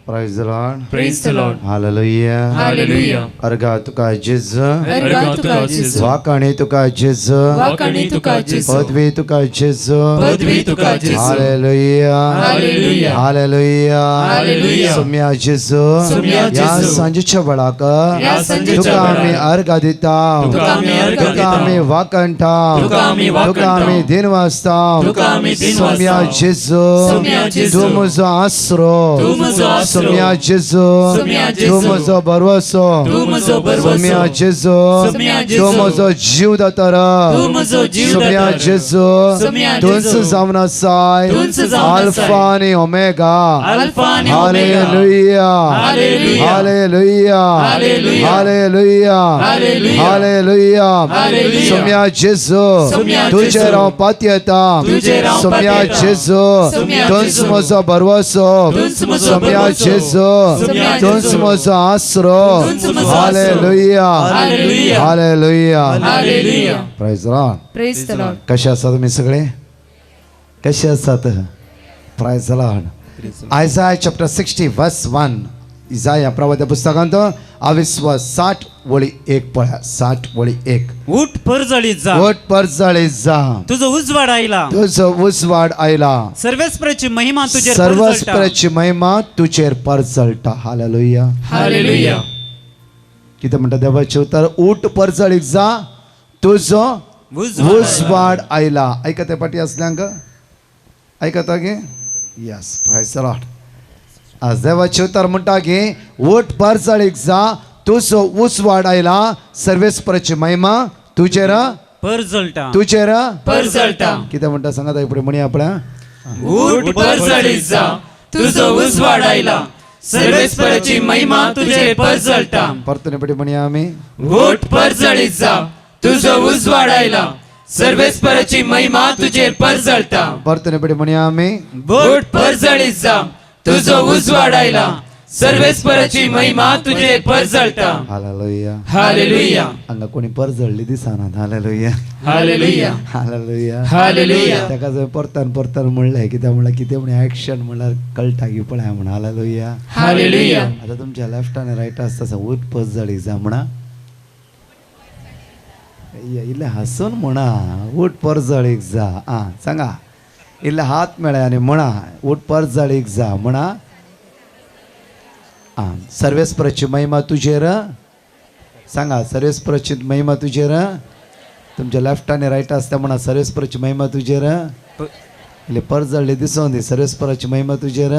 Praise the Lord. Praise the Lord. Hallelujah. Hallelujah. अर्गा तुका जेजू, अर्गा तुका जेजू, वाकाणी तुका जेजू, वाकाणी तुका जेजू, पदवी तुका जेजू, पदवी तुका जेजू. Hallelujah. Hallelujah. Hallelujah. Hallelujah. Saumya जेजू, सोम्या या जेजू. सांजेच्या वेळाक या सांजेच्या तुका आमी वेळाक अर्गा दिता, तुका आमी अर्घ तुका दिता. आमी वाकणटा, तुका आमी तुका वाकणटा. आमी दिन वाजता, तुका आमी दिन सोम्या वाजता. जेजू, सोम्या जेजू. तू म्हजो आसरो, तू म्हजो आसरो. सोम्या जेजू, सोम्या तू जेजू. म्हजो बरवसो, तू म्हजो बरवसो. सोम्या जेजू, सोम्या तू जेजू. म्हजो जीव दातारा, तू म्हजो जीव सोम्या दातारा. जेजू, सोम्या तुंच जेजू. जावन आसाय, तुंच जावन आसाय. अल्फा आनी ओमेगा, अल्फा आनी omega. Hallelujah, hallelujah. Hallelujah, hallelujah. Hallelujah, hallelujah. Hallelujah, hallelujah. सोम्या जेजू, सोम्या तुजेर जेजू. हांव पातयेता, तुजेर हांव सोम्या पातयेता. जेजू, सोम्या तुंच जेजू. म्हजो बरवसो, तुंच म्हजो सोम्या बरवसो. जेजू, सोम्या तुंच जेजू. म्हजो आसरो, तुंच म्हजो आसरो. Hallelujah, hallelujah. Hallelujah. Hallelujah. Praise the Lord. Praise the Lord. कसे आसात तुम्ही सगळे? कसे आसात? Praise the Lord. Isaiah chapter 60 verse 1. Isaiah प्रवाद्या पुस्तकांत 60 वळी 1 पळया, 60 वळी 1. उठ परजळीत जा, ओट परजळीत जा, तुझं उजवाड आयला, तुझो उजवाड आयला, सर्वेस्पराची महिमा तुझेर सर्वस्पराची महिमा तुझेर परजळटा. हालेलुया. Hallelujah. कितें म्हणटा देवाचें उतर? उठ परजळीत जा, तुझो उजवाड आयला. ऐकत पाटी असल्यांक ऐकता गे? Yes, praise the Lord. आज देवाचें उतर म्हणटा की उठ परजळीत जा, तुझो उजवाड आयला, सर्वेस्पराची महिमा तुझेर परजळटा. तुझेर परजळटा. कितें म्हणटा सांगात फुडें म्हणी आपणा. उठ परजळीत जा, तुझो उजवाड आयला, सर्वेस्पराची महिमा तुझेर परजळटा. परतून फुडें म्हणी आमी. उठ परजळीत जा, तुझो उजवाड आयला, सर्वेस्पराची महिमा तुझेर परजळटा. परतून फुडें म्हणी आमी. उठ परजळीत जा, तुझो उजवाड आयला, सर्वेस्पराची महिमा तुझेर परजळटा. हालेलुया. हालेलुया. हांगा कोणी परजळ्ळी दिसना. Hallelujah, hallelujah. हालेलुया. हालेलुया. ताका जर परतन म्हणलें कित्याक म्हणल्यार कितें म्हणे एक्शन म्हणल्यार कळटा की पळय म्हणा. हालेलुया. हालेलुया. आतां तुमच्या लेफ्ट आनी रायट आसता उठ परजळीत जा म्हणा. इल्ले हसून म्हणा उठ परजळीत जा. आं सांगा. इल्ले हात मेळ्ळे आनी म्हणा उठ परजळीत जा म्हणा. सर्वेस्पराची महिमा तुझेर सांगा. सर्वेस्पराची महिमा तुझेर. तुमच्या लेफ्ट आनी रायट आसता म्हणा सर्वेस्पराची महिमा तुझेर. इल्ले परजळ्ळी दिसून दी. सर्वेस्पराची महिमा तुझेर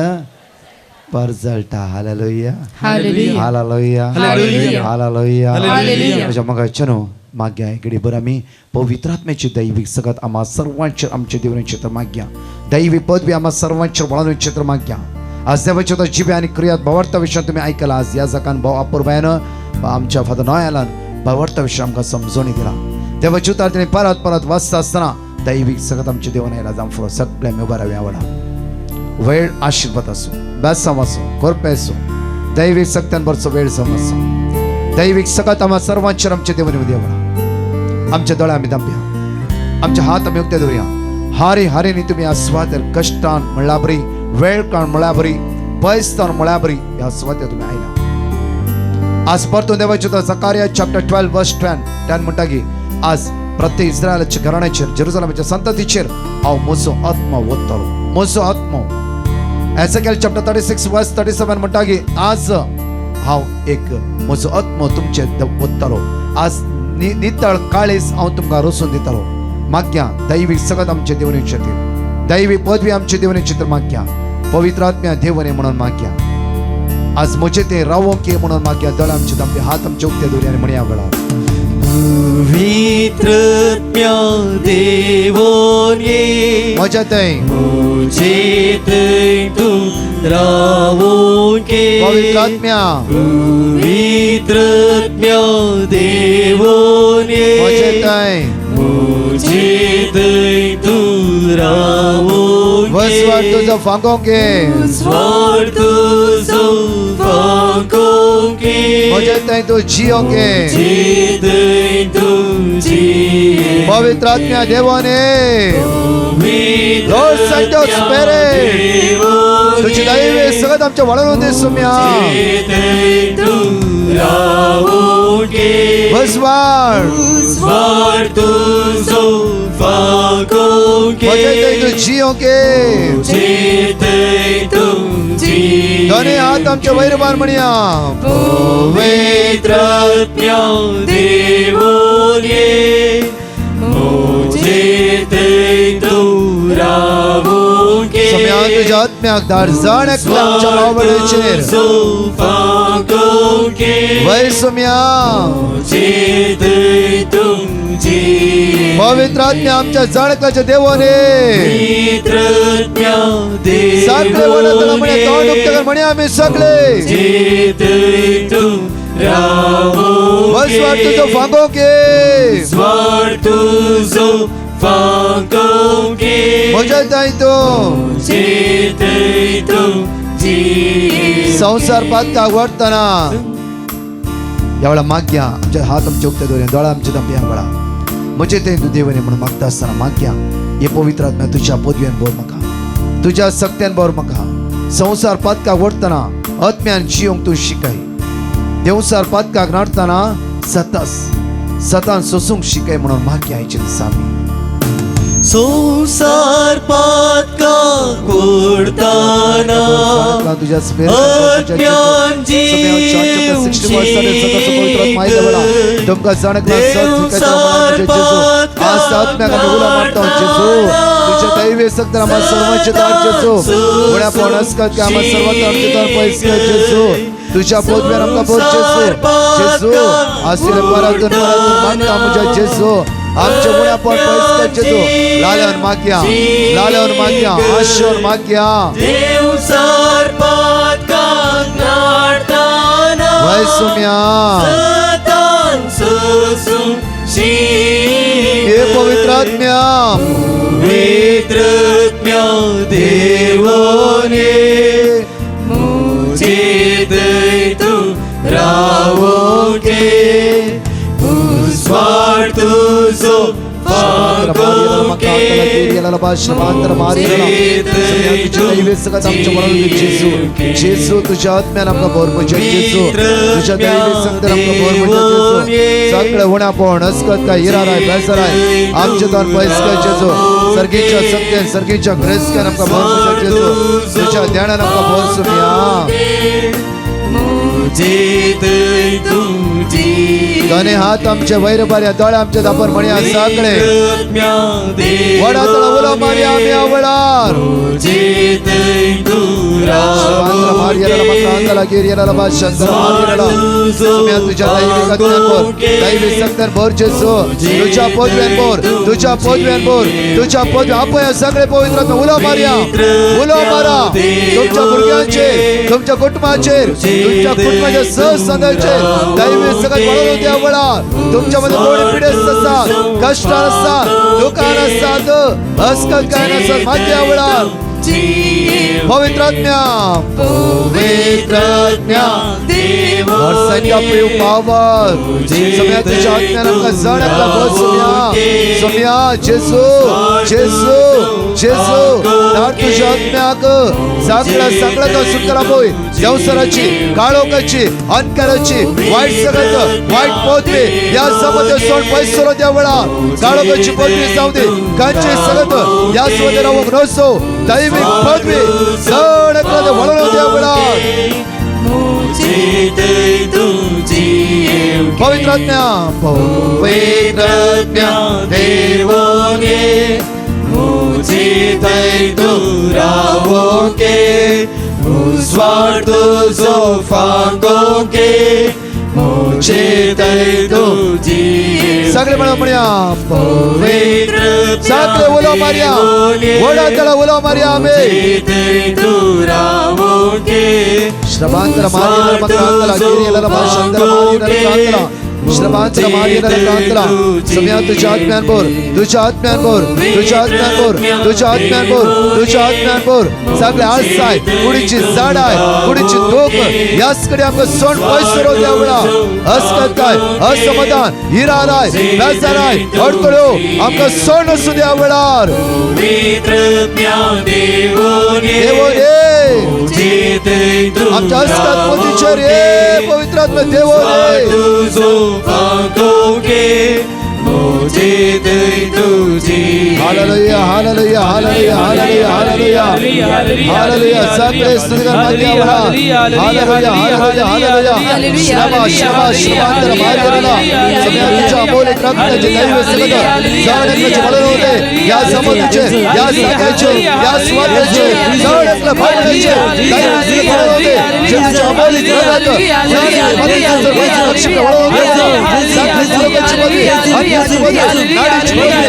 परजळटा. Hallelujah. Hallelujah. Hallelujah. Hallelujah. Hallelujah. Hallelujah. म्हज्या मगाच्यानो माग्या इकडे बरं आमी पवित्रात्म्याची दैवीक सगत आम्हा सर्वांचेर आमचे देवळी क्षेत्र माग्या. दैवी पदवी आम्हा सर्वांचेर वळून क्षेत्र माग्या. आज देवाचे तो जिबे आणि क्रियात भावार्था विशय तुम्ही ऐकला. आज या जकान भाव अपूर्वायानं आमच्या फादर नॉयालान भावार्था विशय आमकां समजोनी दिला. देवाची उतार तिने परत परत वाचता असताना दैवीक सगत आमचे देवान यायला जाऊन फुडो सगळे आमी उबा रावया. आवडा वेळ आशिर्वाद असो, बेसांव असो, कोरपे असो, दैवीक सक्त्यान बरचो वेळ जावन असो. दैवीक सगत आम्हा सर्वांचेर आमचे देवानी उदी आवडा. आमचे दोळे आमी दांपया, आमचे हात आमी उक्ते दवरया. हारी हारीनी तुम्ही आस्वाद कष्टान म्हणल्या बरी, वेळ काळ म्हणल्या बरी, पयस्तान म्हणल्या बरी ह्या स्वात्या तुम्ही आयला. आज परतून देवाचे तो जकारिया चॅप्टर 12 वर्स 10 म्हणटा की आज प्रत्येक इस्रायलाच्या घराण्याचेर जेरुसलेमाच्या संततीचेर हांव म्हजो आत्मा ओततलो. म्हजो आत्मा. एसेकिएल चॅप्टर 36 वर्स 37 म्हणटा की आज हांव एक म्हजो आत्मा तुमचे ओततलो. आज नितळ काळीज हांव तुमकां रोसून दितलो. माग्या दैवीक सगत आमचे देवनी क्षेत्र, दैवी पदवी आमचे देवनी क्षेत्र माग्या. पवित्र आत्म्या देवने म्हणून माग्या. आज म्हजे ते रावो के म्हणून माग्या. दळ आमचे दांपे हात आमचे उक्ते दवरया आनी म्हणया वेळा. पवित्र आत्म्या देवने म्हजे ते मुझे तू रावो के. पवित्र आत्म्या पवित्र आत्म्या देवने म्हजे ते मुझे तू रावो स्वार्थ तुझं फांकोंगे स्वार्थ तुझो फांकोंगे म्हजे थंय तूं जियोंगे थंय तूं जिये पवित्र आत्म्या देवाने Lord send your spirit तुझी दैवी सगळं आमच्या वाढवून दे सुम्या बसवाड स्वार्थ तुझो फांकोंगे म्हजे थंय तूं जियोंगे थंय तूं जिये दोन्ही हात आमच्या वैरबार म्हणया पवित्र आत्म्या देवून ये मुझे थंय तूं रावून घे सम्या तुझ्या आत्म्याक धाड जाण एकला आमच्या मावळेचेर फांकोंगे वै सुम्या मुझे थंय तूं जिये पवित्र आत्म्या आमच्या जाणकाच्या देवाने पवित्र आत्म्या सगळे वडतला म्हणे तोंड उक्ताकर म्हणे आम्ही सगळे थंय तूं रावून बसवाड तुझं फांकोंगे स्वार्थ तुझो फांकोंगे म्हजे थंय तूं थंय तूं जिये संसार पातकाक वडतना ह्या वेळा माग्या आमचे हात आमचे उक्ते दवरया दोळा आमचे तंब्या वळा म्हजे थंय तूं देवने म्हणून मागता आसतना माग्या हे पवित्र आत्म्या तुझ्या पदव्यान भर म्हाका तुझ्या सक्त्यान भर म्हाका संसार पातकाक वडतना आत्म्यान जियोंक तूं शिकय देवसार पातकाक नाडतना सतान सोसूंक शिकय म्हणून माग्या आयचे दिसा आमी संसार पातकाक ओडताना तुझ्या आत्म्यान जियोंक शिकय तुमका जाणकला संसार तुझ्या दैवी सक्त आम्हा सर्वांचे दार जेजू गोड्या पॉणस कर की आम्हा सर्वांचे आमचे दार पैस कर जेजू तुझ्या पोदव्यान आमका बोल जेजू जेजू आसिले परातून मागता मुझ्या जेजू आमच्या गुण्या पण पैस कर जेजू लाल्यावर माग्या आशेवर माग्या देवसार पातकाक नाडताना वै सुम्या सतान सोसूंक शिकय हे पवित्र आत्म्या पवित्र आत्म्या देवून ये मुझे थंय तूं रावून घे स्वार्थ तुझो फांकोंगे जेजू तुझ्या आत्म्यान आमकां भर म्हज्या जेजू तुझ्या दैवी संगतीन आमकां भर म्हज्या जेजू सगळे उण्या पण हसकत काय हिराराय बेसराय आमचे दान पैस कर जेजू सर्गीच्या संगतीन सर्गीच्या ग्रेसकान आमकां भर म्हज्या जेजू तुझ्या ध्यानान आमकां भर सुम्या मुझे थंय तूं जिये दोन्ही हात आमचे वैरबाऱ्या दोळे आमचे दापर म्हणया सगळे आत्म्या वडा तळा उलो मारी आम्ही आवळार मुझे थंय तूं रावून मारियाला मकांदला गिरियाला बाशंदला मारियाला सुम्या तुझ्या दैवी कथन बोर दैवी संगतन बोर जेजू तुझ्या पदव्यान बोर तुझ्या पदव्यान बोर तुझ्या पदव्या आपया सगळे पवित्र आत्मा उलो मारिया उलो मारा तुमच्या भुरग्यांचेर तुमच्या कुटुंबाचेर तुमच्या कुटुंबाच्या सहसंघाचेर दैवी संगत वाढवून द्या वळार तुमच्या मध्ये कोणी पिडे असतात कष्ट असतात दुकान असतात हसकत काय नसतात माग्या वळार पवित्र आत्म्या वर्षांच्या प्रिय पावर सम्या तुझ्या आत्म्यान आमकां जण एकला बोल सम्या जेजू जेजू जेजू धाड तुझ्या आत्म्याक सगळा तो सुकरा पळय देवसराची काळोखाची अंधकाराची वाईट सगळं वाईट पदवी या समते सोड पैसलो त्या वेळा काळोखाची पदवी जाऊ दे कांची सगळं या सोदे रावूंक नसो दैविक पदवी जण एकला वळण त्या वेळा पवित्र आत्म्या देवून ये मुझे थंय तूं रावून घे स्वार्थ तुझो फांकोंग घे मुझे थंय तूं जिये सगळे म्हणून म्हणया पवित्र सगळे उलो मारया वडा तळा उलो मारया आम्ही थंय तूं रावून घे श्रमांतर मारियाला मकांतला गिरियाला भाषांतर मारियाला कांतला श्रमांतरा मार्गेला प्रांतरा समया तुझ्या आत्म्यांवर तुझ्या आत्म्यांवर तुझ्या आत्म्यांवर तुझ्या आत्म्यांवर तुझ्या आत्म्यांवर सगळे आळसाय कुडीची झाड आहे कुडीची धोक याचकडे आमका सोन पैसरो देवळा असकताय असमाधान हिराराय बेजाराय अडकळो आमका सोन असू देवळार आमच्या असतात मोदीचे रे पवित्रात्मा देव hallelujah hallelujah hallelujah hallelujah hallelujah hallelujah सगळे स्तुती मागण्याला हालेलुया हालेलुया हालेलुया श्रवा श्रवा श्रवांतर मार्गेला समया तुझ्या अमोल रक्ताचे दैव सगळं जाणण्याचे बळ होते या समोरचे या सगळ्याचे या स्वार्थाचे जाणण्याला भावनेचे दैव सगळं होते जे तुझ्या अमोल रक्तात जाणण्याचे लक्ष्य बळ होते सगळे लोकांची मध्ये आत्म्याची मध्ये नाडीची मध्ये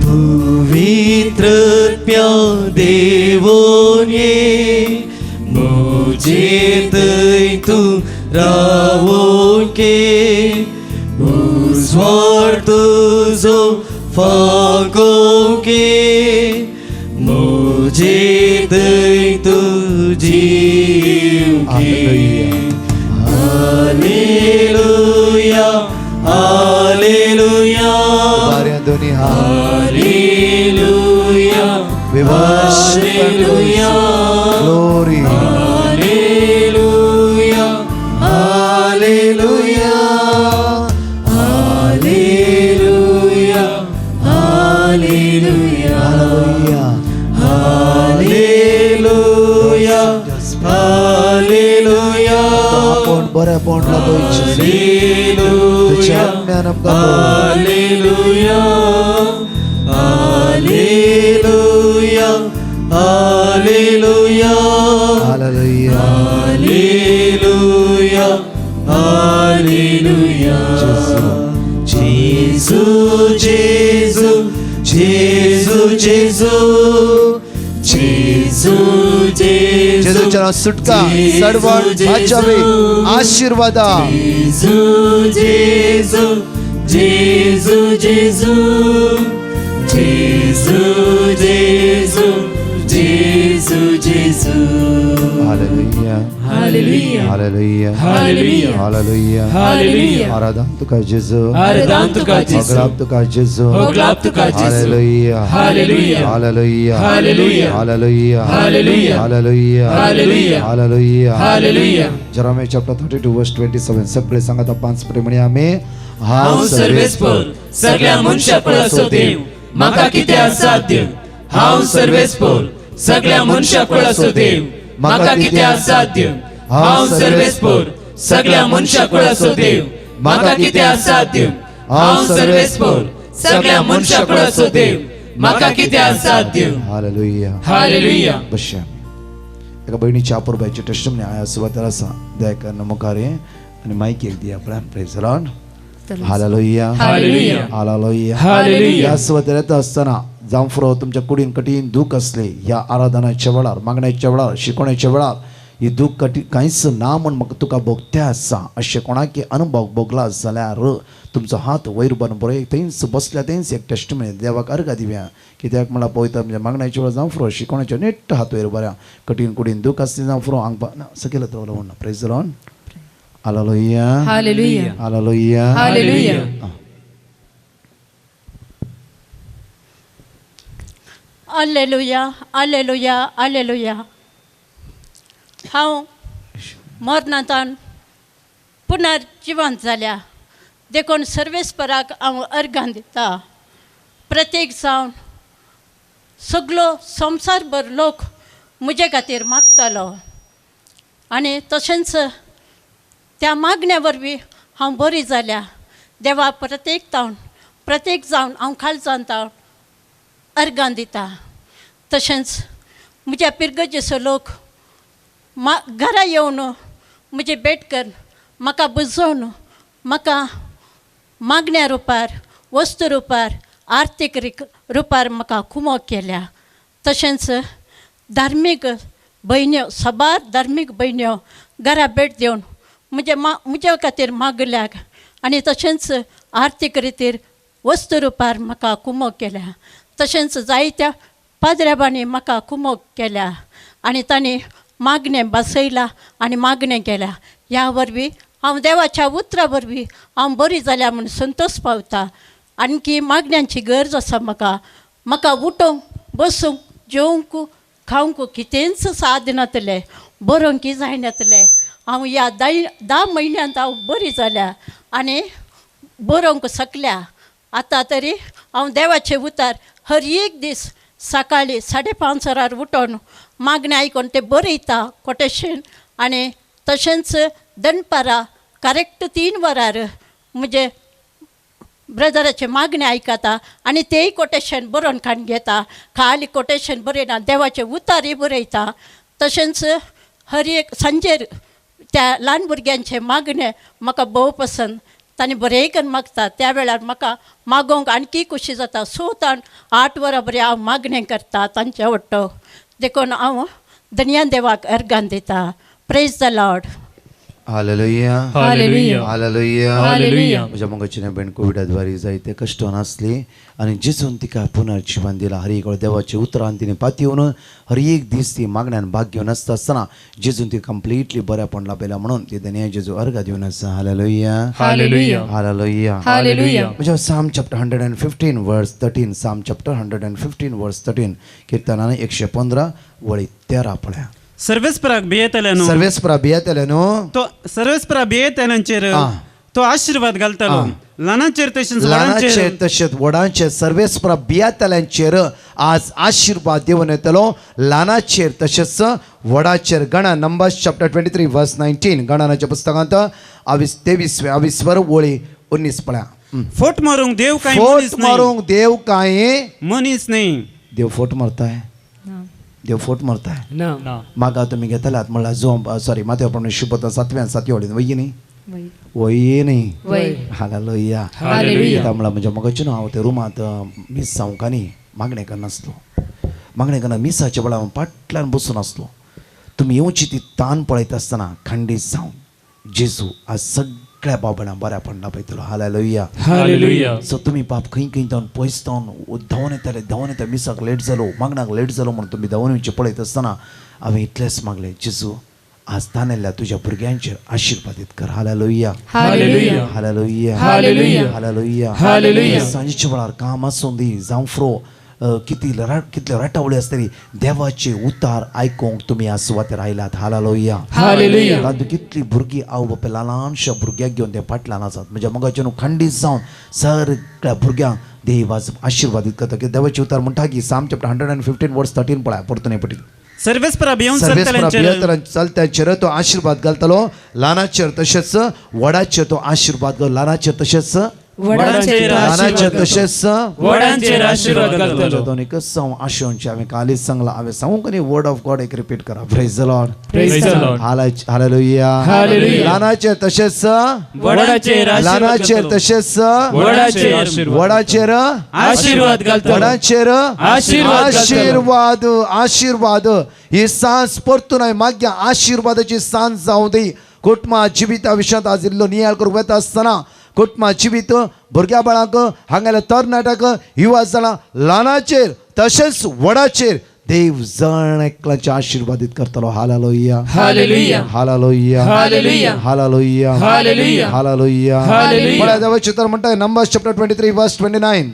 पवित्र देवोने मुझे तू रावोके उस्वार तुझो फागोके मुझे तुझी hallelujah hallelujah hallelujah hallelujah glory hallelujah hallelujah hallelujah hallelujah hallelujah hallelujah आपण बऱ्या पोंडला hallelujah hallelujah hallelujah hallelujah hallelujah hallelujah hallelujah जेजू जेजू जेजू जेजू जेजू जेजूच्या सुटका सडवण वाचावे आशीर्वादा जेजू जेजू जेजू जेजू जेजू जेजू जेजू जेजू hallelujah hallelujah hallelujah hallelujah hallelujah hallelujah आराधना तुका जेजू आराधना तुका जेजू अगलाब तुका जेजू अगलाब तुका जेजू hallelujah hallelujah hallelujah hallelujah hallelujah hallelujah hallelujah hallelujah hallelujah hallelujah Jeremiah chapter 32 verse 27 सगळे सांगत पांच प्रेमणी आम्ही हांव सर्वेस्पर सगळ्या मनशा पळसो देव म्हाका कितें असाध्य हांव सर्वेस्पर सगळ्या मनशा पळसो देव म्हाका कितें असाध्य हांव सर्वेस्पर सगळ्या मनशा पळसो देव म्हाका कितें असाध्य हांव सर्वेस्पर सगळ्या मनशा पळसो देव म्हाका कितें असाध्य हालेलुया हालेलुया बश्या एका बहिणीच्या अपूर्वाची टेस्टमनी आया सुवातेर आसा दयाकरन मुखारे आणि माईक एक दिया आपण praise Lord hallelujah hallelujah hallelujah hallelujah या सुवातेर येता असताना जांफरो तुमच्या कुडीन कठीण दुख असले ह्या आराधनाच्या वेळार मागण्याच्या वेळार शिकवण्याच्या वेळार ही दूख कांयच ना म्हण म्हाका तुका भोगतें आसा अशें कोणाकी अनुभव भोगला जाल्यार तुमचो हात वयर बांदून बरें थंयच बसल्या थंयच एक टेस्टमेंट देवाक अर्घ दिव्या कित्याक म्हळ्यार पळयता म्हणजे मागण्याची वेळ जावं फुरो शिकोवण्याचे नेट्ट हात वयर बऱ्या कठीण कुडीन दूख आसली जावं फुरो आंग सकयल रावलो म्हणना praise Lord hallelujah Hallelujah. Hallelujah Hallelujah. Alleluia, alleluia, alleluia. हांव मरणांतल्यान पुनर्जिवंत जाल्या देखून सर्वेस्पराक हांव अर्घां दिता प्रत्येक जावन सगलो संवसारभर लोक म्हजे खातीर मागतालो आनी तशेंच त्या मागण्या वरवीं हांव बरी जाल्या देवा प्रत्येक जावन हांव खालच्यान अर्घां दिता तशेंच म्हज्या पिरगजेचो लोक घरा येवन म्हजे भेट कर म्हाका बुजोवन म्हाका मागण्या रुपार वस्तू रुपार आर्थीक रुपार म्हाका कुमो केल्या तशेंच धार्मीक भयण्यो सबार धार्मीक भयण्यो घरा भेट दिवन म्हज्या खातीर मागल्याक आनी तशेंच आर्थीक रितीर वस्तू रुपार म्हाका कुमो केल्या तशेंच जायत्या पाद्र्याबांनी म्हाका कुमो केल्या आनी तांणी मागणें बसयलां आनी मागणें केल्या ह्या वरवीं हांव देवाच्या उतरा वरवीं हांव बरी जाल्या म्हूण संतोश पावता आणकी मागण्यांची गरज आसा म्हाका उठोवंक बसूंक जेवंक खावंक कितेंच साद नातलें बरोवंक जायनातलें हांव ह्या 10 म्हयन्यांत हांव बरी जाल्या आनी बरोवंक शकल्या आतां तरी हांव देवाचे उतार हर एक दीस सकाळीं 5:30 वरार उठोन मागणें आयकोन तें बरयता कोटेशन आनी तशेंच दनपारां करेक्ट 3 वरार म्हजे ब्रदराचे मागणें आयकता आनी तेंय कोटेशन बरोवन काडून घेता खाली कोटेशन बरयना देवाचे उतारय बरयता तशेंच हर एक सांजेर त्या ल्हान भुरग्यांचे मागणें म्हाका भोव पसंद तांणी बरें करून मागता त्या वेळार म्हाका मागोवंक आणकी खुशी जाता सो 8 वरां बरें हांव मागणें करता तांचे वट्टो देखून हांव धन्या देवाक अर्घां दिता praise the Lord hallelujah Hallelujah. Hallelujah Hallelujah. म्हज्या मोगाची भयण कोविडाद्वारे जायते कश्ट नासली आनी जेजून तिका पुनर्जीवन दिला हर एक वेळ देवाच्या उतरान तिणें पातयेवन हर एक दीस ती मागण्यान भाग घेवन आसता आसतना जेजून ती कंप्लिटली बऱ्यापण लाभलेला म्हणून ती धन्या जेजू अर्घ दिवन आसा हालेलुया Hallelujah. Hallelujah Hallelujah. म्हणजे साम चॅप्टर 115 वर्स 13 साम चॅप्टर 115 वर्स 13 कीर्तनान 115 वळी 13 पळया सर्वेस्पराक भियेतल्यानो सर्वेस्परा भियेतले न्हू तो सर्वेस्परा भियेतल्यांचेर तो आशीर्वाद घालतलो ल्हानांचेर तशेंच ल्हानाचे व्हडांचेर तशेंच व्हडांचे सर्वेस्परा बियातल्यांचेर आज आशीर्वाद दिवन येतलो ल्हानाचेर तशेंच व्हडाचेर गणा नंबर्स चॅप्टर 23 वर्स 19 गणनाच्या पुस्तकांत 23 वळी 19 पळया फोट मारूंक देव काय फोट मारूंक देव काय मनीस नाही देव फोट मारताय देव फोट मारताय No. मागा तुम्ही घेतलात म्हणल्यार जो सॉरी माथ्या पण शिपता 7 वळीन वयी न्ही वयी न्ही वय. Hallelujah Hallelujah. म्हणल्यार म्हणजे मगाची हांव त्या रुमांत मीस जावंक न्ही मागणें करनासलो मागणें करना मिसाच्या वेळार फाटल्यान बसून आसलो तुमी येवची ती तान पळयता आसतना खंडीत जावन जेजू आज सगळ्या बाबड्यांक बऱ्यापण लाभयतलो हालेलुया Hallelujah. सो तुमी बाप खंय खंय जावन पयस जावन धांवन येता मिसाक लेट जालो मागणाक लेट जालो म्हणून तुमी धांवन येवचे पळयत आसतना हांवें इतलेंच मागलें जेजू आज तानेल्या तुज्या भुरग्यांचेर आशिर्वादीत कर hallelujah Hallelujah. Hallelujah Hallelujah. Hallelujah Hallelujah. सांजेच्या वेळार काम आसूं दी जावं फुरो कितले रटावळी आसतली देवाचे उतार आयकूंक तुमी आज सुवातेर आयलात हालेलुया Hallelujah. तातूंत कितलीं भुरगीं आवय बापाय ल्हानशा भुरग्यांक घेवन ते फाटल्यान आसात म्हणजे मगाचे न्हू खंडीत जावन सगळ्या भुरग्यांक देव आज आशिर्वादीत करता की देवाचे उतार म्हणटा की साम चॅप्टर 115 वर्स 13 पळय परतून पटी सर्वेस्परा भियेवन सर्वेस्परा चलतल्यांचेर चलत्यांचेर तो आशिर्वाद घालतलो ल्हानाचेर तशेंच व्हडाचेर तो आशिर्वाद घाल ल्हानाचेर तशेंच वडांचेर लानाचे आशीर्वाद तशेंच वडांचेर आशीर्वाद घालतलो दोन्ही कसं आशोंचे आम्ही कालीच सांगला आम्ही सांगू का नाही वर्ड ऑफ गॉड एक रिपीट करा praise the Lord Praise the Lord. Hallelujah Hallelujah. लानाचे तशेंच वडांचेर आशीर्वाद लानाचे घालतलो. तशेंच वडांचेर आशीर्वाद वडाचेर आशीर्वाद घालतलो. वडाचेर आशीर्वाद आशीर्वाद आशीर्वाद ही सांज परतून हांवें मागया आशीर्वादाची सांज जावं दी कुटुंबा जिविता विशयांत आज इल्लो नियाळ करूंक वता आसतना कुटुंबा जिवीत भुरग्या बाळांक हांगेल्या तरणाट्याक युवा जाणां ल्हानाचेर तशेंच व्हडाचेर देव जण एकल्याचे आशीर्वादीत करतलो hallelujah Hallelujah. Hallelujah Hallelujah. Hallelujah Hallelujah. Hallelujah Hallelujah. मला देवाचे तर म्हणटा नंबर्स चॅप्टर 23 वर्स 29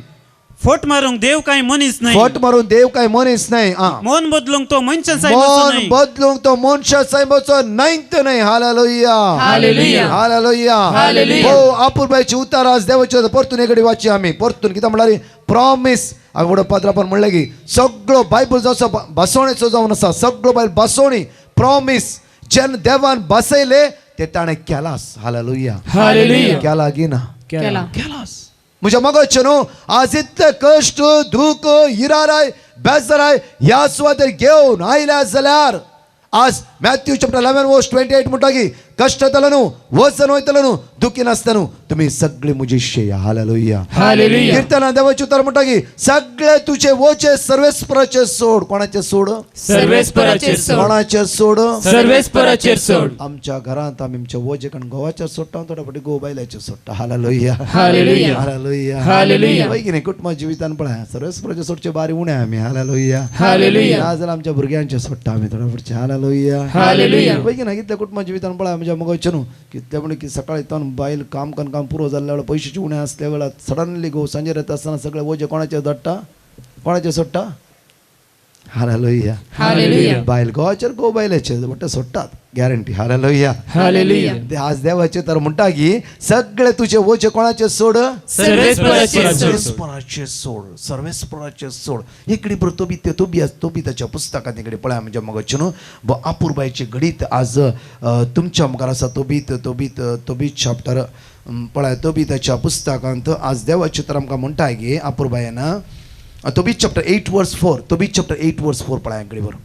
फोट मारूंक देव काही मनीस नाही फट मारून देव काय मनीस नाही मन बदलूंक तो मनशा मन बदलूंक तो मनशा साहेबाचो नाहीत नाही हालेलुया Hallelujah. Hallelujah Hallelujah. हो आपुरबाईची उतार आज देवाचे परतून एकडे वाची आम्ही परतून किती म्हणाली प्रॉमिस अगोदर पात्र आपण म्हणलं की सगळं बायबल जसं बसवणेचो जाऊन असा सगळं बायबल बसवणी प्रॉमिस जेन देवान बसयले ते ताणे केलास हालेलुया Hallelujah. केला की ना केला. केलास म्हज्या मगोचे न्हू आज इतले कश्ट दूख इराराय बेजाराय ह्या सुवातेर घेवन आयल्या जाल्यार आज मॅथ्यू चॅप्टर 11 वर्स 28 म्हणटा की कष्ट जालो न्हू वचन वयतलो न्हू दुखी नासता न्हू तुमी सगळे मुजी शेया हालेलुया Hallelujah. कीर्तना देवाचे उतर म्हणटा की सगळे तुझे वोचे सर्वेस्पराचे सोड कोणाचे सोड सर्वेस्पराचेर सोड. कोणाचे सोड सर्वेस्पराचेर सोड. आमच्या घरांत आमी आमच्या वोजे कण गोवाच्या सोडटा थोडा फाटी गो बायलाचे सोडटा हालेलुया Hallelujah. Hallelujah Hallelujah. वय की नाही कुटुंबा जिवितान पळय सर्वेस्पराचे सोडचे बारी उणे आमी हालेलुया Hallelujah. नाजाल्यार आमच्या भुरग्यांचे सोडटा आमी थोडा फाटचे हालेलुया Hallelujah. वय की ना कितल्या कुटुंबा जिवितान पळय आमच्या मगोचे न्हू कितल्या म्हणजे की सकाळी तन बायल काम करून काम पुरो जाल्ल्या वेळार पयशाचे उणे असल्या वेळार सडनली गो सांजेर येता आसतना सगळे वोजे कोणाचे धडटा कोणाचे सोडटा हालेलुया Hallelujah. बायल गोवाचेर गो बायलेचे बट सोडटात गॅरंटी हालेलुया Hallelujah. आज देवाचे तर म्हणटा की सगळे तुझे वोचे कोणाचे सोड सर्वेस्पराचेर सोड. सर्वेस्पराचे सोड सर्वेस्पराचे सोड इकडे बरं तो बी त्याच्या पुस्तकात इकडे पळया म्हणजे मग न्हू आपुरबाईचे घडीत आज तुमच्या मुखार आसा तो बीत चॅप्टर पळय तो बी त्याच्या पुस्तकांत आज देवाचे तर आमकां म्हणटा की आपुरबायन तो बीत चॅप्टर 8 वर्स 4 तो बीत चॅप्टर 8 वर्स 4 पळया इकडे बरं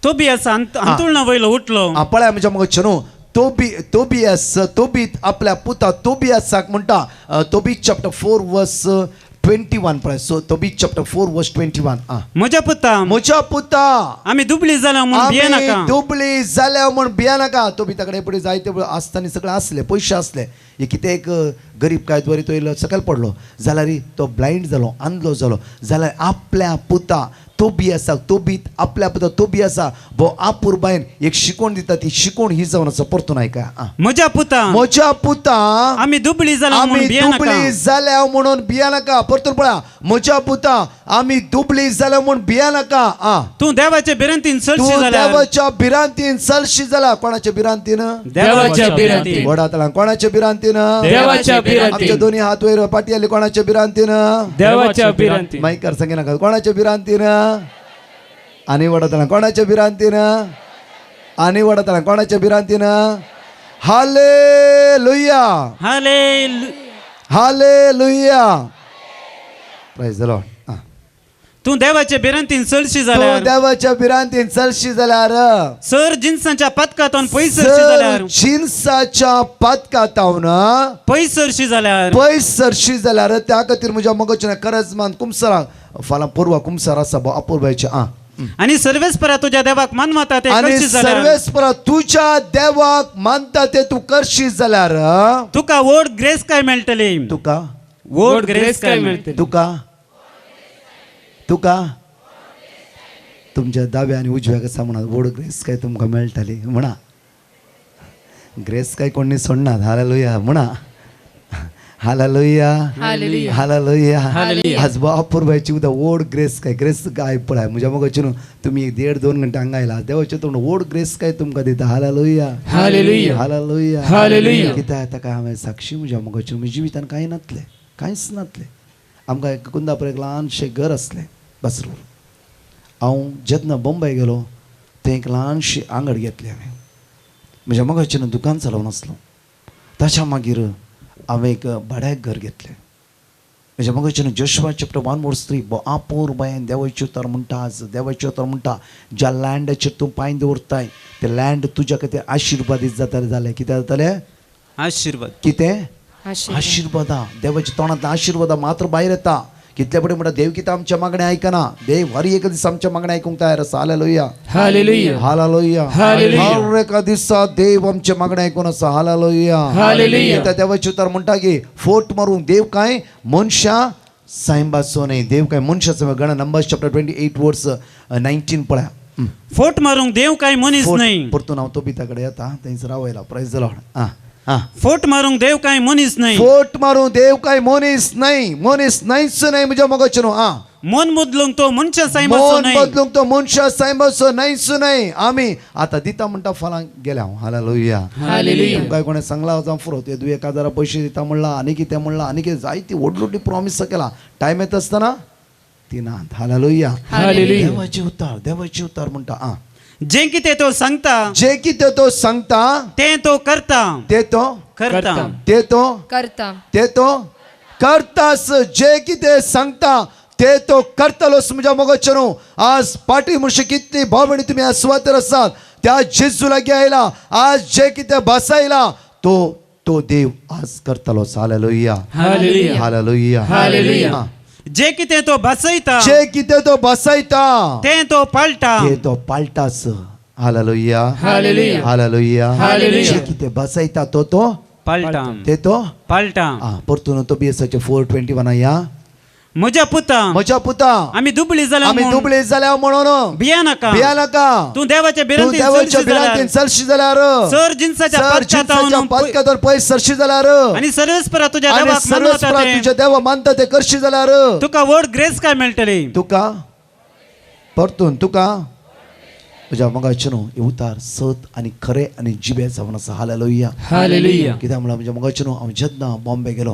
तो बी असा अंतुळना वयलो उठलो पळय म्हणजे मग न्हू तो बी आपल्या पुता तोबियासाक म्हणटा तो बी चॅप्टर 4 वर्स 21 पळय सो तो बी चॅप्टर 4 वर्स 21 म्हज्या पुता आमी दुबळी जाल्या म्हूण भिये नाका दुबळी जाल्या म्हण भिया नाका तो बी ताकडे पुढे जायते आसतना सगळे असले पयशे असले हे कितें एक गरीब काय द्वारे तो येयलो सकयल पडलो जाल्यार तो ब्लायंड जालो अंधलो जालो जाल्यार आपल्या पुता तो बी आसा तो बी आपल्या पुता तो बी आसा भो आपुरबायन एक शिकोण दिता ती शिकोण ही जावन आसा परतून आयका म्हज्या पुता आमी दुबळी जाल्या म्हूण आमी भिये नाका दुबळी जाल्या म्हणून भिया नाका परतून पळया म्हज्या पुता आमी दुबळी जाल्या म्हणून भिया नाका तूं देवाच्या बिरांतीन तू चलशी जाल्यार देवाच्या बिरांतीन चलशी जाला कोणाच्या बिरांतीन देवाच्या बिरांतीन. वडातला कोणाच्या बिरांतीन देवाच्या बिरांतीन. आमचे दोन्ही हात वयर पाटी आली कोणाच्या बिरांतीन देवाच्या बिरांतीन. माईकार सांगे नाका कोणाच्या बिरांतीन आणि वडातला कोणाच्या बिरांतीन आणि वडातला कोणाच्या बिरांतीन hallelujah hallelujah praise the Lord तूं देवाच्या बिरांतीन चलशी तू जाल्यार देवाच्या बिरांतीन चलशी जाल्यार सर जिन्साच्या पदकांतून पयसरशी जाल्यार जिन्साच्या पातकातावन पयसरशी जाल्यार पयस सरशी जाल्यार त्या खातीर म्हज्या मगोच्या करजमान कुमसराक फाल्यां पूर्वा कुमसार आसा अपूर्वायचे आणि सर्वेस्परा तुझ्या देवाक मानवता ते आणि करशी जाल्यार सर्वेस्परा तुझ्या देवाक मानता ते तू करशी जाल्यार तुका वोट ग्रेस काय मेळटली तुका वोट ग्रेस काय मेळटली तुका तुमच्या दाव्या आणि उजव्या कसा म्हणा वोड ग्रेस काय तुमकां मेळटली म्हणा ग्रेस काय कोणी सोडनात हालेलुया म्हणा हालेलुया Hallelujah. Hallelujah Hallelujah. आज अपूर्वायची उद्या वोड ग्रेस काय पळय म्हज्या मगोचे न्हू तुमी 1.5-2 घंटे हांगायला देवाचे तोंड वोड ग्रेस काय तुमकां दिता हालेलुया Hallelujah. Hallelujah Hallelujah. कित्याक ताका हांवें साक्षी म्हज्या मगोचे म्हज्या जिवितान कांय नासलें कांयच नासलें आमकां एक कुंदापूर एक ल्हानशें घर आसलें बसरूर हांव जेन्ना बॉम्बे गेलो थंय एक ल्हानशी आंगड घेतली हांवें म्हज्या मगोचे दुकान चलोवन आसलो ताच्या मागीर हांवें एक भाड्याक घर घेतलें म्हणजे मग जोशुआ चॅप्टर 1 वर्स 3 बो आपूर बयान देवाचे उतर म्हणटा आज देवाचे उतर म्हणटा ज्या लँडाचेर तूं पांय दवरताय ते लँड तुज्या खातीर आशिर्वादीत जाताले जाल्यार कितें जातालें आशीर्वाद कितें आशिर्वादा देवाच्या तोंडांतल्यान आशिर्वादा मात्र भायर येता कितले बरें म्हणटा देव कितें आमच्या मागणें आयकना देव हर एक दीस आमच्या मागणें आयकूंक तयार आसा हालेलुया हालेलुया हालेलुया हालेलुया. हर एका दिसा देव आमचे मागणें आयकून आसा हालेलुया हालेलुया. त्या देवाचे उतर म्हणटा की फोट मारूंक देव काय मनशा सायंबाचो न्ही देव काय मनशाचो गणा नंबर्स चॅप्टर 28 वर्स 19 पळया फोट मारूंक देव काय मनीस नाही परतून हांव तो बिता कडेन येता थंयसर रावयला प्रायज द लॉर्ड फोट मारूंक देव काय मनीस नाही फोट मारूं देव काय मनीस नाहीच नाही म्हणजे मगच न्हू मन बदलूंक तो मनशा सायमाचो मन नाही बदलूंक तो मनशा सायंबाचो नाहीच नाही आमी आता दिता म्हणटा फलांक गेले हांव हालेलुया हालेलुया. तुमकां कोणें सांगला जावं फुरो ते 1000 पयशे दिता म्हणला आनी कितें म्हणला आनी कितें जायती व्हडली प्रॉमिस केला टायम येता आसतना ती नात हालेलुया हालेलुया. देवाचे उतार म्हणटा जे कितें तो सांगता जे कितें तो सांगता ते तो करता ते तो करता ते तो करता ते तो करतास जे कितें सांगता ते तो करतलोस म्हणजे मगच न्हू आज पाटी म्हणशी कितली भाव भयणी तुमी आज सुवातेर आसात त्या जेजू लागीं आयला आज जे कितें भासायला तो देव आज करतलोस हालेलुया हालेलुया. Hallelujah hallelujah. जे कितें तो भासयता जे कितें तो भासायता ते तो पाळटा ते तो पाळटास हालेलुया हालेलुया. Hallelujah hallelujah. जे कितें भासायता तो पाळटा ते तो पाळटा परतून तो बीएसचे 4:21 या म्हज्या पुता म्हज्या पुता आमी दुबळी जाल्या आमी म्हूण दुबळे जाल्या म्हणून भिया नाका भिया नाका तूं देवाच्या तूं बिरांतीन देवाच्या चलशी जाल्यार, बिरांतीन चलशी जाल्यार सर जिन्साच्या सर जिन्साच्या पातकातावन पातकातावर पयस सरशी जाल्यार आणि सर्वेस्परा तुझ्या आनी देवाक सर्वेस्परा मानता तुझ्या देवा मानता ते करशी जाल्यार तुका व्हड ग्रेस काय मेळटली तुका परतून तुका तुज्या मगाचे न्हू हे उतार सत आनी खरे आनी जिबे जावन आसा हालेलुया हालेलुया. कित्याक म्हणल्यार म्हणजे मगाचे न्हू हांव जेन्ना बॉम्बे गेलो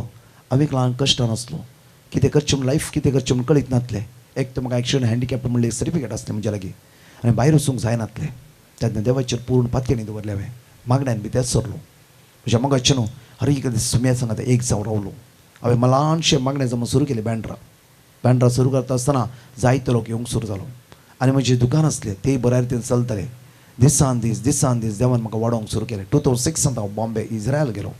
हांव एक ल्हान कश्ट नासलो कितें करचें म्हण लायफ कितें करचें म्हण कळीत नासलें एक तर म्हाका एक्सिडंट हँडिकॅप्ट म्हणलें एक सर्टिफिकेट आसलें म्हज्या लागीं आनी भायर वचूंक जायनासलें तेन्ना देवाचेर पूर्ण पातकेणी दवरलें हांवें मागण्यान बी तेंच सरलो म्हज्या मगाचे न्हू हर एक दीस सुम्या सांगात एक जावन रावलो हांवें ल्हानशें मागणें जमून सुरू केलें बँड्रा सुरू करता आसतना जायतो लोक येवंक सुरू जालो आनी म्हजें दुकान आसलें तें बऱ्या रितीन चलतालें दिसान दीस देवान म्हाका वाडोवंक सुरू केलें 2006 हांव बॉम्बे इज्रायल गेलो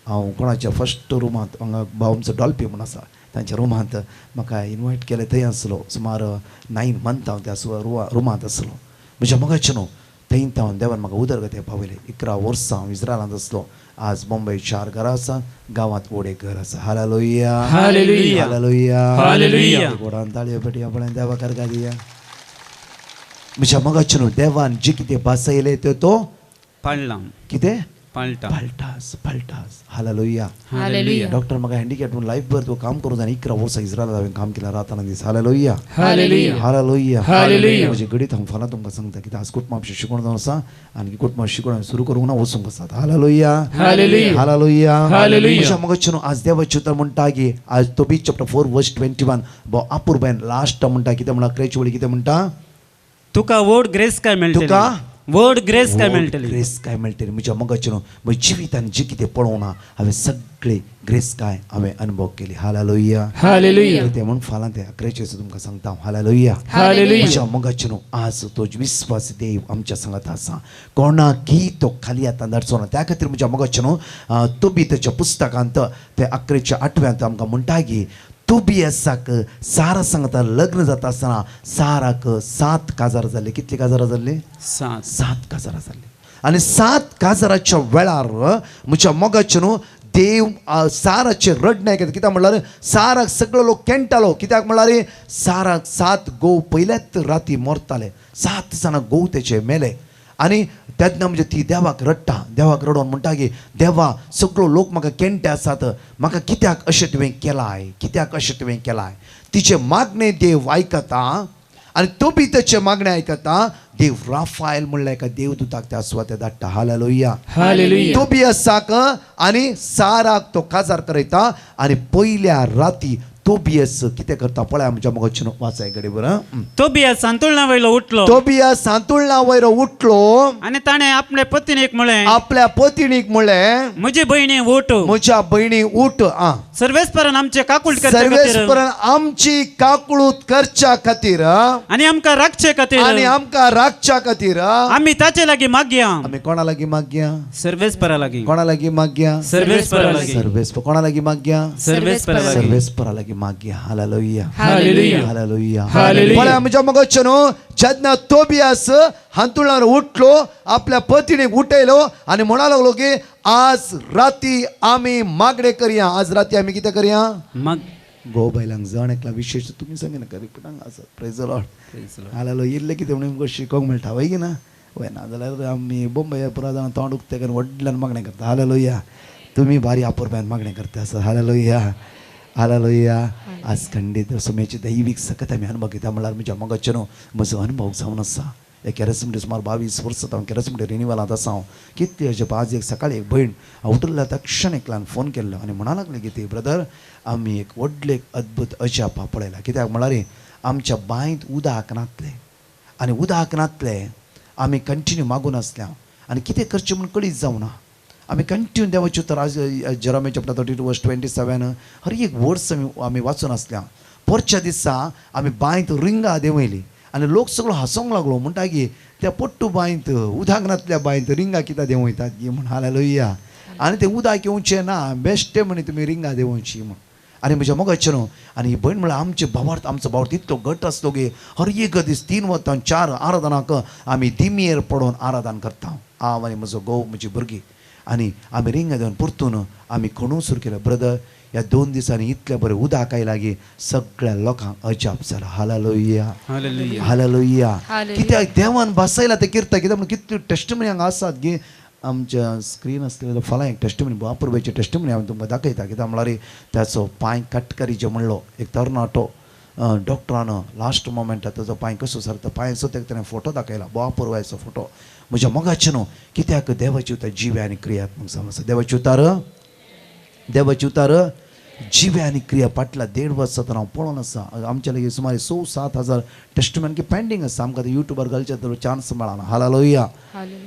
हांव कोणाच्या फस्ट रुमांत हांगा भावमचो डॉल्पी म्हूण आसा तांच्या रुमांत म्हाका इनवायट केलें थंय आसलो सुमार 9 मंथ हांव त्या रुमांत आसलो म्हज्या मगाचे न्हू थंय हांव देवान म्हाका उदरगती पावयलें 11 वर्सां हांव इज्रायलांत आसलो आज बॉम्बे 4 घरां आसा गांवांत व्हड एक घर आसा हालेलुया हालेलुया. Hallelujah hallelujah. गोडान ताळयो पेटयो आपण देवा करगा दिया म्हज्या मगाचे न्हू देवान जे कितें भासयलें तें तो पाळला कितें पाळटा पाळटास हालेलुया हालेलुया. डॉक्टर म्हाका हँडिकॅप म्हणून लायफ भर तो काम करूं जाय 11 वर्सां इज्रायलांत हांवें काम केलां राताना दीस हालेलुया हालेलुया. Hallelujah hallelujah. म्हजे घडीत हांव फाल्यां तुमकां सांगता कित्याक आज कुटुंबा शिकवण जावन आसा आनी कुटुंबा शिकवण हांवें सुरू करूंक ना वचूंक आसात हालेलुया हालेलुया. Hallelujah hallelujah. म्हज्या मगाचे न्हू आज देवाचें उतर म्हणटा की आज तोबीत चॅप्टर 4 वर्स 21 बो आपूर बायन लास्ट म्हणटा कितें म्हणटा क्रेची वळी कितें म्हणटा तुका व्हड ग्रेस काय मेळटली तुका व्हड ग्रेस काय मेळटली ग्रेस काय मेळटली म्हज्या मगाचे न्हू म्हज्या जिवितान जे कितें पळोवना हांवें सगळे ग्रेस काय हांवें अनुभव केली हालेलुया हालेलुया. ते म्हूण फाल्यां ते अकराचेर तुमकां सांगता हांव हालेलुया हालेलुया. म्हज्या मगाचे न्हू आज तो विस्वास देव आमच्या सांगात आसा कोणाकी तो खाली आतां धाडचो ना त्या खातीर म्हज्या मगाचे न्हू तोबीताच्या पुस्तकांत ते 11:8 आमकां म्हणटा की तोबियासाक सारा सांगता लग्न जाता आसतना साराक 7 काजार जाल्ले कितली काजारां जाल्ली 7 काजारां जाल्ली आनी 7 काजाराच्या वेळार म्हज्या मोगाचे न्हू देव साराचे रडणे आयकता कित्याक म्हणल्यार साराक सगळो लोक केंटालो कित्याक म्हणल्यार साराक 7 गोव पयल्याच राती मरताले 7 जाणां गोव तेचे मेले आनी तेन्ना म्हणजे ती देवाक रडटा देवाक रडोवन म्हणटा की देवा सगळो लोक म्हाका केंटे आसात म्हाका कित्याक अशें तुवें केलाय कित्याक अशें तुवें केलाय तिचे मागणे देव आयकता आनी तो बी तेचे मागणे आयकता देव राफायल म्हणल्या एका देवदूताक त्या सुवातेर धाडटा हालेलुया हालेलुया. तो बी आसाक आनी साराक तो काजार करयता आनी पयल्या राती तोबियास कितें करता पळय आमच्या मोगाचें वाचाय घडी बरं तो बिया सांतुळना वयलो उठलो तोबियास सांतुळना वयर उठलो आणि ताणे आपल्या पत्नीक म्हळे आपल्या पत्नीक म्हणलें म्हजी बहिणी उठ म्हज्या बहिणी उठ सर्वेस्परान आमचे काकुळ करचे सर्वेस खातीर पर्यंत आमची काकुळूत करच्या खातीर आणि आमकां राखचे आणि खातीर आमकां राखच्या खातीर आम्ही ताचे लागीं मागया आमी कोणा लागीं मागया सर्वेस्परा लागीं कोणा लागीं मागया सर्वेस्परा लागीं सर्वेस कोणा लागीं मागया सर्वेस्परा लागीं सर्वेस परा लागीं मागया हालेलुया हालेलुया हालेलुया हालेलुया. पळय आमच्या मोगाचें जेन्ना तोबियास हांतुळार उठलो आपल्या पत्नीक उठयलो आनी म्हणा लागलो की आज राती आमी मागणे करया आज राती आमी कितें करया मग गो बायलांक जण एकला विशेष तुमी सांगिना का रिपिटांक आसा प्रेज द लॉर्ड हालेलुया इल्लें कितें म्हणून आमकां शिकोवंक मेळटा वय की ना वय ना जाल्यार आमी बोंबय पुरा जाणां तोंड उक्तें करून व्हडल्यान मागणें करता हालेलुया तुमी बारी आपुरब्यान मागणें करता आसा हालेलुया हालेलुया आज खंडीत सुमेची दैवीक सकत आमी अनुभव घेता म्हळ्यार म्हज्या मोगाचें म्हजो अनुभव जावन आसा एक केरसमिटी सुमार 22 वर्सां हांव केरसमिटी रिन्यूवलांत आसा हांव कितें हेजे आज एक सकाळी एक भयण उठल्या तक्षण एकल्यान फोन केल्लो आनी म्हणा लागली की ती ब्रदर आमी एक व्हडलें अद्भुत अजाप पळयला कित्याक म्हळ्यार आमच्या बांयत उदक नातलें आनी उदक नातलें आमी कंटिन्यू मागून आसल्या आनी कितें करचें म्हूण कळीत जावना आमी कंटिन्यू देवाचे उतर आज जेरोमिया चॅप्टर 32:27 हर एक वर्स आमी वाचून आसल्या परच्या दिसा आमी बांयत रिंगा देंवयली आनी लोक सगळो हांसोंक लागलो म्हणटा की त्या पट्टू बांयत उदक नातल्या बांयत रिंगा कित्याक देंवयतात गी म्हण हालेलुया आनी तें उदक येवचें ना बेश्टें म्हणे तुमी रिंगा देंवयची म्हण आनी म्हज्या मोगाचें आनी ही भयण म्हळ्यार आमचे भावार्थ आमचो भावार्थ इतलो घट आसलो की हर एक दीस 3 वरां 4 आराधनाक आमी दिमेर पडोवन आराधन करता हांव आनी म्हजो घोव म्हजी भुरगीं आनी आमी रिंगा देवन परतून आमी खणूंक सुरू केलें ब्रदर ह्या 2 दिसांनी इतलें बरें उदक आयलां की सगळ्या लोकांक अजाप जाला हालेलुया हालेलुया हालेलुया कित्याक देवान बसयला ते किर्ता कित्याक म्हणून कितल्यो टेस्टमनी हांगा आसात की आमच्या स्क्रीन आसलेलो फाल्यां एक टेस्टमनी बापूरबाईचे टेस्टमनी हांव तुमकां दाखयता कित्याक म्हळ्यार त्याचो पांय कटकरी जे म्हणलो एक तरणाटो डॉक्टरान लास्ट मोमेंटार ताजो पांय कसो सरता पांयचो ताका ताणें फोटो दाखयला बापूरबायचो फोटो म्हज्या मोगाचें कित्याक देवाची उतर जिवे आनी क्रियात्मक जावन आसा देवाची उतर जिवे आनी क्रिया फाटल्या 1.5 वर्सां हांव पळोवन आसा आमच्या लागीं सुमार 6-7 हजार टेस्टमेंट पेंडींग आसा आमकां युट्यूबार घालचे तर चान्स मेळना हालेलुया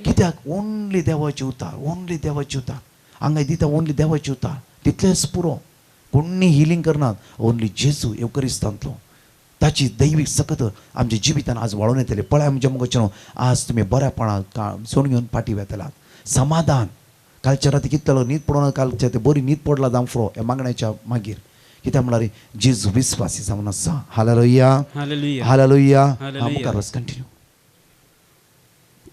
कित्याक ओन्ली देवाची उतर हांगा दिता ओन्ली देवाची उतर तितलेंच पुरो कोणी हिलींग करनात ओन्ली जेजू एवकरिस्तांतलो ताची दैवीक सकत आमच्या जिवितान आज वाळून येतले पळय आमच्या मुखाचें आज तुमी बऱ्यापणान सोन घेवन फाटी वेतलात समाधान कालच्या राती कितलो न्हीद पडोन कालच्या ते बरी न्हीद पडला जावं ह्या मागण्याच्या मागीर कित्याक म्हळ्यार जेजू विस्वासी जावन आसा हालेलुया हालेलुया हालेलुया हालेलुया. मुखार वच कंटिन्यू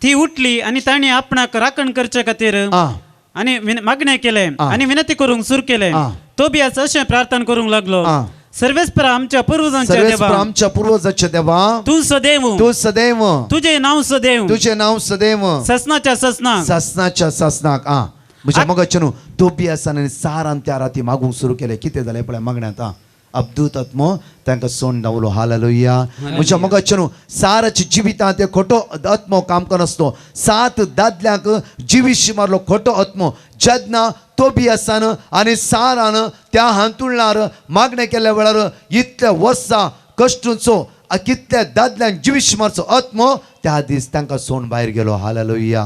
ती उठली आणि ताणी आपणाक राखण करचे खातीर आणि मागणे केले आणि विनंती करूंक सुरू केले तो बी अशें प्रार्थना करूंक लागलो सर्वेस्परा आमच्या पूर्वजांच्या देवा आमच्या पूर्वजाच्या देवा तू सदैव तुझे नाव सदैव ससनाच्या ससनाच्या ससनाक म्हज्या मोगाचें तोबियासान सारान त्या राती मागूंक सुरू केलें कितें जालें पळय मागण्यांत अब्दूत आत्मो तांकां सोंड धांवलो हालेलुया म्हज्या मोगाचें साराच्या जिवितांत ते खोटो आत्मो काम करनासलो 7 दादल्यांक जिवीशी मारलो खोटो आत्मो जेन्ना तोबियासान आनी सारान त्या हांतुळणार मागणें केल्ल्या वेळार इतल्या वर्सां कश्टूचो कितल्या दादल्यांक जिवीशी मारचो आत्मो त्या दीस तांकां सोंड भायर गेलो हालेलुया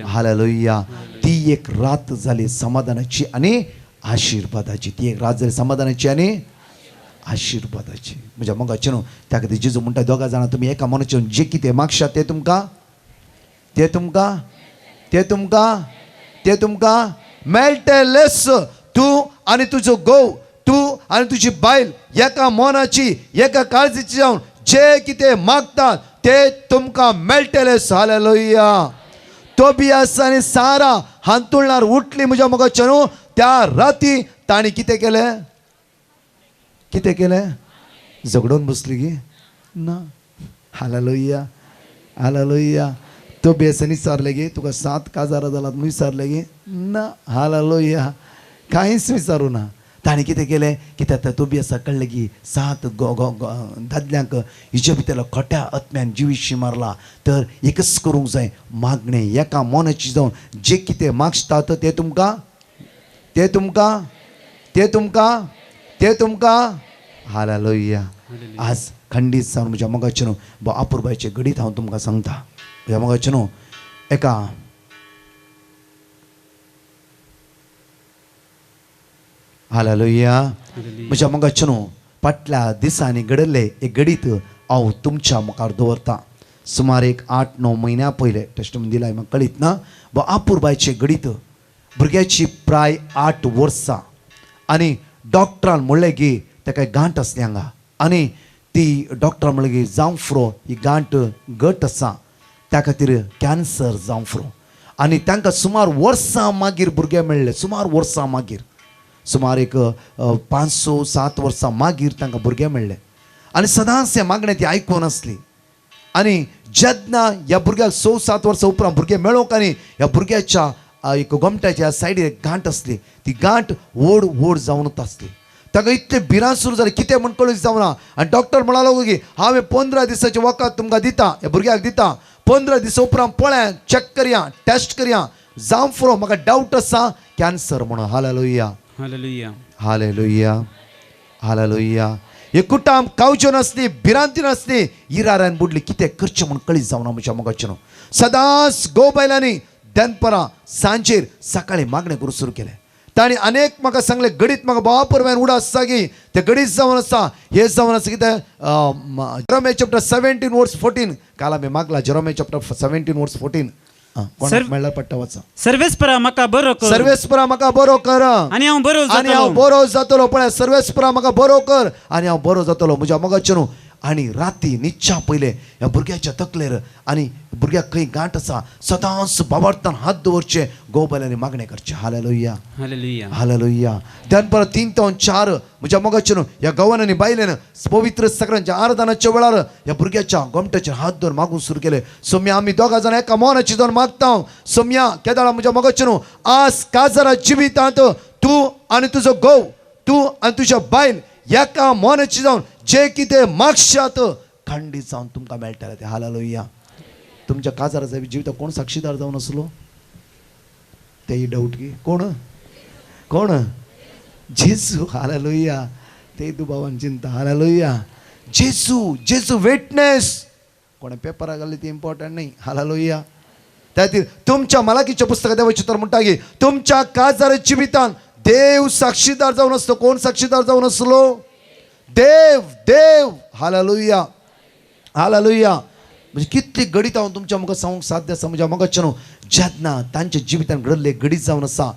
हालेलुया ती एक रात जाली समाधानाची आनी आशिर्वादाची ती एक रात जाली समाधानाची आनी आशिर्वादाची म्हज्या मोगाचें त्या खातीर जेजू म्हणटा 2 जाणां तुमी एका मनाचें जे कितें मागशात ते तुमकां मेळटलेंच तूं आनी तुजो घोव तूं आनी तुजी बायल एका मनाची एका काळजीची जावन जे कितें मागतात ते तुमकां मेळटलेंच हालेलुया तोबियास आनी सारा हांतुळणार उठली म्हज्या मोगाचें त्या राती तांणी कितें केलें झगडून बसली गी ना हालेलुया तोबियासांनी विचारलें गे तुका 7 काजार जालात म्हूण विचारलें गे ना हालेलुया कांयच विचारूं ना ताणें कितें केलें कित्याक तोबियासाक कळ्ळें की 7 दादल्यांक हिजे भितर खोट्या आत्म्यान जिवीशी मारला तर एकच करूंक जाय मागणें एका मोनाची जावन जे कितें मागतात ते तुमकां हालेलुया. आज खंडीत जावन म्हज्या मोगाचे न्हू अपुरबायचे घडीत हांव तुमकां सांगता. म्हज्या मोगाचे न्हू एका हालेलुया. म्हज्या मोगाचे न्हू फाटल्या दिसांनी घडले एक घडीत हांव तुमच्या मुखार दवरता. सुमार एक 8-9 म्हयन्या पयले टेस्टमेंट दिलाय म्हाका कळीत ना. अपुरबायचे घडीत भुरग्याची प्राय 8 वर्सां आनी डॉक्टरान म्हणलें की ताका गांठ आसली हांगा आनी ती डॉक्टरान म्हणलें की जावं फुरो ही गांठ घट आसा त्या खातीर कॅन्सर जावं फुरो. आनी तांकां सुमार वर्सां मागीर भुरगे मेळ्ळे. सुमार वर्सां मागीर सुमार एक 5-7 वर्सां मागीर तांकां भुरगे मेळ्ळे. आनी सदांच हें मागणें ती आयकून आसली. आनी जेन्ना ह्या भुरग्याक 6-7 वर्सां उपरांत भुरगे मेळोंक आनी ह्या भुरग्याच्या एक गोमट्याच्या सायडीन एक गांठ आसली ती गांठ व्हड व्हड जावनूच आसली. ताका इतले भिरांत सुरू जालें कितें म्हण कळूंक जावना. आनी डॉक्टर म्हणालो की हांवें 15 दिसाचें वखद तुमकां दिता ह्या भुरग्याक दिता. 15 दिसां उपरांत पळया चॅक करया टेस्ट करया जावं फुरो म्हाका डावट आसा कॅन्सर म्हणून. Hallelujah hallelujah. Hallelujah hallelujah. हे कुटाम कावच्यो नासली भिरांती नासली इराऱ्यान बुडली कितें करचें म्हूण कळीत जावना म्हज्या मोगाचें न्हू. सदांच गो बायलांनी दनपरां सांजेर सकाळीं मागणें करूंक सुरू केलें. तांणी अनेक म्हाका सांगलें घडीत म्हाका बापूरव्यान उडास आसा की तें घडीत जावन आसा हें जावन आसा कितें जेरोमिया चॅप्टर 17 वर्स 14 काल आमी मागला जेरोमिया चॅप्टर 17 वर्स 14 कोणाक मेळ्ळार पडटा वाचा. सर्वेस्परा म्हाका बरो कर सर्वेस्परा म्हाका बरो कर आनी हांव बरो आनी हांव बरो जातलो. पळय सर्वेस्परा म्हाका बरो कर आनी हांव बरो जातलो म्हज्या मोगाचें न्हू. आनी राती न्हिदच्या पयले ह्या भुरग्याच्या तकलेर आनी भुरग्याक खंय गांठ आसा सदांच बाबार्थान हात दवरचे गोबायलांनी मागणें करचें. Hallelujah hallelujah. हालेलुया. दनपरां 3 ते 4 म्हज्या मोगाचें न्हू ह्या गवानांनी बायलेन पवित्र सक्रांच्या आराधनाच्या वेळार ह्या भुरग्याच्या गोमट्याचेर हात दवरून मागूंक सुरू केलें. सोम्या आमी दोगां जाणां एका मौनाची जावन मागता. सोम्या केदाळा म्हज्या मोगाचें न्हू आज काजारा जिवितांत तूं आनी तुजो घोव तूं आनी तुज्या बायल एका मौनाची जावन जे कितें मागशात खंडीत जावन तुमकां मेळटलें तें. हालेलुया. तुमच्या काजाराच्या जिवितांत कोण साक्षीदार जावन आसलो तेही डाऊट की कोण कोण जेजू. हालेलुया. ते दुबावान चिंता. हालेलुया. जेजू जेजू विटनेस कोणा पेपराक घाल्ली ती इम्पॉर्टंट नाही. हालेलुया. त्या खातीर तुमच्या मलाकीच्या पुस्तकात देवाचें उतर म्हणटा की तुमच्या काजार जिवितांत देव साक्षीदार जावन आसलो. कोण साक्षीदार जावन आसलो देव देव. Hallelujah hallelujah. म्हणजे कितली घडीत हांव तुमच्या मुखार सांगूंक साध्य आसा म्हज्या मोगाचें न्हू जेन्ना तांच्या जिवितांत घडले घडीत जावन आसा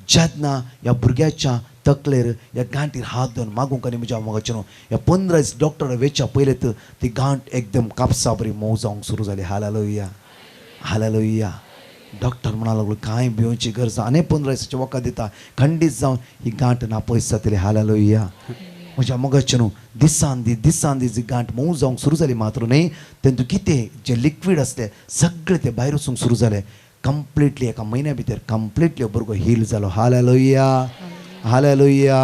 जेन्ना ह्या भुरग्याच्या तकलेर ह्या गांठीर हात दवरून मागूंक आनी म्हज्या मोगाचें न्हू ह्या 15 दीस डॉक्टर वेच्या पयलेच ती गांठ एकदम कापसा बरी मोव जावंक सुरू जाली. Hallelujah hallelujah. डॉक्टर म्हणा लागलो कांय भिवची गरज आनी 15 दिसाचें वखद दिता खंडीत जावन ही गांठ नापयस जातली. हालेलुया. म्हज्या मोगाचें न्हू दिसान दीस गांठ मोव जावंक सुरू जाली मात्र न्ही तेतून कितें जे लिक्वीड आसलें सगळें तें भायर वचूंक सुरू जालें. कंप्लिटली एका म्हयन्या भितर कंप्लिटली भुरगो हील जालो. Hallelujah hallelujah.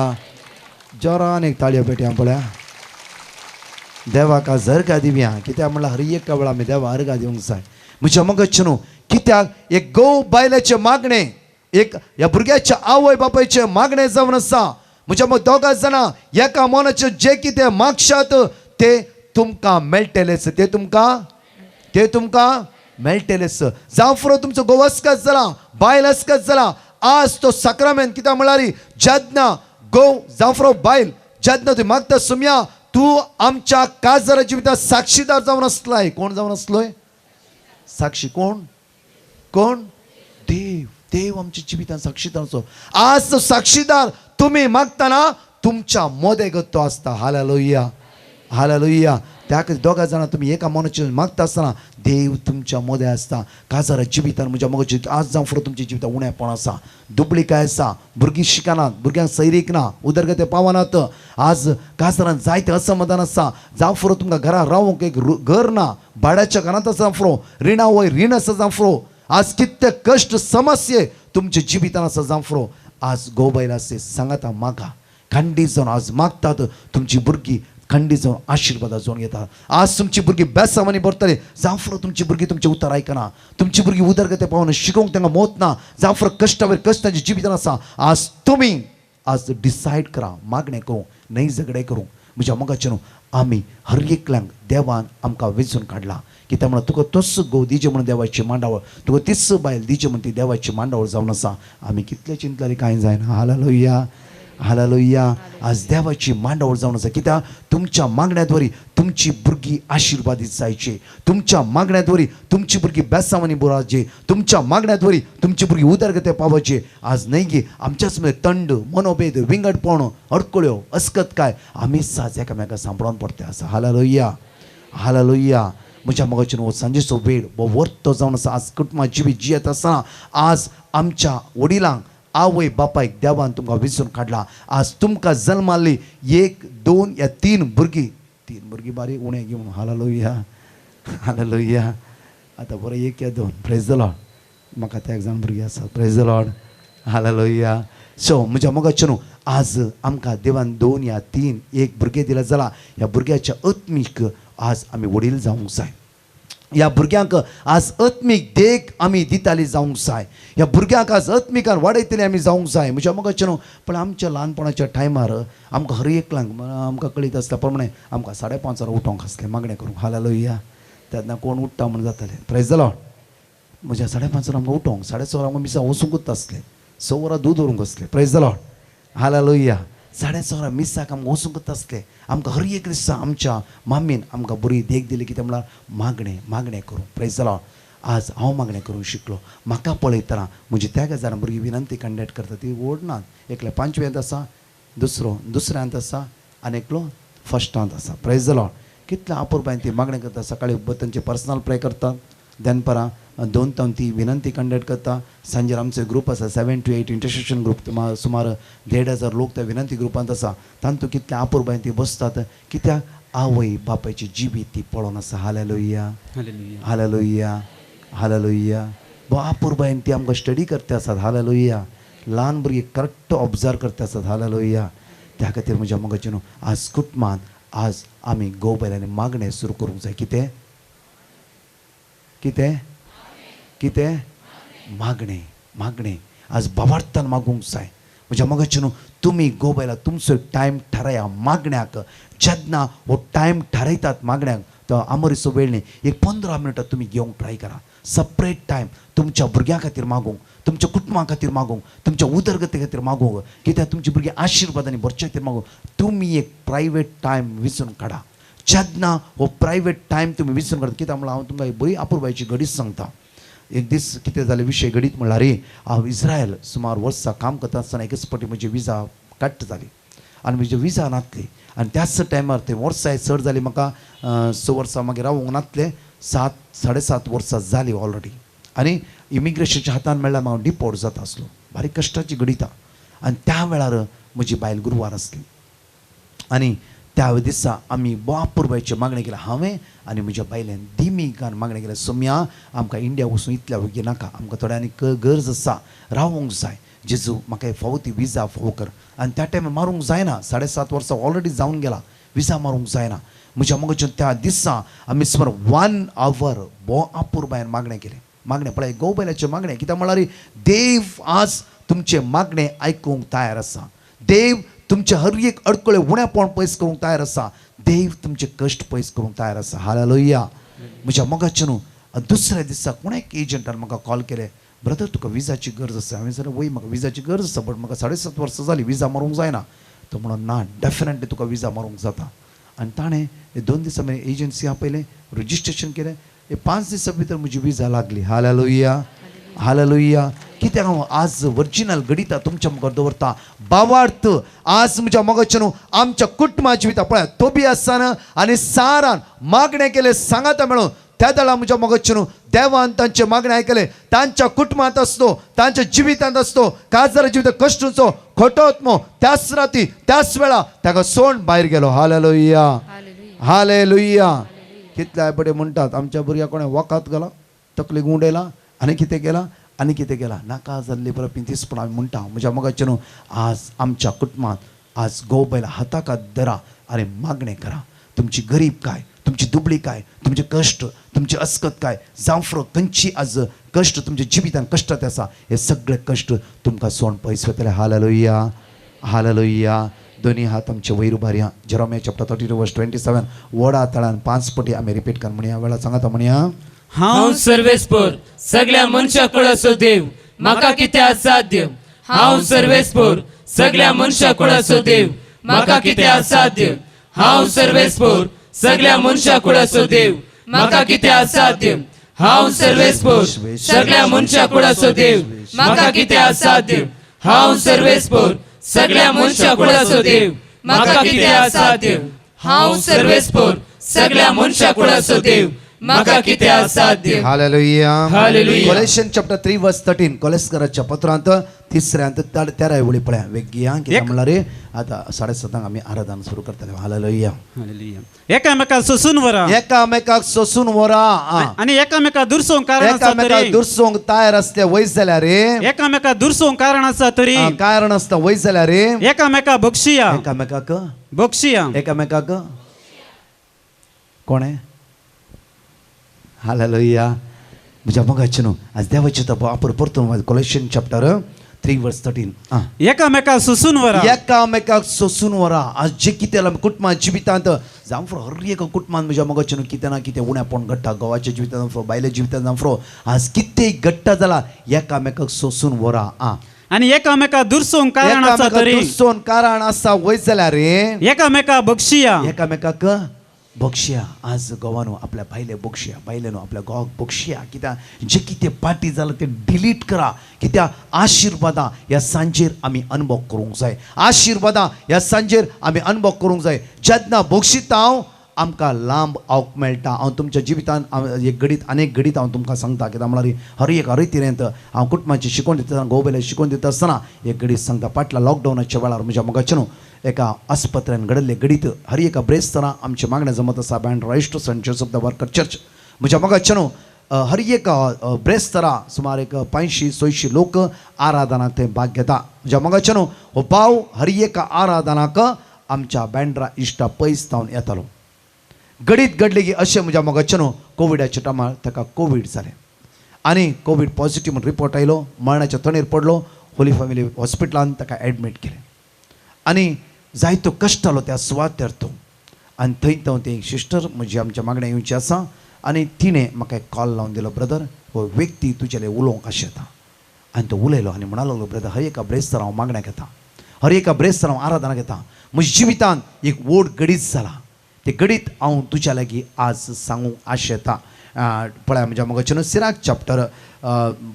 जोरान एक ताळयो पेटया पळया देवाक अर्घा दिवया कित्याक म्हणल्यार हर एका वेळा आमी देवा अर्घा दिवंक जाय. म्हज्या मोगाचें न्हू कित्याक एक गो बायलाचें मागणें एक ह्या भुरग्याच्या आवय बापायचें मागणें जावन आसा. म्हज्या मग दोगां जाणां एका मनाचें जे कितें मागशात ते तुमकां मेळटलेंच. ते तुमकां मेळटलेंच. जावं फुरो तुमचो घोव अस्कत जाला बायल अस्कत जाला आज तो साक्रामेंत कित्याक म्हळ्यार जेन्ना घोव जावं फुरो बायल जेन्ना तूं मागता सुम्या तूं आमच्या काजारा जिवितांत साक्षीदार जावन आसलाय. कोण जावन आसलोय साक्षी कोण कोण देव देव आमच्या जिवितांत साक्षीदार आसो. आज तो साक्षीदार तुम्ही मागतना तुमच्या मोदेगत तो आसता. Hallelujah hallelujah. त्या खातीर दोगां जाणां तुमी एका मनाचें मागता आसतना देव तुमच्या मोदें आसता. काजारा जिवितांत म्हज्या मोगाचें आज जावं फुडें तुमच्या जिवितांत उणेंपण आसा दुबळीकाय आसा भुरगीं शिकनात भुरग्यांक सैरीक ना उदरगती पावनात. आज काजारांत जायतें असमाधान आसा. जावं फुडें तुमकां घरा रावूंक एक घर ना भाड्याच्या घरांत आसा फुडें रिणा वयर रीण आसा जावं फुडें आज कितले कश्ट समस्ये तुमच्या जिवितांत आसा जावं फुडें आज गोबायल आसता सांगात मागा खंडीत जावन आज मागतात तुमची भुरगीं खंडीत जावन आशिर्वाद जावन येतात. आज तुमची भुरगीं बेसामानी भरतली जावं फुडें तुमची भुरगीं तुमचें उतर आयकना तुमची भुरगीं उदरगती पावना शिकोवंक तांकां मोत ना जावं फुडें कश्टावयर कश्ट तांच्या जिवितांत आसा. आज तुमी आज डिसायड करा मागणें करूं न्हय झगडे करूं म्हज्या मोगाचें आमी हर एकल्यांक देवान आमकां वेंचून काडला कित्याक म्हणून तुका तोच घोव दिजे म्हणून देवाची मांडावळ तुका तीच बायल दिजे म्हणून ती देवाची मांडावळ जावन आसा आमी कितले चिंतलेली कांय जायना हालेलुया हालेलुया आज देवाची मांडावळ जावन आसा कित्याक तुमच्या मागण्यांद्वारे तुमची भुरगीं आशिर्वादीत जायचे तुमच्या मागण्यांद्वारे तुमची भुरगीं बेसांवांनी बुराचे तुमच्या मागण्यांद्वारे तुमची भुरगीं उदरगते पावचे आज न्हय गे आमच्याच मदीं तंड मनोभेद विंगडपण अडकळ्यो अस्कतकाय आमी साज एकामेकाक सांबाळून पडटे आसा हालेलुया हालेलुया म्हज्या मोगाचेर हो सांजेचो वेळ हो वर्थ जावन आसा आज कुटुंबां जिवी जियेत आसतना आज आमच्या वडिलांक आवय बापायक देवान तुमकां विसरून काडला आज तुमकां जल्माली 1 2 या 3 भुरगीं 3 भुरगीं बारीक उणें घेवन हालेलुया हालेलुया आतां बरो 1 या 2 प्रेज द लॉर्ड म्हाका ते 1 जाण भुरगीं आसात praise the Lord hallelujah so म्हज्या मोगाचेर आज आमकां देवान 2 या 3 एक भुरगें दिलें जाल्यार ह्या भुरग्याच्या आत्मीक आज आमी वडील जावंक जाय ह्या भुरग्यांक आज आत्मीक देख आमी दिताली जावंक जाय ह्या भुरग्यांक आज आत्मिकान वाडयतली आमी जावंक जाय म्हज्या मोगाचेर पण आमच्या ल्हानपणाच्या टायमार आमकां हर एकल्यांक आमकां कळीत आसल्या प्रमाणे आमकां 5:30 उठोंक आसलें मागणें करूंक हालेलुया तेन्ना कोण उठटा म्हण जातालें प्रेज द लॉर्ड म्हज्या 5:30 आमकां उठोंक 6:30 आमकां मिसा वचूंकूच आसलें 6 वरां दूद व्हरूंक आसलें प्रेज द लॉर्ड हालेलुया 6:30 मिसाक आमकां वचूंकूच आसलें आमकां हर एक दिसा आमच्या मामीन आमकां बरी देख दिली कितें म्हळ्यार मागणें करूं प्रेज द लॉर्ड आज हांव मागणें करूंक शिकलो म्हाका पळयतना म्हजी त्या गजारान भुरगीं विनंती कंडक्ट करता ती ओडनात एकले 5वेंत आसा दुसऱ्यांत आसा आनी एकलो फर्स्टांत आसा प्रेज द लॉर्ड कितल्या अपुरबायन ती मागणें करता सकाळीं तांचे पर्सनल प्रे करतात दनपरां 2 तावन ती विनंती कंडक्ट करता सांजेर आमचो ग्रूप आसा 7 to 8 इंटरसेशन ग्रूप सुमार 1,500 लोक त्या विनंती ग्रुपांत आसा तांतूं कितल्या अपुरबायन ती बसतात कित्याक आवय बापायची जिबी ती पळोवन आसा हालेलुया हालेलुया हालेलुया बो अपुरबायन ती आमकां स्टडी करता आसात हालेलुया ल्हान भुरगीं करेक्ट ऑब्जर्व करता आसात हालेलुया त्या खातीर म्हज्या मोगाचेर आज कुटुंबांत आज आमी घोव बायलांनी मागणें सुरू करूंक जाय कितें कितें कितें मागणें आज बाबार्थान मागूंक जाय म्हज्या मोगाचेर तुमी घोव बायलां तुमचो टायम थाराया मागण्याक जेन्ना हो टायम थारयतात मागण्याक तो आमोरीचो वेळ न्ही एक 15 मिनटां तुमी घेवंक ट्राय करा सपरेट टायम तुमच्या भुरग्यां खातीर मागूंक तुमच्या कुटुंबा खातीर मागूंक तुमच्या उदरगती खातीर मागूंक कित्याक तुमची भुरगीं आशिर्वादांनी भरचे खातीर मागूंक तुमी एक प्रायवेट टायम विसरून काडा जेन्ना हो प्रायवेट टायम तुमी विसरून काडटा कित्याक म्हळ्यार हांव तुमकां बरी अपुरबायची घडीच सांगता एक दीस कितें जालें विशय घडीत म्हणल्यार रे हांव इस्रायल सुमार वर्सां काम करता आसतना एकच फावटी म्हजी विजा कट जाली आनी म्हजी विजा नासली आनी त्याच टायमार ते वर्सां चड जाली म्हाका 6 वर्सां मागीर रावूंक नासलें 7-7.5 वर्सां जालीं ऑलरेडी आनी इमिग्रेशनच्या हातान म्हणल्यार हांव डिपोर्ट जाता आसलो बारीक कश्टाची घडीता आनी त्या वेळार म्हजी बायल गुरवार आसली आनी त्या दिसा आमी बापूरबायचे मागणें केलें हांवें आनी म्हज्या बायलेन दिमीकान मागणें केलें सोम्या आमकां इंडिया वचून इतल्या वगी नाका आमकां थोड्या आनी गरज आसा रावूंक जाय जेजू म्हाका एक फावो ती विजा फावो कर आनी त्या टायमार मारूंक जायना 7.5 वर्सां ऑलरेडी जावन गेला विजा मारूंक जायना म्हज्या मोगाचेर त्या दिसा आमी सुमार 1 hour भोव अपुरबायन मागणें केलें मागणें पळय घोव बायलाचें मागणें कित्याक म्हळ्यार देव आज तुमचें मागणें आयकूंक तयार आसा देव तुमचे हर एक अडकळे उणेपण पयस करूंक तयार आसा देव तुमचे कश्ट पयस करूंक तयार आसा हालेलुया म्हज्या मोगाचेर दुसऱ्या दिसा कोण एक एजंटान म्हाका कॉल केलें ब्रदर तुका विजाची गरज आसा हांवें जाल्यार वय म्हाका विजाची गरज आसा बट म्हाका 7.5 वर्सां जालीं विजा मारूंक जायना तो म्हणून ना डेफिनेटली तुका विजा मारूंक जाता आनी ताणें 2 दिसां मेरेन एजन्सी आपयलें रजिस्ट्रेशन केलें 5 दिसां भितर म्हजी विजा लागली हालेलुया हालेलुया कित्याक हांव आज ओरिजिनल गडिता तुमच्या मुखार दवरता भावार्थ आज म्हज्या मोगाचेर आमच्या कुटुंबाची विता पळय तोबियासान आनी सारान मागणें केलें सांगाता मेळून त्या दळा म्हज्या मोगाचेर देवान तांचे मागणें आयकलें तांच्या कुटुंबांत आसतो तांच्या जिवितांत आसतो काजार जिवित कश्टचो खोटोत्मो त्याच राती त्याच वेळा ताका सोड भायर गेलो हालेलुया हालेलुया कितल्या बडे म्हणटात आमच्या भुरग्याक कोणें वकात घाला तकली गुंडयला आनी कितें केलां नाका जाल्ली बरें दिसपण आमी म्हणटा म्हज्या मोगाचेर आज आमच्या कुटुंबांत आज घोव बायलां हाताक धरा आनी मागणें करा तुमची गरीब काय तुमची दुबळी काय तुमचे कश्ट तुमची अस्कत काय जावं खंयची आज कश्ट तुमच्या जिवितांत कश्टात आसा हे सगळे कश्ट तुमकां सोड पयस वतले हालेलुया हालेलुया दोन्ही हात आमचे वैर उभारया जेरोमिया चॅप्टर 32 वर्स 27 वडा तळान 5 पटी आम्ही रिपीट कर म्हणया वेळा सांगा म्हणया हांव सर्वेस्पर सगळ्या मनशाक कळसो देव म्हाका कित्याक साध्य हांव सर्वेस्पर सगळ्या मनशाक कळसो देव म्हाका कित्याक साध्य हांव सर्वेस्पर सगळ्या मनशाक कळसो देव म्हाका कित्याक साध्य हांव सर्वेस्पर सगळ्या मनशाक कळसो देव म्हाका कित्याक साध्य हांव सर्वेस्पर सगळ्या मनशाक कळसो देव म्हाका कित्याक साध्य हांव सर्वेस्पर सगळ्या मनशाक कळसो देव म्हाका कित्याक साध्य हालेलुया हालेलुया. कोलेशन चॅप्टर 3 वर्स 13 कोलेस्कराच्या पत्रांत तिसऱ्यांत 13 वेळी पळया वेगया कित्याक म्हणल्यार रे आता 7:30 आम्ही आराधना सुरू करतले हालेलुया एकामेकाक सोसून वरा एकामेकाक सोसून वरा आणि एकामेकाक दुरसोंक कारण आसा एकामेकाक तरी दुरसोंग तयार असते वयस जाल्या रे एकामेकाक दुरसोंक कारण आसा तरी कारण असता वयस जाल्या रे एकामेकाक बक्षिया एकामेकाक बक्षिया एकामेकाक कोण आहे हालेलुया म्हज्या मोगाचे न्हू आज देवाचे तो वापर परतून कोलेशन चॅप्टर 3 वर्स 13 एकामेकाक सोसून वरा एकामेकाक सोसून वरा आज जे कितें कुटुंबां जिवितांत जावं फुरो हर एक कुटुंबान म्हज्या मोगाचे न्हू कितें ना कितें उण्यापण घडटा घोवाच्या जिवितांत फुरो बायल्या जिवितांत जावं फुरो आज कितेंय घडटा जाल्यार एकामेकाक सोसून वरा आणि एकामेकाक दुरसोंक कारण आसा एकामेकाक तरी दुसोन कारण आसा वयस जाल्यार रे एकामेकाक बक्षिया एकामेकाक बक्षया आज गोवानो आपल्या बायले बक्षया बायलेनो आपल्या घोवाक बक्षया कित्याक जे कितें पार्टी जालां ते डिलीट करा कित्याक आशिर्वादां ह्या सांजेर आमी अनुभव करूंक जाय आशिर्वादां ह्या सांजेर आमी अनुभव करूंक जाय जेन्ना बक्षीत हांव आमकां लांब आवक मेळटा हांव तुमच्या जिवितांत एक घडीत अनेक घडीत हांव तुमकां सांगता कित्याक म्हळ्यार हर एक तरेंत हांव कुटुंबाची शिकवण दिता घोवबेले शिकवण दिता आसतना एक घडीत सांगता फाटल्या लॉकडावनाच्या वेळार म्हज्या मोगाचे न्हू एका आस्पत्र्यान घडले घडीत हर एका ब्रेस्तारा आमचे मागणे जमत आसा बँड रायस्ट्रो Saint Joseph the worker church म्हज्या मोगाचे न्हू हर एक ब्रेस्तारा सुमार एक 500-600 लोक आराधनाक थंय भाग घेता म्हज्या मोगाचे न्हू हो भाव हर एका आराधनाक आमच्या बँड्रा इश्टा पयस जावन येतालो घडीत घडले की अशें म्हज्या मोगाचे न्हू कोविडाच्या टायमार ताका कोवीड जालें आनी कोवीड पॉझिटीव म्हूण रिपोर्ट आयलो मरणाच्या तणेर पडलो होली फॅमिली हॉस्पिटलांत ताका एडमीट केलें आनी जायतो कश्ट आलो त्या सुवातेर तो आनी थंय तो ती सिस्टर म्हजी आमच्या मागण्या येवची आसा आनी तिणें म्हाका एक कॉल लावन दिलो ब्रदर हो व्यक्ती तुजेले उलोवंक अशें येता आनी तो उलयलो आनी म्हणा लागलो ब्रदर हर एका ब्रेस्तार हांव मागण्या घेता हर एका ब्रेस्तार हांव आराधना घेता म्हज्या जिवितांत एक व्हड घडीत जाला ते घडीत हांव तुज्या लागीं आज सांगूंक आशें येता पळय म्हज्या मोगाचे न्हू सिराक चॅप्टर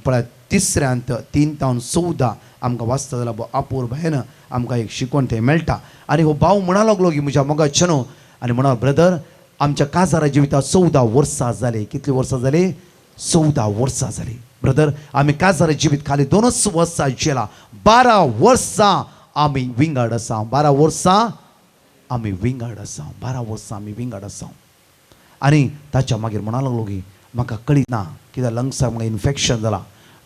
पळय तिसऱ्यांत 3 ते 14 आमकां वाचता जाल्यार अपूर्वयेन आमकां एक शिकवण थंय मेळटा आनी हो भाव म्हणा लागलो की म्हज्या मोगाचे न्हू आनी म्हणा ब्रदर आमच्या काजारा जिवितांत 14 वर्सां जाली कितलीं वर्सां जाली 14 वर्सां जाली ब्रदर आमी काजारा जिवीत खाली 2 वर्सां जियेला 12 वर्सां आमी विंगड आसा 12 वर्सां आमी विंगड आसा 12 वर्सां आमी विंगड आसा आनी ताच्या मागीर म्हणा लागलो की म्हाका कळीत ना कित्याक लंग्साक म्हाका इन्फेक्शन जालां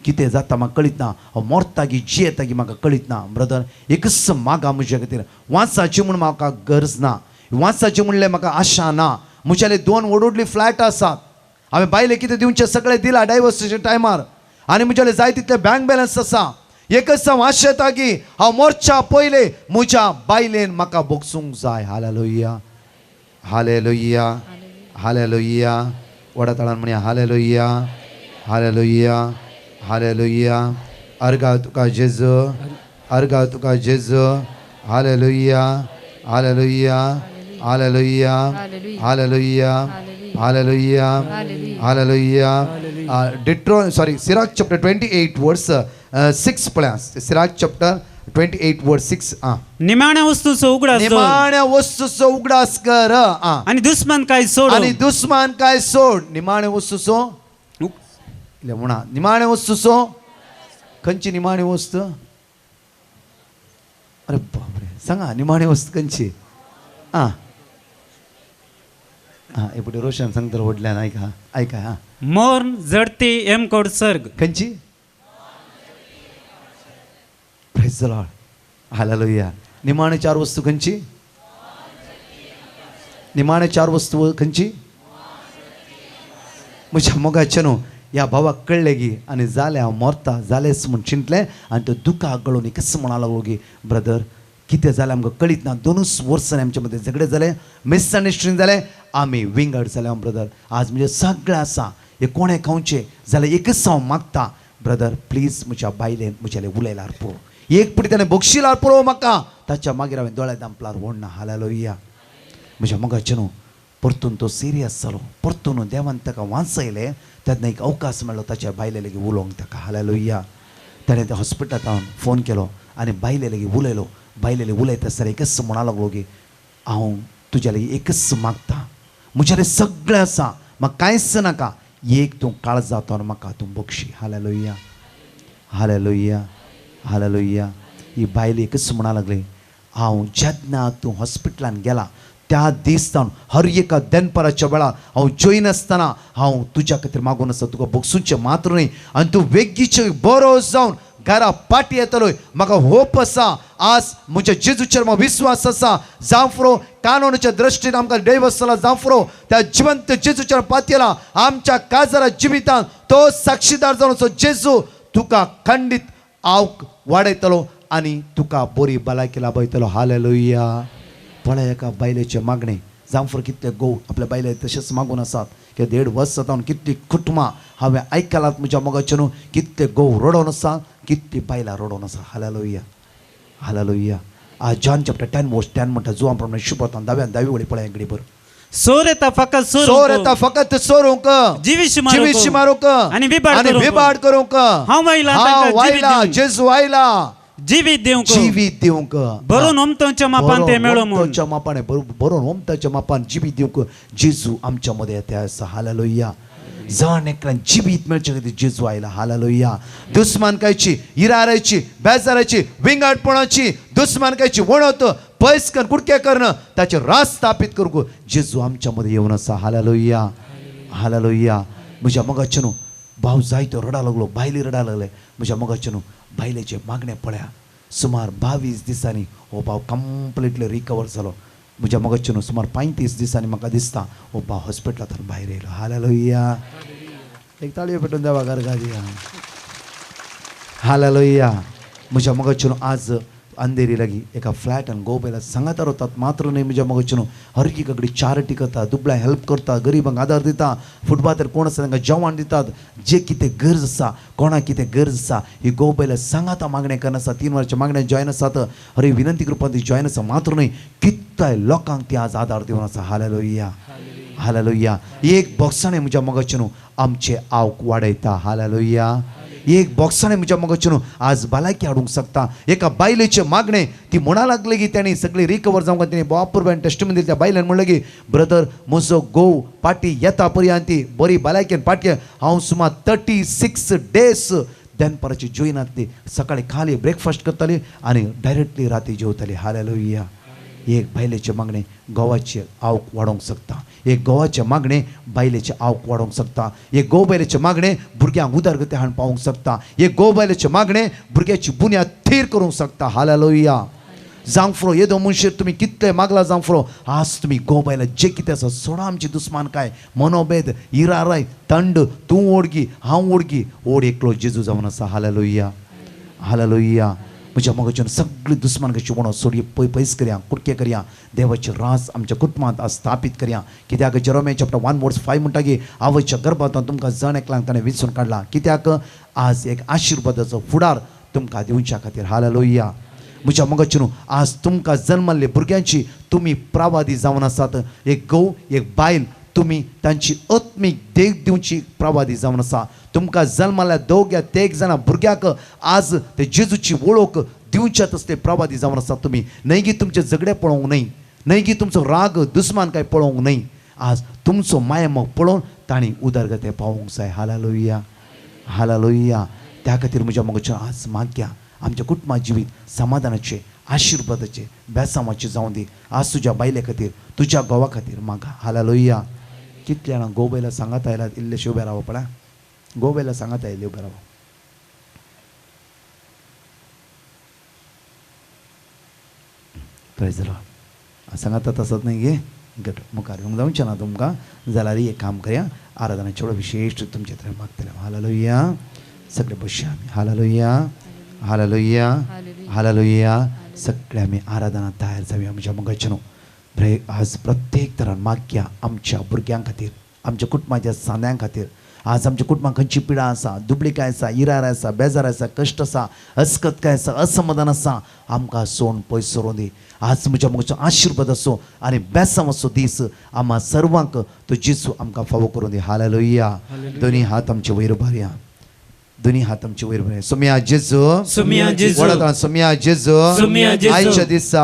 कितें जाता म्हाका कळीत ना हांव मरता की जियेता की म्हाका कळीत ना ब्रदर एकच मागा म्हज्या खातीर वाचाची म्हूण म्हाका गरज ना वाचाची म्हणलें म्हाका आशा ना म्हज्याले 2 व्हडली फ्लॅट आसात हांवें बायले कितें दिवचें सगळें दिलां डायवर्साच्या टायमार आनी म्हज्याले जाय तितले बँक बॅलन्स आसा एकच हांव आशा येता की हांव मरच्या पयले म्हज्या बायलेन म्हाका बोगसूंक जाय हालेलुया हालेलुया हालेलुया वडा तळान म्हणया हालेलुया हालेलुया हालेलुया अर्गा तुका जेजू अर्गा तुका जेजू hallelujah hallelujah hallelujah hallelujah hallelujah hallelujah Sirach chapter 28 verse 6 पळया सिराक चॅप्टर 28 वर्स 6 निमाण्या वस्तूचो उगडास दवर. निमाण्या वस्तूचो उगडास कर आणि दुश्मन काय सोड आणि दुश्मन काय सोड निमाण्या वस्तूचो इल्ले म्हणा निमाण्या वस्तूचो खंयची निमाणी वस्त अरे बापरे सांगा निमाणी वस्त खंयची एपटी रोशन सांगता व्हडल्यान ऐका ऐका मोर्न जडती एमकोड सर्ग खंयची प्रेज द लॉर्ड हालेलुया निमाणे 4 वस्तू खंयची निमाणे 4 वस्तू खंयची म्हज्या मोगाचे न्हू ह्या भावाक कळलें गी आनी जालें हांव मरता जालेंच म्हूण चिंतलें आनी तो दुखाक गळोवन कसं म्हणा लागलो की ब्रदर कितें जालें आमकां कळीत ना. 2 वर्सांनी आमच्या मदें झगडे जाले, मिसअंडरस्टँडिंग जालें, आमी विंगड जाले. ब्रदर आज म्हणजे सगळें आसा हे कोणें खावचें जाल्यार एकच हांव मागता, ब्रदर प्लीज म्हज्या बायलेन म्हज्याले उलयल्यार पळोव, एक पुटी ताणें बक्षिल्यार पळोव म्हाका, ताच्या मागीर हांवें दोळे दांपल्यार व्हडना. हालेलुया. म्हज्या मोगाचें न्हू परतून तो सिरियस जालो, परतून देवान ताका वाचयलें, तेन्ना एक अवकाश मेळ्ळो ताच्या बायले लेगीत उलोवंक ताका. हालेलुया. ताणें त्या हॉस्पिटलांत हांव फोन केलो आनी बायले लेगीत उलयलो. बायले लेगीत उलयता आसतना एकच म्हणा लागलो की हांव तुज्या लेगीत एकच मागता, म्हज्याले सगळें आसा, म्हाका कांयच नाका, एक तूं काळजांत म्हाका तूं बक्षी. हालेलुया. हालेलुया. हालेलुया. ही बायल एकच म्हणा लागली, हांव जेन्ना तूं हॉस्पिटलांत गेला त्या दीस जावन हर एका दनपाराच्या वेळार हांव जोईन आसतना हांव तुज्या खातीर मागून आसा, तुका बगसूचें मात्र न्ही, आनी तूं वेगीचे बरो जावन घरा पाटी येतलोय, म्हाका होप आसा. आज म्हज्या जेजूचेर म्हाका विश्वास आसा. जावं कानूनाच्या दृश्टीन आमकां दैवस्थाला जावं त्या जिवंत जेजूचेर पातयेला आमच्या काजारा जिवितांत तो साक्षीदार जावन असो जेजू तुका खंडीत हांव वाडयतलो आनी तुका बरी भलायकी लाभयतलो. हालेलुया. पळय एका बायलेचे मागणे जावं कितले गोव आपल्या बायले तशेंच मागून आसात की 1.5 वर्स जाता कितली कुटुंबां हांवें आयकलात म्हज्या मोगाचे न्हू, कितले गोव रडोन आसा, कितली बायलां रडोन आसा. हालेलुया. हालेलुया. आज जॉन चॅप्टर 10:10 म्हणटा जुवां प्रमाणे शुभता 10 वळी पळय एकडी बर. सोर येता फकत सोर येता फकत सोरूंक, जिवीश मारूंक आनी विबाड करूंक. हांव वायला जेजू आयला जिवीत दिवंक, जिवीत दिवंक, बरोवन ओमताच्या मापान ते मेळो म्हूण मापाने बरोवन ओमताच्या मापान जिवीत दिवंक जेजू आमच्या मध्ये येता आसा. हालेलुया. जण एकल्यान जिवीत मेळचे खातीर जेजू आयला. हालेलुया. दुस्मानकायची, इरारायची, बेजाराची, विंगडपणाची, दुस्मानकायची वणत पयस कर कुडके करणं ताचे रास स्थापीत करूंक जेजू आमच्या मध्ये येवन आसा. हालेलुया. हालेलुया. म्हज्या मोगाचे न्हू भाव जायतो रडा लागलो, बायली रडा लागले. म्हज्या मोगाचे न्हू बायलेचे मागणे पळया, सुमार 22 दिसांनी हो भाव कंप्लिटली रिकवर जालो. म्हज्या मोगाचे न्हू सुमार 35 दिसांनी म्हाका दिसता हो भाव हॉस्पिटलांतून भायर येयलो. हालेलुया. एक ताळयो पेटून देवा गारगा दिया. हालेलुया. म्हज्या मोगाचे न्हू आज अंधेरी लागी एका फ्लॅटान गोबेला सांगात रावतात मात्र न्ही. म्हज्या मोगाचे न्हू हर एकी कडेन चॅरिटी करता, दुबळ्या हेल्प करता, गरिबांक आदार दिता, फुटपाथेर कोण आसा तांकां जेवण दितात. जे कितें गरज आसा, कोणाक कितें गरज आसा ही गोबेला सांगाता मागणें करनासा. 3 वर्साच्या मागण्या जॉयन आसात. हरी विनंती करपाक ती जॉयन आसा मात्र न्ही कितय लोकांक ती आज आदार दिवन आसा. हालेलुया. हालेलुया. एक बॉक्साणें म्हज्या मोगाचे न्हू आमचे आवक वाडयता. हालेलुया. एक बॉक्साने म्हज्या मोगाचे न्हू आज भलायकी हाडूंक शकता. एका बायलेचे मागणे ती म्हणा लागले की ताणी सगळी रिकवर जावंक तिणें बापूरबायन टेस्टमेंट दिली. त्या बायलेन म्हणलें की ब्रदर म्हजो गोव पाटी येता पर्यंत ती बरी भलायकेन पाटी हांव सुमार 36 डेज दनपाराची जोईनातली. सकाळी खाली ब्रेकफास्ट करताली आनी डायरेक्टली राती जेवताली. हालेलुया. एक बायलेचे मागणे गोवाचे आवक वाडोवंक शकता. एक गोवाचे मागणे बायलेचे आवक वाडोवंक शकता. एक गोव बायलेचे मागणे भुरग्यांक उदरगती हाडून पावोवंक शकता. एक गोव बायलेचे मागणे भुरग्याची बुन्याद थीर करूंक शकता. हालेलुया. जावं फुरो येदो मनशेर तुमी कितले मागला जावं फुरो आज तुमी गोव बायला जे कितें आसा सोडा आमची दुस्मान काय मनोभेद इराराय थंड तूं ओडगी हांव ओडगी ओड एकलो जेजू जावन आसा. हालेलुया. हालेलुया. म्हज्या मोगाच्यान सगळी दुस्मानकाची वणो सोडये पयस करया, कुडके करया, देवाचे रास आमच्या कुटुंबांत आज स्थापीत करया. कित्याक जेरोमिया चॅप्टर 1:5 म्हणटा की आवयच्या गर्भांतून तुमकां जण एकल्यांक ताणें विंचून काडला. कित्याक आज एक आशिर्वादाचो फुडार तुमकां दिवच्या खातीर. हालेलुया. म्हज्या मोगाचे न्हू आज तुमकां जल्मल्ले भुरग्यांची तुमी प्रवादी जावन आसात. एक गोव एक बायल तुमी तांची आत्मीक देख दिवची प्रवादी जावन आसा. तुमकां जल्मल्या दोग्या तेग जाणां भुरग्याक आज ते जेजूची वळख दिवच्यात असते प्रवादी जावन आसा तुमी. न्हय की तुमचे झगडे पळोवंक न्हय, न्हय की तुमचो राग दुस्मान काय पळोवंक न्हय. आज तुमचो माय मोग पळोवन तांणी उदरगते पावोवंक जाय. हालेलुया. हालेलुया. त्या खातीर म्हज्या मोगाचें आज माग्या आमच्या कुटुंबा जिवीत समाधानाचे आशिर्वादाचे बेसांवाचे जावं दी. आज तुज्या बायले खातीर तुज्या गोवा खातीर मागा. हालेलुया. कितले जाणां गोबेला सांगात आयल्यात इल्लेशे उबे राव पळय. गोबेला सांगात आयले उबे राव. Praise the Lord. सांगातात आसत न्ही गे गट मुखार येवंक जावचें ना तुमकां जाल्यार एक काम करया आराधनाचे वेळ विशेष तुमचे थंय मागतले. हालेलुया. सगळे बसया आमी. हालेलुया. हालेलुया. हालेलुया. सगळे आमी आराधनात तयार जावया आमच्या मगाच्यानो बरे आज प्रत्येक तरान मागया आमच्या भुरग्यां खातीर आमच्या कुटुंबाच्या सान्यां खातीर आज आमच्या कुटुंबाक खंयची पिडा आसा दुबळीकाय आसा इरार आसा बेजार आसा कश्ट आसा अस्कतकाय आसा असमाधान आसा आमकां सोन पयस सरोन दी आज म्हज्या मगाचो आशिर्वाद असो आनी बेसांव असो दीस आम्हा सर्वांक तो जेजू आमकां फावो करून दी हालेलुया दोनी हात आमचे वयर भरया दोनी हात आमचे वयर भरया सोम्या जेजू सोम्या जेजू वडता सोम्या जेजू सोम्या जेजू आयच्या दिसा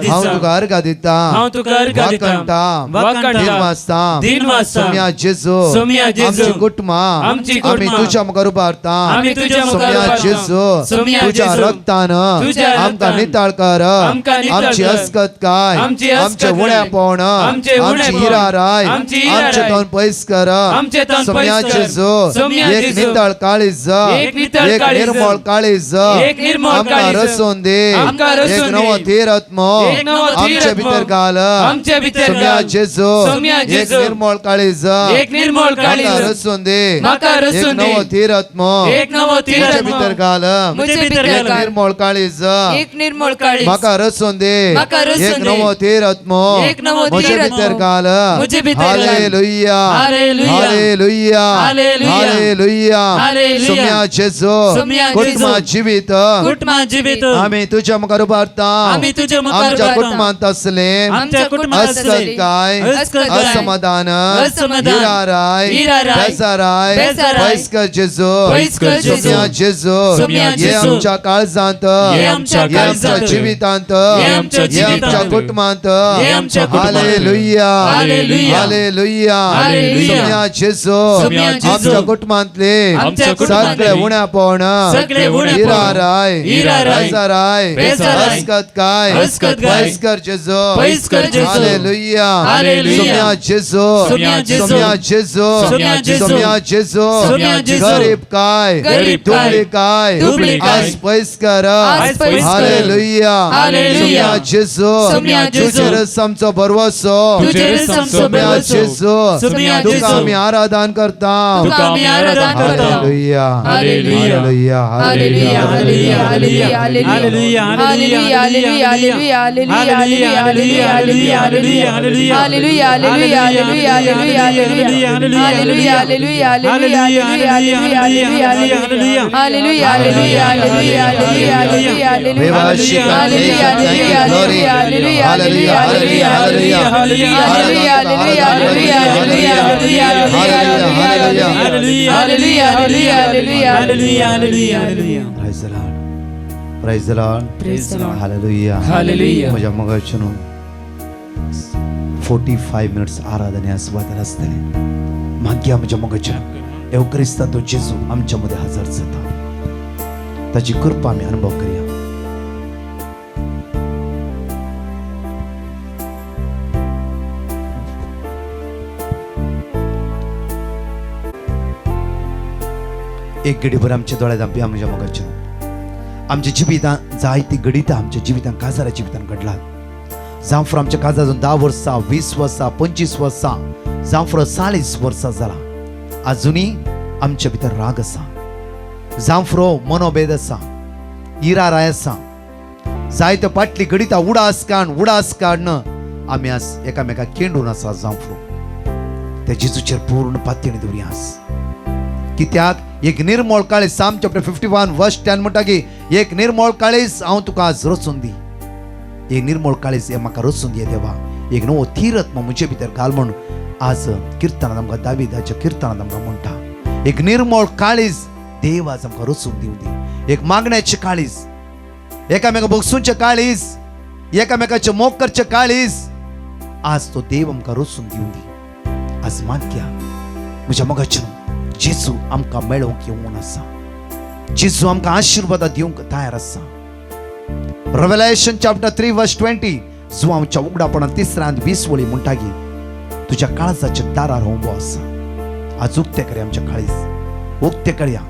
हांव तुका अर्घ दिता हांव तुका अर्घ दिता वाकणटा दिन वाजता सोम्या जेजू सोम्या जेजू आमची कुटुंबां आमची आमी कुटुंबां तुज्या मुखार उबारता आमी तुज्या मुखार सोम्या उबारता. जेजू सोम्या तुज्या जेजू रक्तान तुज्या आमकां रक्तान निताळ कर आमकां निताळ आमची कर. अस्कतकाय आमची आमचे अस्कतकाय. उण्यापण आमचे आमची उणेपण. हिराराय आमची हिराराय. आमचे तोंड पयस कर आमचे तोंड सोम्या पयस कर. जेजू सोम्या एक जेजू. निताळ काळीज एक निताळ एक काळीज. निर्मळ काळीज एक निर्मळ आमकां काळीज. रसून दे आमकां रसून एक नवो दे. धीर आत्मो एक नवो धीर आमच्या आत्मो. भितर घाल आमच्या भितर सोम्या घाल. जेजू सोम्या एक जेजू. निर्मळ काळीज एक निर्मळ काळीज. आमकां रसून दे म्हाका रसून एक दे. नवो धीर आत्मो एक नवो धीर आमच्या आत्मो. भितर घाल म्हजे भितर एक घाल. निर्मळ काळीज एक निर्मळ काळीज. म्हाका रसून दे म्हाका रसून एक दे. नवो धीर आत्मो एक नवो म्हजे धीर भितर आत्मो. घाल म्हजे भितर घाल. Hallelujah hallelujah. Hallelujah hallelujah. Hallelujah hallelujah. सोम्या जेजू सोम्या कुटुंबा जेजू. जिवीत कुटुंबा जिवीत आम्ही तुझ्या मुखार उबारता आम्ही तुझ्या मुखार आमच्या उबारता. कुटुंबात असले आमच्या कुटुंबात अस्कत असले काय अस्कत काय, असमाधान असमाधान, हिराराय हिराराय, बेजाराय बेजाराय, पैस्कर जेजू पैस्कर जेजू, सोम्या जेजू सोम्या हे जेजू, आमच्या काळजांत हे आमच्या हे आमच्या काळजांत, जिवितांत हे आमच्या हे जिवितांत, आमच्या कुटुंबात हे आमच्या कुटुंबात. Hallelujah hallelujah. Hallelujah hallelujah. सोम्या जेजू सोम्या जेजू, आमच्या कुटुंबातले आमच्या कुटुंबातले सगळे उण्यापण सगळे उण्यापण, हिराराय हिराराय, बेजाराय बेजाराय, अस्कत काय अस्कत काय, पैस्कर जेजू पैस्कर जेजू, हालेलुया हालेलुया. सोम्या जेजू सोम्या जेजू, सोम्या जेजू सोम्या जेजू, सोम्या जेजू सोम्या जेजू, गरीब काय गरीब काय, दुबळी काय दुबळी काय, आज पैस्कर आज पैस्कर. Hallelujah hallelujah. सोम्या जेजू सोम्या जेजू, तुझेरच आमचो भरवसो तुझेरच आमचो सोम्या भरवसो. जेजू सोम्या तुका जेजू, आमी आराधन करता तुका आमी आराधन करता. Hallelujah hallelujah. Hallelujah Hallelujah, hallelujah, hallelujah, hallelujah. Hallelujah Hallelujah, hallelujah, hallelujah, hallelujah, hallelujah, hallelujah, hallelujah, hallelujah. hallelujah. Hallelujah, hallelujah, hallelujah, hallelujah, hallelujah. Hallelujah, hallelujah, hallelujah, hallelujah, hallelujah. Hallelujah, hallelujah, hallelujah, hallelujah, hallelujah. Revashi Hallelujah, hallelujah, hallelujah, hallelujah, hallelujah, hallelujah, hallelujah. Hallelujah, hallelujah, hallelujah, hallelujah, hallelujah, hallelujah. Hallelujah, hallelujah, hallelujah. Praise the Lord. Praise the Lord. Praise the Lord. Hallelujah. Hallelujah. म्हज्या मगाच्यान 45 minutes आराधने सुवातेर आसतले मागया म्हज्या मगाच्यान देव Crysta तो जेजू आमच्या मध्ये हजर जाता ताची कृपा आमी अनुभव करूया एक घडीभर आमच्या दोळ्यात आमच्या म्हज्या मगाच्यान आमच्या जिवितांत जायती घडितां आमच्या जिवितांत काजारा जिवितांत घडलात जावं फॉर आमच्या काजारांतून 10 वर्सां 20 वर्सां 25 वर्सां जावं फॉर 40 वर्सां जाला आजुनी आमच्या भितर राग आसा जावं फॉर मनोभेद आसा इराराय आसा जायत्यो पाटली घडितां उडास काडन आमी आज एकामेकाक केंडून आसा जावं फॉर त्या जेजूचेर पूर्ण पातयणी दवरया आज कित्याक एक निर्मळ काळीज साम चॅप्टर 51 वर्स 10 म्हणटा की एक निर्मळ काळीज हांव तुका आज रचून दी एक निर्मळ काळीज हे म्हाका रचून दी देवा एक नवो तीरत्म म्हजे भितर घाल म्हूण आज किर्तनांत आमकां दाविदाच्या किर्तनांत आमकां म्हणटा एक निर्मळ काळीज देव आज आमकां रचून दिवं दी एक मागण्याचें काळीज एकामेका बोगसूंचें काळीज एकामेकाचें मोग करचें काळीज आज तो देव आमकां रचून दिवं दी आज मागया म्हज्या मोगाच्यान जेजू आमकां मेळोवंक येवून आसा जेजू आमकां आशिर्वाद दिवंक तयार आसा रेव्हेलेशन चॅप्टर 3 वर्स 20 जो आमच्या उगडापणान 3:20 वळी म्हणटा की तुज्या काळजाच्या दारार उबो आसा आज उक्ते करया आमच्या काळीज उक्ते करया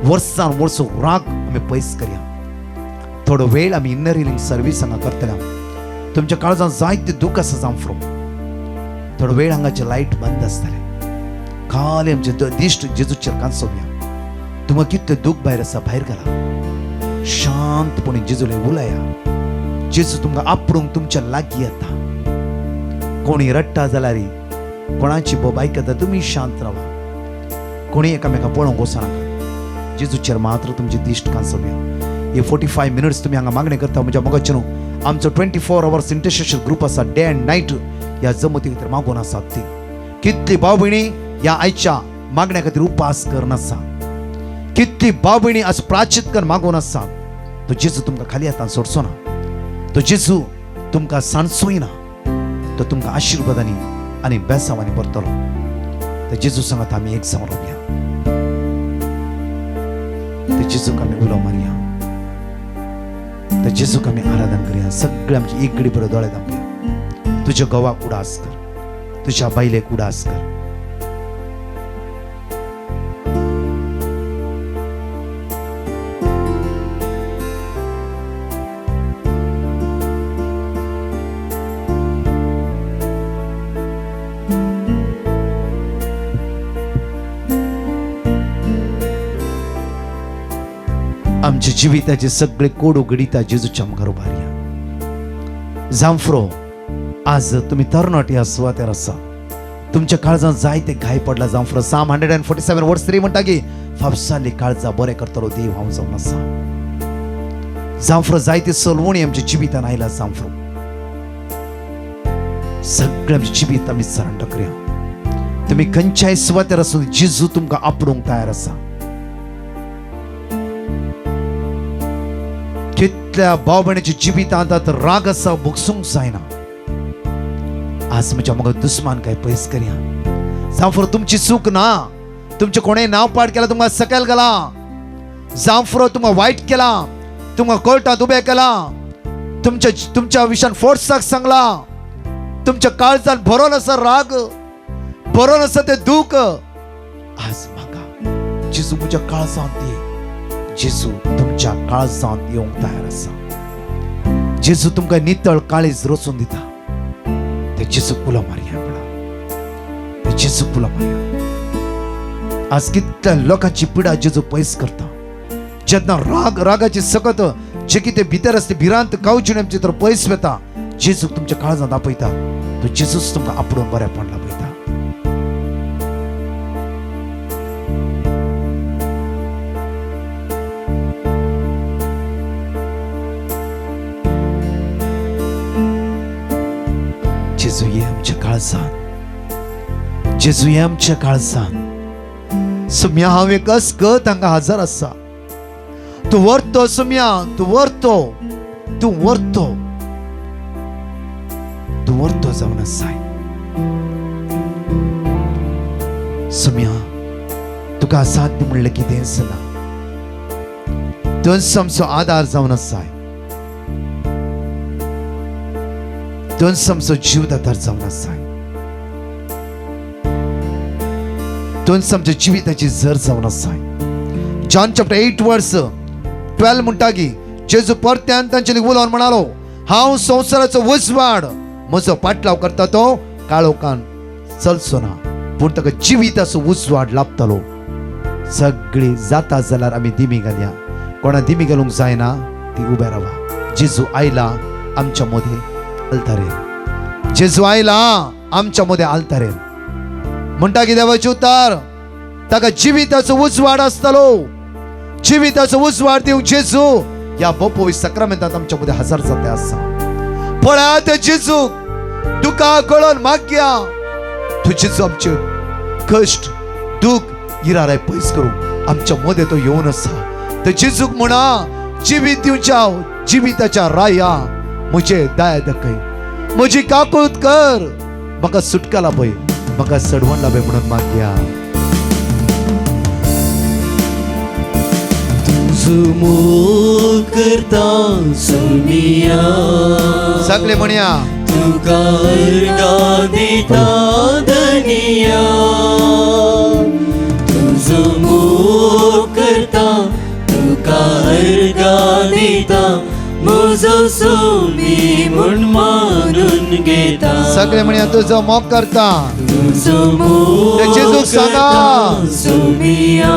वर्सान वर्स राग आमी पयस करया थोडो वेळ आमी इनर हिलिंग सर्वीस हांगा करतल्या तुमच्या काळजांत जायते दूख आसा जावं फ्रो थोडो वेळ हांगाचे लायट बंद आसतले खाली आमचे दिश्ट जेजूचेर कांसोवया तुमकां कितें दूख भायर आसा भायर घाला शांतपणे जेजूले उलया जेजू तुमकां आपणूक तुमच्या लागीं येता. कोणी रडटा जाल्यार कोणाची बोब आयकता तुमी शांत रावा. कोणी एकामेका पळोवंक वचनाका. जेजूचेर मात्र तुमचे दिश्ट कांसोवया. हे 45 मिनिट्स तुम्ही हांगा मागणी करता म्हज्या मोगाचे न्हू. आमचो 24 hours इंटरसेशन ग्रुप आसा. डे अँड नायट ह्या जमती खातीर मागून आसात ती. कितली भाव भयणी ह्या आयच्या मागण्या खातीर उपास करून आसा. कितली भाव भयणी आज प्राचित करून मागून आसा. तो जेजू तुमकां खाली हातान सोडचो ना. तो जेजू तुमकां सांडचोय ना. तो तुमकां आशिर्वादांनी आनी बेसांवांनी भरतलो. त्या जेजू सांगात आमी एक जावन रावया. त्या जेजूक आमी उलो मारया. त्या जेजूक आमी आराधन करया. सगळे आमची एक घडी बरो दोळे धांपया. तुज्या घोवाक उडास कर. तुज्या बायलेक उडास कर. आमच्या जिविताचे सगळे कोड उगडिता जेजूच्या मुखार उबारया. जांफ्रो आज तुम्ही तरणाटी या सुवातेर आसा. तुमच्या काळजांत जायते घाय पडला जांफ्रो. Psalm 147 verse 3 म्हणटा की फापसाली काळजा बरें करतलो देव हांव जावन आसा. जांफ्रो जायते सलवणी आमच्या जिवितान आयला. जांफ्रो सगळे आमचे जिवीत आमी सरेंडर करया. तुम्ही खंयच्याय सुवातेर आसूं जेजू तुमकां आपणूंक तयार आसा. कितल्या भाव भयणीच्या जिवितांत राग आसा भोगसूंक जायना. आज म्हज्या मग दुस्मान काय पयस करया. जांफ्रो तुमची चूक ना. तुमचे कोणें नांव पाड केला. तुमकां सकयल गेला. जांफ्रो तुमकां वायट केला. तुमकां कोर्टांत उबें केला. तुमच्या विशयान फोर्साक सांगला. तुमच्या काळजान भरोन आसा राग. भरोन आसा ते दूख. आज म्हाका जेजू म्हज्या काळजांत ये. जेजू तुमच्या काळजांत येवंक तयार आसा. जेजू तुमकां नितळ काळीज रचून दिता. ते जेजूक उलो मारया. ते जेजूक उलो मारया. आज कितल्या लोकांची पिडा जेजू पयस करता. जेन्ना रागाची सकत जे कितें भितर आसता भिरांत कावची आमचे तर पयस वता. जेजूक तुमच्या काळजांत आपयता. तो जेजूच तुमकां आपणून बरेपण लाभयता. जेजू ये आमच्या काळजांत. जेजू ये आमच्या काळजांत. सुम्या हांव एक अस्कत हांगा हजर आसा. तूं व्हरतो सुम्या. तूं व्हरतो. तूं व्हरतो. तूं व्हरतो जावन आसाय. सुम्या तुका असाध्य म्हणलें कितेंच ना. तूंच आमचो आदार जावन आसाय. तूंच आमचो जीवदातार जावन आसाय. तूंच आमच्या जिविताची झर जावन आसाय. John chapter 8 verse 12 म्हणटा की जेजू परत्यान तांचे उलोवन म्हणालो हांव संवसाराचो उजवाड. म्हजो पाटलाव करता तो काळोखान चलचो ना पूण ताका जिविताचो उजवाड लाभतलो. सगळी जाता जाल्यार आमी दिमी घालया. कोणा दिमी घालूंक जायना ती उबे रावा. जेजू आयला आमच्या मदीं आलतारेल. जेजू आयला आमच्या मदीं आलतारेल. म्हणटा की देवाचे उतार ताका जिविताचो उजवाड आसतलो. जिविताचो उजवाड दिवंक जेजू ह्या पवित्र सक्रामेंतांत आमच्या मदीं हजर जाल्ले आसा. पळयात जेजूक तुका कळोन मागया. तू जेजू आमचे कश्ट दूख इराराय पयस करूं आमच्या मदीं तो येवन आसा. तर जेजूक म्हणा जिवीत दिवच्या जिविताच्या राया म्हजे दाय दाखय. म्हजी काकूळट कर. म्हाका सुटका लाभय. म्हाका सडवण लाभय म्हणून मागया. मोल करता सुनिया. सगळे म्हणया तुका अर्गा दिता धनिया. तुझो मोल करता तुका अर्गा दिता. म्हजो सोमी म्हूण मानून घेता. सगळे म्हणया तुझो मोग करता. तुझो मोग जेजूक सांगा सोनिया.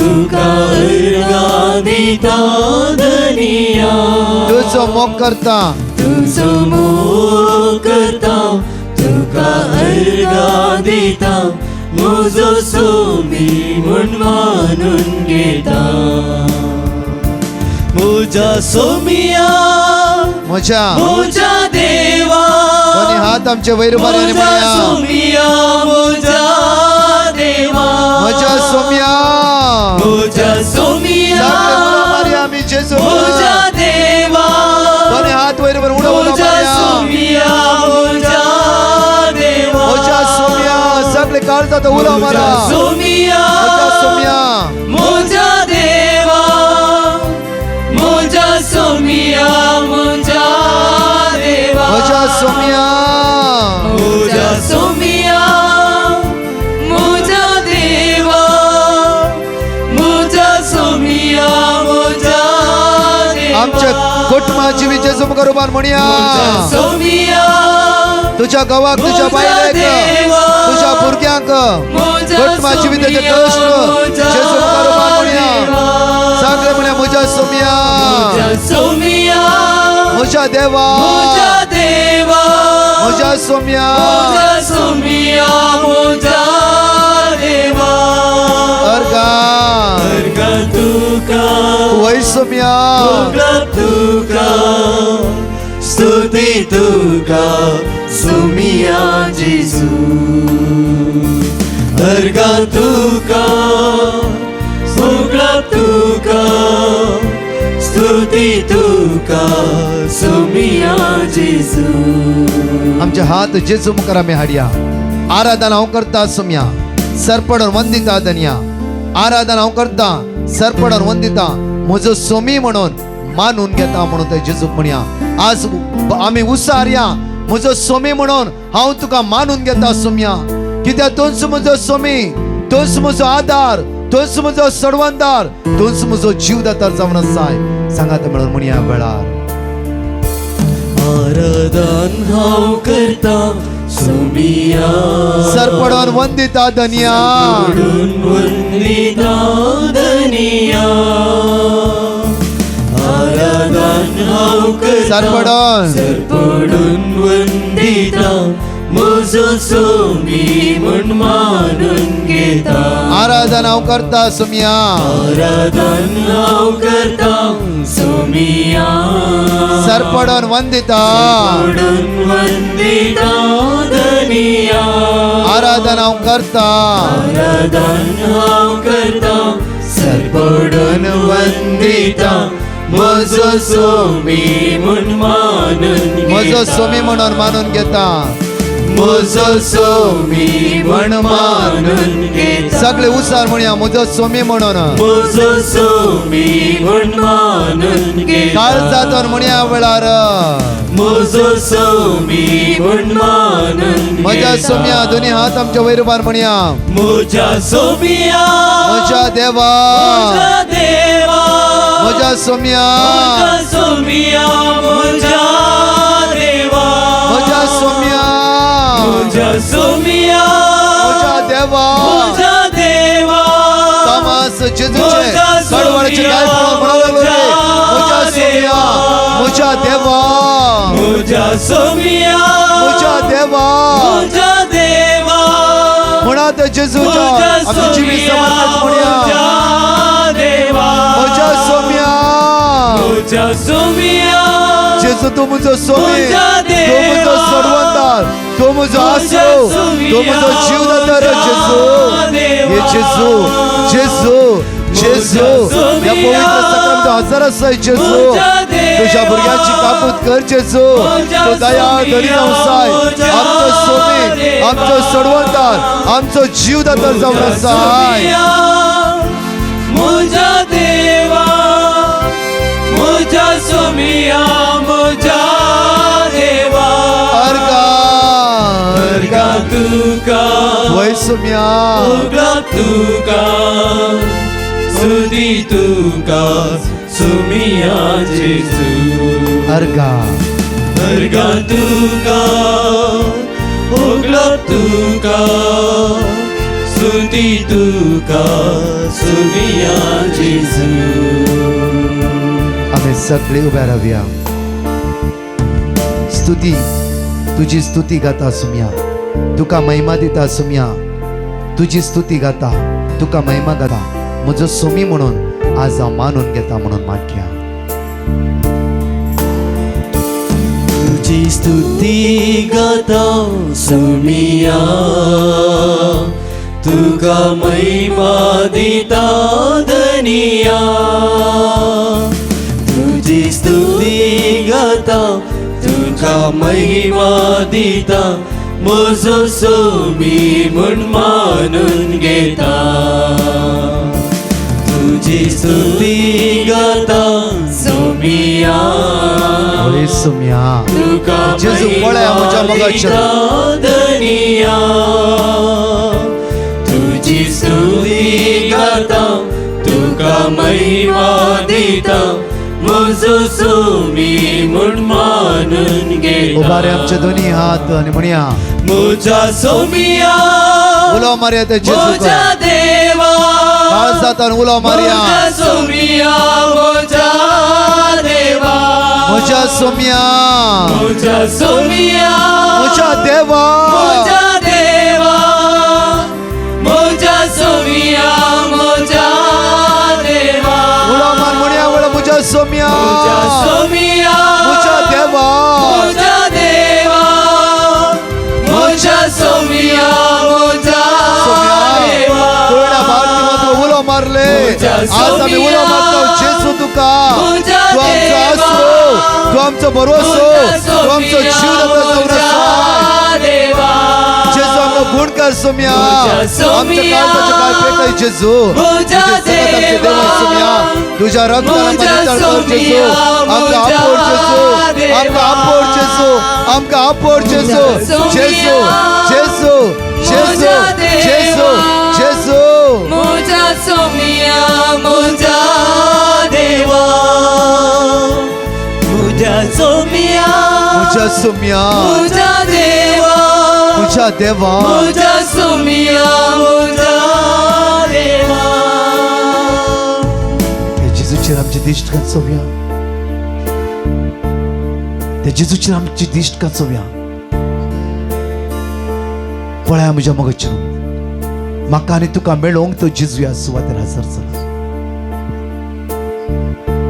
तुका अर्गा दिता धनिया तुझो मोग करता तुझो मोग करता तुका अर्गा दिता म्हजो सोमी म्हूण मानून घेता म्हज्या सोमिया म्हज्या देवा कोणी हात आमचे वयर मारले म्हज्या म्हणया सोमिया म्हज्या देवा म्हज्या सोम्या म्हज्या सोमिया मारी आम्ही जेजू म्हज्या देवा कोणी हात वयर वर उडो उडो म्हज्या मारया सोमिया म्हज्या देवा म्हज्या सोम्या सगळे काळजात उडो मारा म्हज्या सोमिया म्हज्या सोम्या म्हज्या देवा म्हज्या सोमिया म्हज्या देवा म्हज्या सोम्या म्हज्या सोमिया म्हज्या देवा म्हज्या सोमिया म्हज्या देवा आमच्या कुटुंबाची बी जेजू मुखार उभार म्हणया म्हज्या सोमिया तुझ्या गावाक तुझ्या बायलेक तुझ्या भुरग्यांक कुटुंबाची बी तेजे कश्ट जेजू मुखार उभार म्हणया सगळे म्हणया म्हज्या सोम्या म्हज्या सोमिया म्हज्या देवा म्हज्या देवा म्हज्या सोम्या म्हज्या सोमिया म्हज्या देवा अर्गा अर्गा तुका वय सोम्या अर्गा तुका स्तुती तुका सोमिया जेजू अर्गा तुका अर्गा तुका स्तुती तुका सोमिया जेजू आमचे हात जेजू मुखार आमी हाडया आराधना हांव करता सोम्या सरपडून वंदिता धन्या आराधना हांव करता सरपडून वंदिता म्हजो सोमी म्हणून मानून घेता म्हणून ते जेजूक म्हणया आज आमी उसारया म्हजो सोमी म्हणून हांव तुका मानून घेता सोम्या कित्याक तोच म्हजो सोमी तोच म्हजो आदार तोच म्हजो सडवंदार तोच म्हजो जीवदातार जावन आसाय सांगात म्हणून म्हणया वेळार आराधन हांव करता सोमिया सरपडून वंदिता धन्या पडून वंदिता धनिया आराधन हांव करता सरपडून वंदिता म्हजो सोमी म्हूण मानून घेता आराधना हांव करता सोम्या आराधन हांव करता सोमिया सरपडून वंदिता पडून वंदिता धनिया आराधना हांव करता आराधन हांव करता सरपडून वंदिता म्हजो सोमी म्हूण मानून म्हजो सोमी म्हणून मानून घेता म्हजो सोमी म्हूण मानून घेता सगळे उसार म्हणया म्हजो सोमी म्हणून म्हजो सोमी म्हूण मानून घेता काळजातून म्हणया वेळार म्हजो सोमी म्हूण मानून म्हज्या सोम्या दोनी हात आमच्या वयर उभार म्हणया म्हज्या सोमिया म्हज्या देवा म्हज्या देवा म्हज्या सोम्या म्हज्या सोमिया म्हज्या देवा म्हज्या सोम्या म्हज्या सोमिया म्हज्या देवा म्हज्या देवा तमास जेजूचे म्हज्या कडवळाचे काय म्हणून म्हज्या सोम्या म्हज्या देवा म्हज्या सोमिया म्हज्या देवा म्हज्या देवा म्हणत जेजूच्या आमची जिवी समर्थच म्हणया म्हज्या देवा म्हज्या सोम्या म्हज्या सोमिया जेजू तू म्हजो सोमी म्हज्या तू म्हजो देवा सडवंदार तू म्हजो आसरो तू म्हजो जीवदातार जेजू हे जेजू जेजू जेजू या पवित्र सकाळी हजार आसाय जेजू तुझ्या भुरग्यांची कापूत कर जेजू तो दया धरी जावसाय आमचो सोमी आमचो सडवंदार आमचो जीवदातार जावन आसाय म्हज्या देवा म्हज्या सोमिया म्हज्या देवा अर्गा अर्गा तुका वय सोम्या अर्गा तुका स्तुती तुका सोमिया जेजू अर्गा अर्गा तुका अर्गा तुका स्तुती तुका सुमिया जेजू. आम्ही सगळे उभ्या राहूया. स्तुती, तुझी स्तुती गाता सुम्या, तुका महिमा दिता सुम्या, तुझी स्तुती गाता, तुका महिमा गाता. म्हजो सोमी म्हणून आज हांव मानून घेता म्हणून मागया. तुझी स्तुती गाता सुमिया, तुका महिमा दिता धनिया. तुझी स्तुती गाता, तुका महिमा दिता, म्हजो सोमी म्हूण मानून घेता. तुझी स्तुती गाता सोमिया, ओरे सुम्या, तुका जेजू पळय म्हज्या मोगाचेर. धनिया. तुझी स्तुती गाता, तुका महिमा दिता, म्हजो सोमी म्हूण मानून घेता. उभारे आमचे दोन्ही हात आणि म्हणया, म्हज्या सोमिया, उलो मारया ते जेजू म्हज्या देवा, काळजात उलो मारया. म्हज्या सोमिया, म्हज्या देवा, म्हज्या सोम्या, म्हज्या सोमिया, म्हज्या देवा, म्हज्या देवा, म्हज्या सोमिया, म्हज्या देवा. उलो मार म्हणया, उलो म्हज्या सोम्या, म्हज्या सोमिया, म्हज्या देवा, म्हज्या देवा, म्हज्या सोमिया, म्हज्या देवा. कोणा भारती मात्र उलो मारले. आज आम्ही उलो मारतो जेजू तुका. तू आमचो आसरो, तू आमचो भरोसो, तू आमचो जीव दाता जावन आसा. देवा. जेजू आमचो गुण कर सोम्या, आमच्या काळजाचे काळ पेटय जेजू. तुझे सगळ्यात आमचे देव आहे सोम्या, तुझ्या रक्ताला पवित्र कर जेजू. आमका आपोड जेजू, आमका आपोड जेजू, आमका आपोड जेजू. जेजू, जेजू, जेजू, जेजू, जेजू. मोजा सोमिया, मोजा देवा, मोजा सोमिया, तुझ्या सोम्या, मोजा देवा, तुझ्या देवा. मोजा सोमिया, मोजा देवा. ते जेजूचेर आमची दिश्ट काचोवया, ते जेजूचेर आमची दिश्ट काचोवया. पळया म्हज्या मोगाचेर, म्हाका आनी तुका मेळोंक तो जेजू ह्या सुवातेर हजर जाला.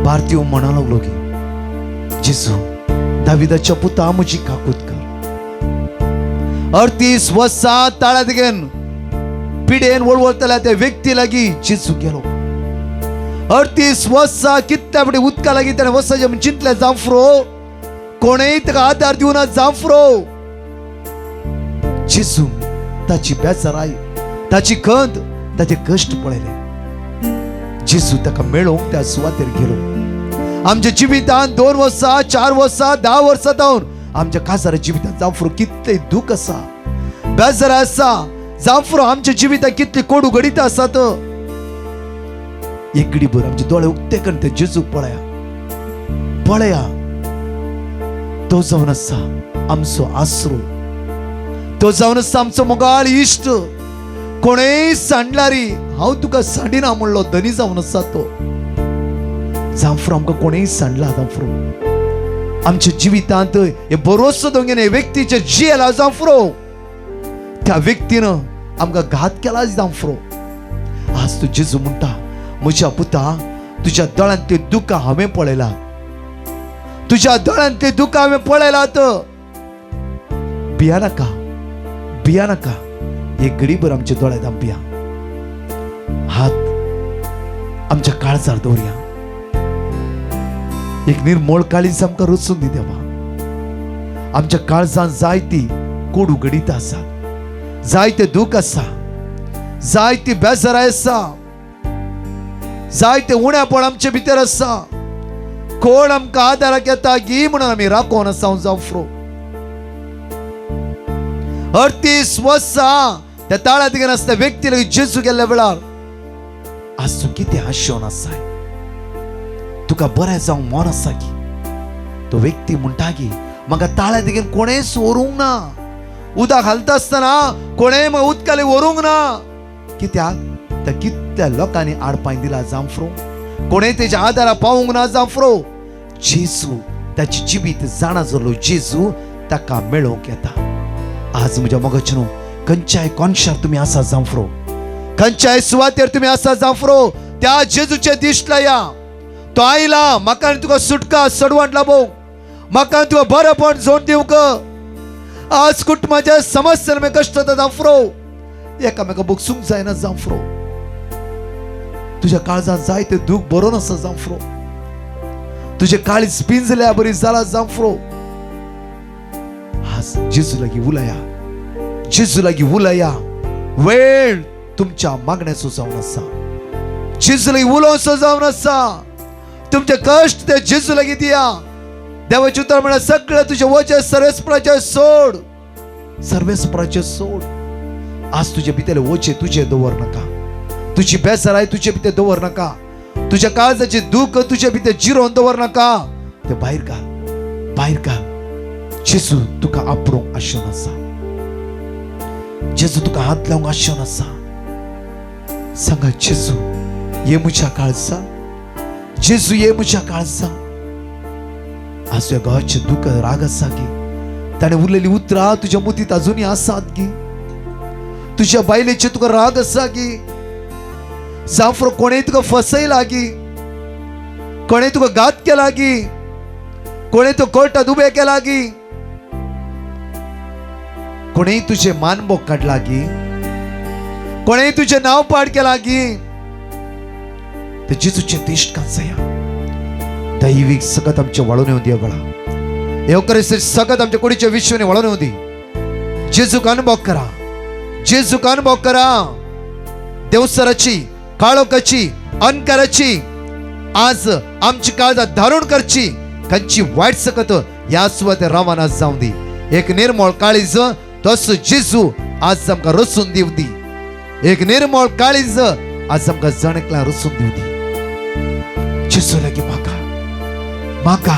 भारतीय म्हणा लागलो की जेजू दाविदाच्या पुता म्हजी काकूत कर. 38 वर्सां ताळ्यात घेवन पिडेन वळवळतल्या त्या व्यक्ती लागीं जेजू गेलो. 38 वर्सां कितल्या फुडें उदका लागीं ताणें वसाचें म्हण चिंतलें जांफरो, कोणेय ताका आदार दिवना जांफरो. जेजू ताची बेजाराय, ताची खंत, ताचे कश्ट पळयले. जेजू ताका मेळोंक त्या सुवातेर गेलो. आमच्या जिवितांत 2 वर्सां, 4 वर्सां, 10 वर्सां जावन आमच्या कासार जिवितांत जांफरो कितले दूख आसा, बेजार आसा. जांफरो आमच्या जिवितांत कितली कोडू गडीत आसात. एक घडीभर आमचे दोळे उक्ते करून ते जेजू पळया, पळया. तो जावन आसा आमचो आसरो, तो जावन आसा आमचो मोगाळ इश्ट. कोणेय सांडल्यारी हांव तुका सांडिना म्हणलो धनी जावन आसा तो. जांफरो आमकां कोणेय सांडला. जांफरो आमच्या जिवितांत हे भरोसो दवरून हे व्यक्तीचे जियेला जांफरो. त्या व्यक्तीनं आमकां घात केला जांफरो. आज तू जेजू म्हणटा, म्हज्या पुता, तुझ्या दोळ्यांतले दुःख हांवें पळयला, तुझ्या दोळ्यांतले दुःख हांवें पळयलात. भिया नाका, भिया नाका. एक घडीभर आमचे दोळे धांपया, हात आमच्या काळजार दवरया. एक निर्मळ काळीज आमकां रचून दी देवा. आमच्या काळजांत जायती कोडू गडीत आसात, जायते दूख आसा, जायती बेजाराय आसा, जायते उणेपण आमचे भितर आसा. कोण आमकां आदाराक येता गी म्हणून आमी राखोन आसा जांफरो. 38 वर्सां त्या ताळ्यांत घेवन आसता व्यक्ती लागीं जेजू गेल्ल्या वेळार आज तूं कितें आशेवन आसाय. तुका बरें जावंक मन आसा की. तो व्यक्ती म्हणटा की म्हाका ताळ्यांत घेवन कोणेय सोरूंक ना, उदक घालता आसतना कोणेय म्हाका उदकाली व्हरूंक ना. कित्याक त्या कितल्या लोकांनी आडपाय दिला जांफ्रो, कोणे तेच्या आदारा पावूंक ना जांफ्रो. जेजू त्याची जिबीत जाणा जालो जेजू ताका मेळोवंक येता. आज म्हज्या मोगाचनो खंयच्याय कोनशार तुमी आसा जांफ्रो, खंयच्याय सुवातेर तुमी आसा जांफ्रो, त्या जेजूचे दिश्ट लाया. तो आयला म्हाका आनी तुका सुटका सडवण लाभोवंक, म्हाका आनी तुका बरेपण जोड दिवंक. आज कुटुंबाच्या समस्यांनी मी कष्ट जांफ्रो, एकामेका बोगसूंक जायना जांफ्रो. तुझ्या काळजात जाय ते दूख बरोवन आसा जांफ्रो, तुझे काळीज पिंजल्या बरी जाला जांफ्रो. आज जेजू लागी उलया, जेजू लागी उलया. वेळ तुमच्या मागण्याचो जावन आसा, जेजू लागी उलोवचो जावन आसा. तुमचे कष्ट ते जेजू लागी दिया. देवाचे उतर म्हणा सगळं तुझे वचे सर्वेस्पराचे सोड, सर्वेस्पराचे सोड. आज तुझे भितरले वचे तुझे दवर नका, तुझी बेसाराय तुझे भितर दवर नका, तुझ्या काळजाचे दुःख तुझे भितर जिरोवन दवर नका. ते भायर घाल, भायर घाल. जेजू तुका आपरूंक आशेन आसा, जेजू तुका हात लावंक आशेन आसा. सांगा जेजू ये म्हज्या काळजा, जेजू ये म्हज्या काळजा. आज तुझ्या गावाचे दुःख राग आसा गी, ताणे उरलेली उतरां तुझ्या मुतीत अजूनही आसात गी. तुझ्या बायलेचे तुका राग आसा गी. जांफ्रो कोणेय तुका फसयला गी, कोणेय तुका घात केला गी, कोणेय तो कोर्टात उबे केला गी, कोणेय तुझे मानबोग काढला गी, कोणेय तुझे नाव पाड केला गी. ते जेजूचे दिश्ट कांचया. दैविक सगत आमचे वळून येऊ दे गळा. एवकरेस सगत आमच्या कुडीच्या विश्वाने वळून येऊ दे. जेजूक अनुभव करा, जेजूक अनुभव करा. देवसराची काळोखाची अनकाराची आज आमची काळजात धारण करची खंयची वाईट सकत या सुवातेर रवाना जावं दी. एक निर्मळ काळीज तस जेजू आज आमकां रसून दिव दी. एक निर्मळ काळीज आज आमकां जणकला रसून दिव दी. जेजू लागी म्हाका म्हाका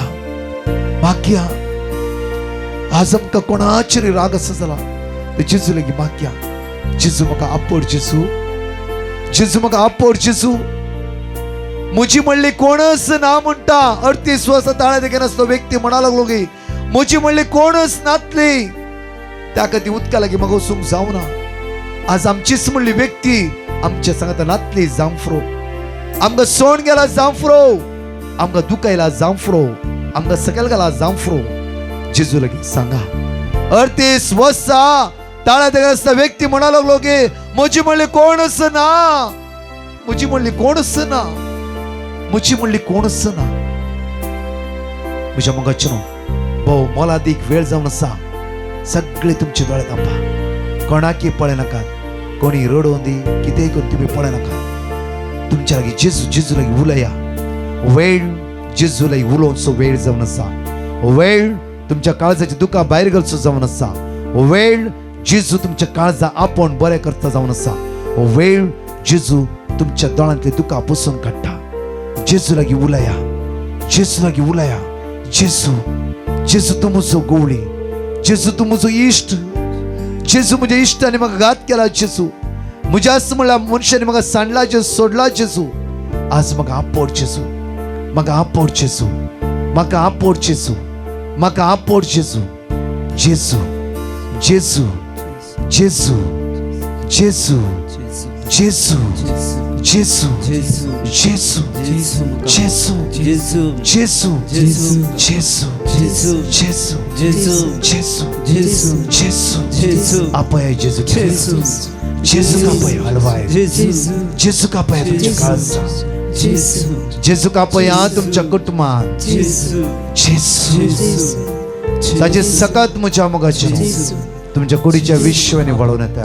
मागया. आज आमकां कोणाचेर राग आसा जाला ते जेजू लागी मागया. जेजू म्हाका आपड, जेजू जेजू म्हाका आपड. जेजू म्हजी म्हणली कोणच ना म्हणटा. 38 वर्सां ताळ्या देखीन आसलो व्यक्ती म्हणा लागलो गे म्हजी म्हणली कोणच नातली, त्या खातीर उदका लागीं म्हाका वचूंक जावना. आज आमचीच म्हणली व्यक्ती आमच्या सांगात नातली जांफ्रो, आमकां सोण गेला जांफ्रो, आमकां दुखायला जांफ्रो, आमकां सकयल गेला जांफ्रो. जेजू लागीं सांगा 38 वर्सां ताळ्या देखीन आसता व्यक्ती म्हणा लागलो गे म्हजी म्हणली कोणच ना, म्हजी म्हणली कोणच ना, म्हजी म्हणली कोणच ना. म्हज्या मोगाचनो भोव मोलादीक वेळ जावन आसा. सगळे तुमचे दोळे धांपा, कोणाकी पळय नाकात, कोणी रडोवन दी कितेंय करून तुमी पळय नाकात. तुमच्या लागीं जेजू जेजू लागीं उलया. वेळ जेजू लागीं उलोवचो वेळ जावन आसा. वेळ तुमच्या काळजाची दुकां भायर घालचो जावन आसा. वेळ जेजू तुमच्या काळजा आपण बरें करता जावन आसा. वेळ जेजू तुमच्या दोळांतली दुकां पुसून काडटा. जेजू लागीं उलया, जेजू लागीं उलया. जेजू जेजू तूं म्हजो गवळी, जेजू तूं म्हजो इश्ट, जेजू म्हज्या इश्टांनी म्हाका घात केला. जेजू म्हज्याच म्हणल्यार मनशांनी म्हाका सांडला, जेजू सोडला. जेजू आज म्हाका आपड. जेजू म्हाका आपड. जेजू म्हाका आपड. जेजू म्हाका आपड. जेजू जेजू जेजू जेजू जेजू जेजू जेजू जेजू जेजू जेजू जेजू जेजू जेजू जेजू जेजू आपय जेजू जेजू जेजू कापय हलवाय जेजू कापय तुमच्या काळजात, जेजू कापय तुमच्या कुटुंबात. जेजू ताचे सकत म्हज्या मोगाचें तुमच्या कुडीच्या विश्वाने वळून येता.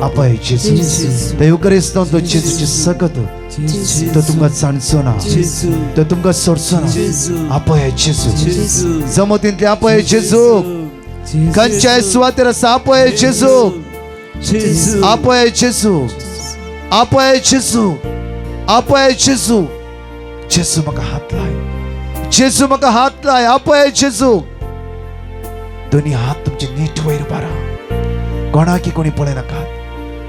आपय जेजू ते युकरिस्तांव तो जेजूचे सकत तो तुमकां सांडचो ना, तो तुमकां सोडचो ना. आपय जेजू जमतींतले आपय जेजू खंयच्याय सुवातेर आसा. आपय जेजू आपय जेजू आपय जेजू आपय जेजू. जेजू म्हाका हात लाय, जेजू म्हाका हात लाय. आपय जेजू दोन्ही हात तुमचे नीट वयर मारा. कोणाकी कोणी पळय नाकात.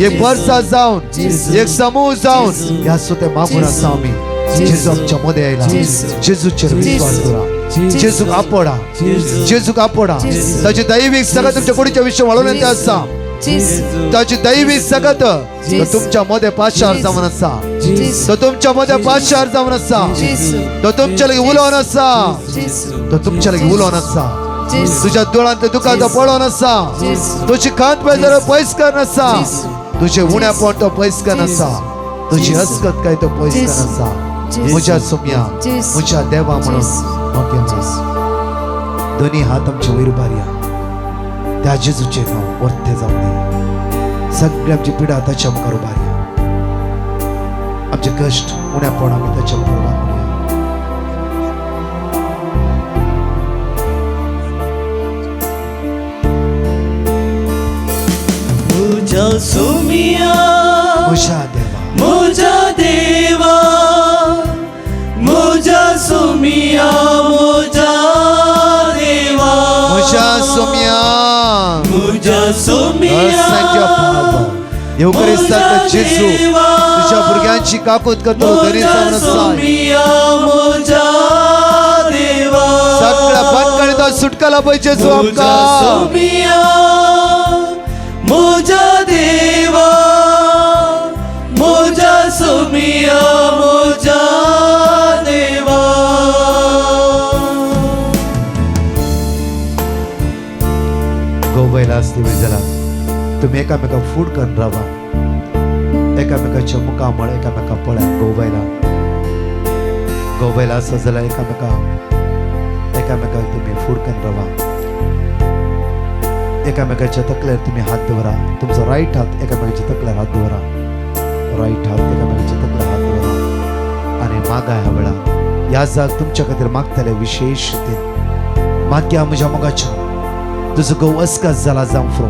एक वर्षा जाऊन एक समूह जाऊन या सुते मागून असा आम्ही जेजू आमच्या मध्ये यायला जेजूचेर विश्वास करा जेजूक आपोडा जेजूक आपोडा ताची दैविक सगळं तुमच्या कुडीच्या विषय वाळून ते असा ताची दैविक सगत तो तुमच्या मध्ये पाशार जावन असा तो तुमच्या मध्ये पाशार जावन असा तो तुमच्या लगी उलोवन असा तो तुमच्या लगी उलोवन असा तुझ्या दोळांत दुखाचं पळोवन असा तुझी खांत बेजार पयस कर नसा तुझे उण्या पोट पयस कर नसा तुझी हसकत काय तो पयस कर नसा मुझ्या सोम्या मुझ्या देवा म्हणून दोन्ही हात आमच्या वयर बारया त्या जेजूचे नाव वरते जाऊ दे सगळी आमची पिढा त्याच्या मुखार उभारया आमचे कष्ट उण्या पण आम्ही त्याच्या मुखार उभारूया मुझा सोमिया मुझ्या देवा मुझा देवा मुझा सोमिया मुझा देवा मुझ्या सोम्या मुझा सोमिया येवकरिस्तांत जेजू तुझ्या भुरग्यांची काकूत करतो घरी जाऊन सोमिया मुझा देवा सगळ्या बंदगणिता सुटकाला पाहिजे जेजू आमका सोमिया मुझा देवा मुझा सोमिया मुझा देवा गोवायला असते वेळेला तुम्ही एकामेका फूड करून राहा एकामेकाच्या मुखामळ एकामेका पळ्या गोवायला असं झालं एकामेका तुम्ही फूड करून राहा एकामेकाच्या तकल्यावर तुम्ही हात दवरा तुमचा राईट हात एकामेकाच्या तकल्यावर हात दवरा राईट हात एकामेकाच्या तकल्यावर हात दवरा आणि मागा ह्या वेळा या जाग तुमच्या खातीर मागतले विशेष ते माग्या म्हज्या मोगाच्या तुझं गो अस्काच जाला जांफ्रो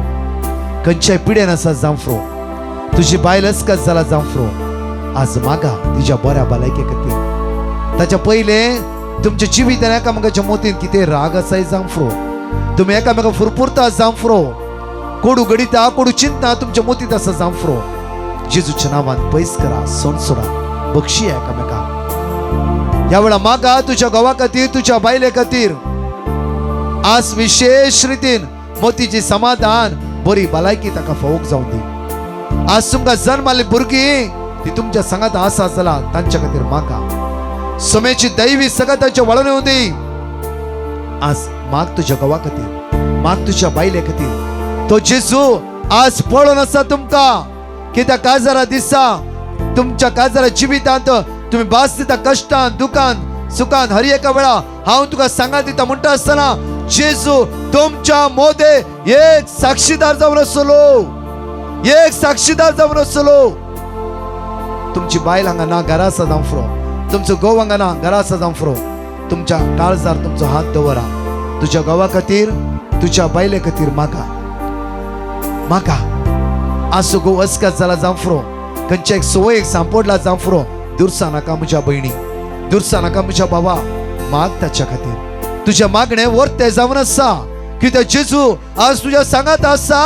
खंयच्याय पिड्यान आसा जांफ्रो तुझी बायल अस्काच जाला जांफ्रो आज मागा तिच्या बऱ्या भलायके खातीर ताच्या पयले तुमच्या जिवितान एकामेकाच्या मोतीन कितें राग आसाय जांफ्रो तुम्ही एकामेका फुरफुरता जांफ्रो कोडू गडिता कोडू चिंता तुमच्या मोतीत आसा जांफ्रो जेजूच्या नावान पयस करा सोन सोडा बक्षी एकामेका या वेळा मागा तुझ्या गावा खातीर तुझ्या बायले खातीर आज विशेष रितीन मोतीची समाधान बरी भलायकी ताका फोग जाऊन दी आज तुमका जन्माली भुरगी ती तुमच्या संगात आसा जाला तांच्या खातीर मागा सोम्याची दैवी सगळं तांच्या वळून येऊ दी आज माग तुझ्या गावा खातीर माग तुझ्या बायले खातीर तो जेजू आज पळोवन आसा तुमका कित्याक काजारा दिसा तुमच्या काजारा जिवितांत तुम्ही बास दिता कष्टान दुखान सुखान हर एका वेळा हांव तुका सांगात दिता म्हणटा आसतना जेजू तुमच्या मोदे एक साक्षीदार जावन आसलो एक साक्षीदार जावन आसलो तुमची बायल हांगा ना घरा आसा जांफ्रो तुमचो घोव हांगा ना घरा आसा जांफ्रो तुमच्या काळजार तुमचो हात दवरा तुझ्या गावा खातीर तुझ्या बायले खातीर मागा मागा आसो गो अस्काच जाला जांफ्रो खंयच्या एक सवयेक सांपडला जांफ्रो दुरसा नाका म्हज्या भयणी दुरसा नाका म्हज्या भावा माग ताच्या खातीर तुझ्या मागणे वर्ते जावन आसा कित्याक जेजू आज तुझ्या सांगात आसा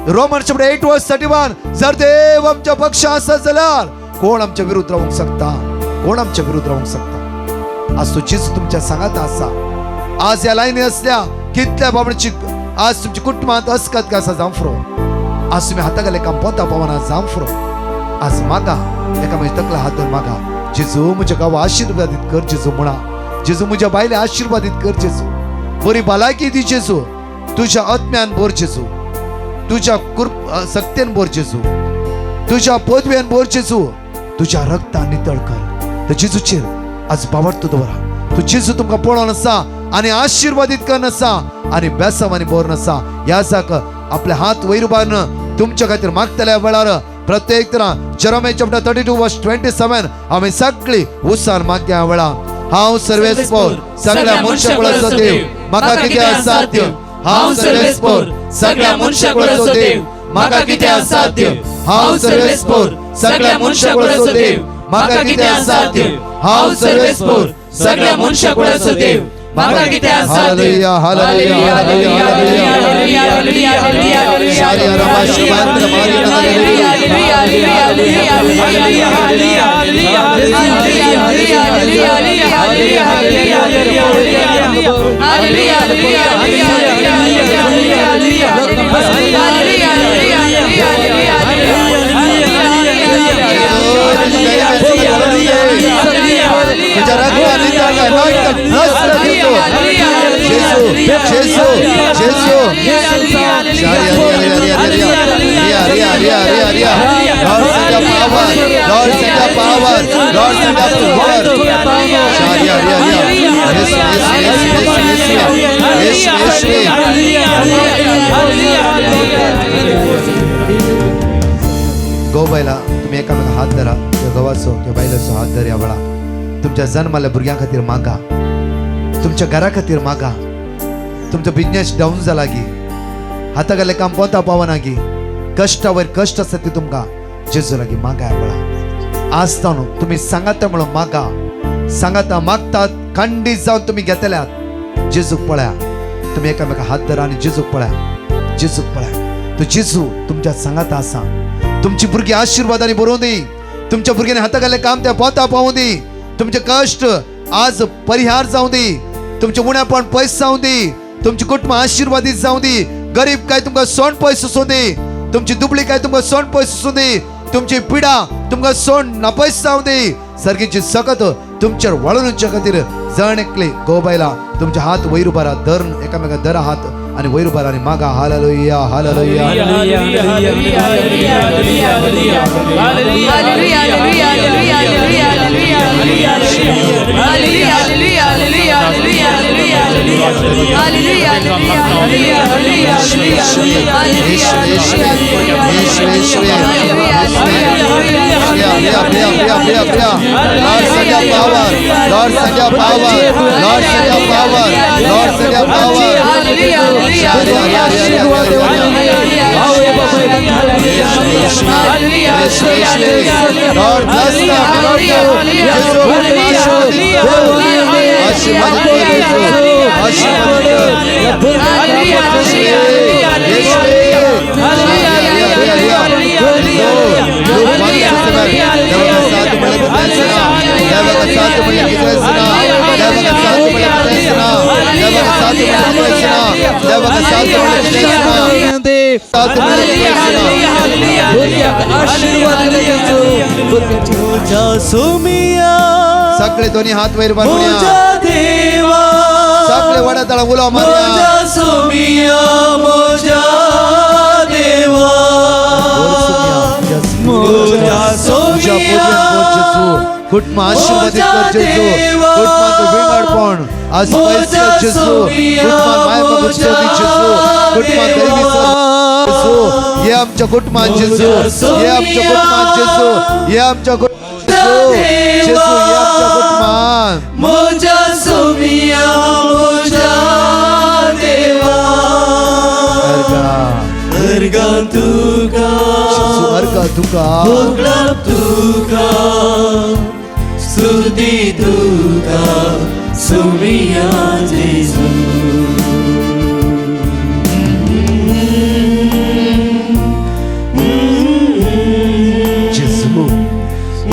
रोमन चॅप्टर 8:31 जर देव आमच्या पक्षा आसा जाल्यार कोण आमच्या विरुद्ध रावंक शकता कोण आमच्या विरुद्ध रावंक शकता आज तो जेजू तुमच्या सांगात आसा आज या लाईनी असल्या कितल्या बाबडची आज तुमच्या कुटुंबात अस्कात का आसा जांफ्रो आज तुम्ही हातागाले काम पोता पावना जांफ्रो आज मागा एका म्हणजे तकला हात धरून मागा जेजू म्हज्या गावा आशीर्वादित कर जेजू म्हणा जेजू म्हज्या बायले आशीर्वादित कर जेजू बरी भलायकी दी जेजू तुझ्या आत्म्यान भर जेजू तुझ्या सत्यान भर जेजू तुझ्या पदव्यान भर जेजू तुझ्या रक्तान नितळ कर तर जेजूचेर आज बावरतो दवरा तू जेजू तुमकां पळोवन आसा आणि आशीर्वादित करन आसा आणि बेसाव आणि बोर आसा या जाक आपले हात वयर उबारून तुमच्या खातीर मागतल्या वेळार प्रत्येक तरा जेरेमिया चॅप्टर 32:27 आम्ही सगळी उत्साहान मागया वेळा हांव सर्वेस्पोर सगळ्या मनशां कुळाचो देव म्हाका कितें असाध्य हांव सर्वेस्पोर सगळ्या मनशां कुळाचो देव म्हाका कितें असाध्य हांव सर्वेस्पोर सगळ्या मनशां कुळाचो देव म्हाका कितें असाध्य हांव सर्वेस्पोर सगळ्या मनशां कुळाचो देव म्हाका कितें असाध्य hallelujah hallelujah hallelujah hallelujah hallelujah hallelujah तुझ्या रक्ताने त्याला anointed नसलं घेतो. येशू येशू येशू Lord send your power, Lord send your power, Lord send your power. गो बैला तुम्ही एकामेका हात धरा त्या गवाचो त्या बैलाचो हात धर या वेळा तुमच्या जन्माला भुरग्यां खातीर मागा तुमच्या घरा खातीर मागा तुमचो बिझनेस डाऊन जाला गी हाता गेले काम पोता पावना गी कष्टावर कष्ट आसा ती तुमकां जेजू लागी मागा या वेळा आसता न्हू तुम्ही सांगाता म्हणून मागा सांगाता मागतात खंडीत जावन तुम्ही घेतल्यात जेजूक पळया तुम्ही एकामेका हात धरा आणि जेजूक पळया तो जेजू तुमच्या सांगाता आसा तुमची भुरगी आशीर्वादाने भरून दी तुमच्या भुरग्याने हाता गेले काम त्या पोता पावून दी तुमचे कष्ट आज परिहार जाऊ दे तुमचे उण्यापण पयस जाऊ दे तुमची कुटुंब आशीर्वादित जाऊ दे गरीब काय तुमका सोन पयस असू दे तुमची दुबळी काय तुमका सोन पयस असू दे तुमची पिडा तुमका सोन नापयस जाऊ दे सर्गीची सकत तुमच्यावर वळणूच्या खातीर जण एकले गोबायला तुमचे हात वैर उभारा धर एकामेका धरा हात आणि वैर उभारा आणि मागा hallelujah hallelujah Lord send your power, Lord send your power, Lord send your power. Lord bless them, Lord सगळे दोन्ही हात वैर बांधूया सगळे वड्या तळा उला मारूया कुटुंब आशीर्वादित कर जेजू कुटुंबाचं विंगडपण आज पैसे जेजू कुटुंबात मायबाप सोदी जेजू कुटुंबात दैवी जेजू हे आमच्या कुटुंबात जेजू हे आमच्या कुटुंबात जेजू हे आमच्या कुटुंबात जेजू हे आमच्या कुटुंबात मोजा सोमिया मोजा देवा अर्गा तुका अर्गा तुका तुका स्तुती तुका सोमिया जेजू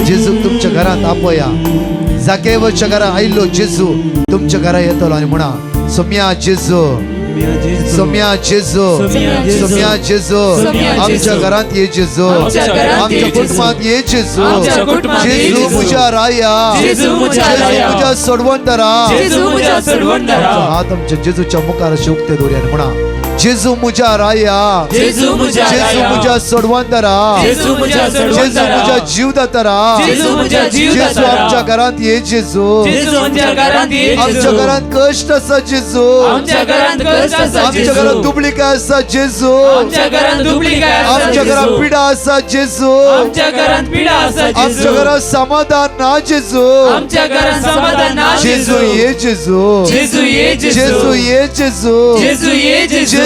जेजू तुमच्या घरात आपया जागेवरच्या घरात आयलो जेजू तुमच्या घरात येतलो आणि म्हणा सोम्या जेजू सोम्या जेजू सोम्या जेजू आमच्या घरात ये जेजू आमच्या कुटुंबात ये जेजू जेजू मुझ्या राया जेजू मुझ्या सोडवंदरा हात आमच्या जेजूच्या मुखार शोकते दोऱ्यान म्हणा जेजू मुझ्या राया जेजू मुझ्या सोडवंदरा जेजू मुझ्या जीवदातरा जेजू आमच्या घरात ये जेजू आमच्या घरात कष्ट असा जेजू आमच्या घरात दुबळी काय असा जेजू आमच्या घरात पिडा असा जेजू आमच्या घरात समाधान ना जेजू जेजू ये जेजू जेजू ये जेजू जेजू ये जेजू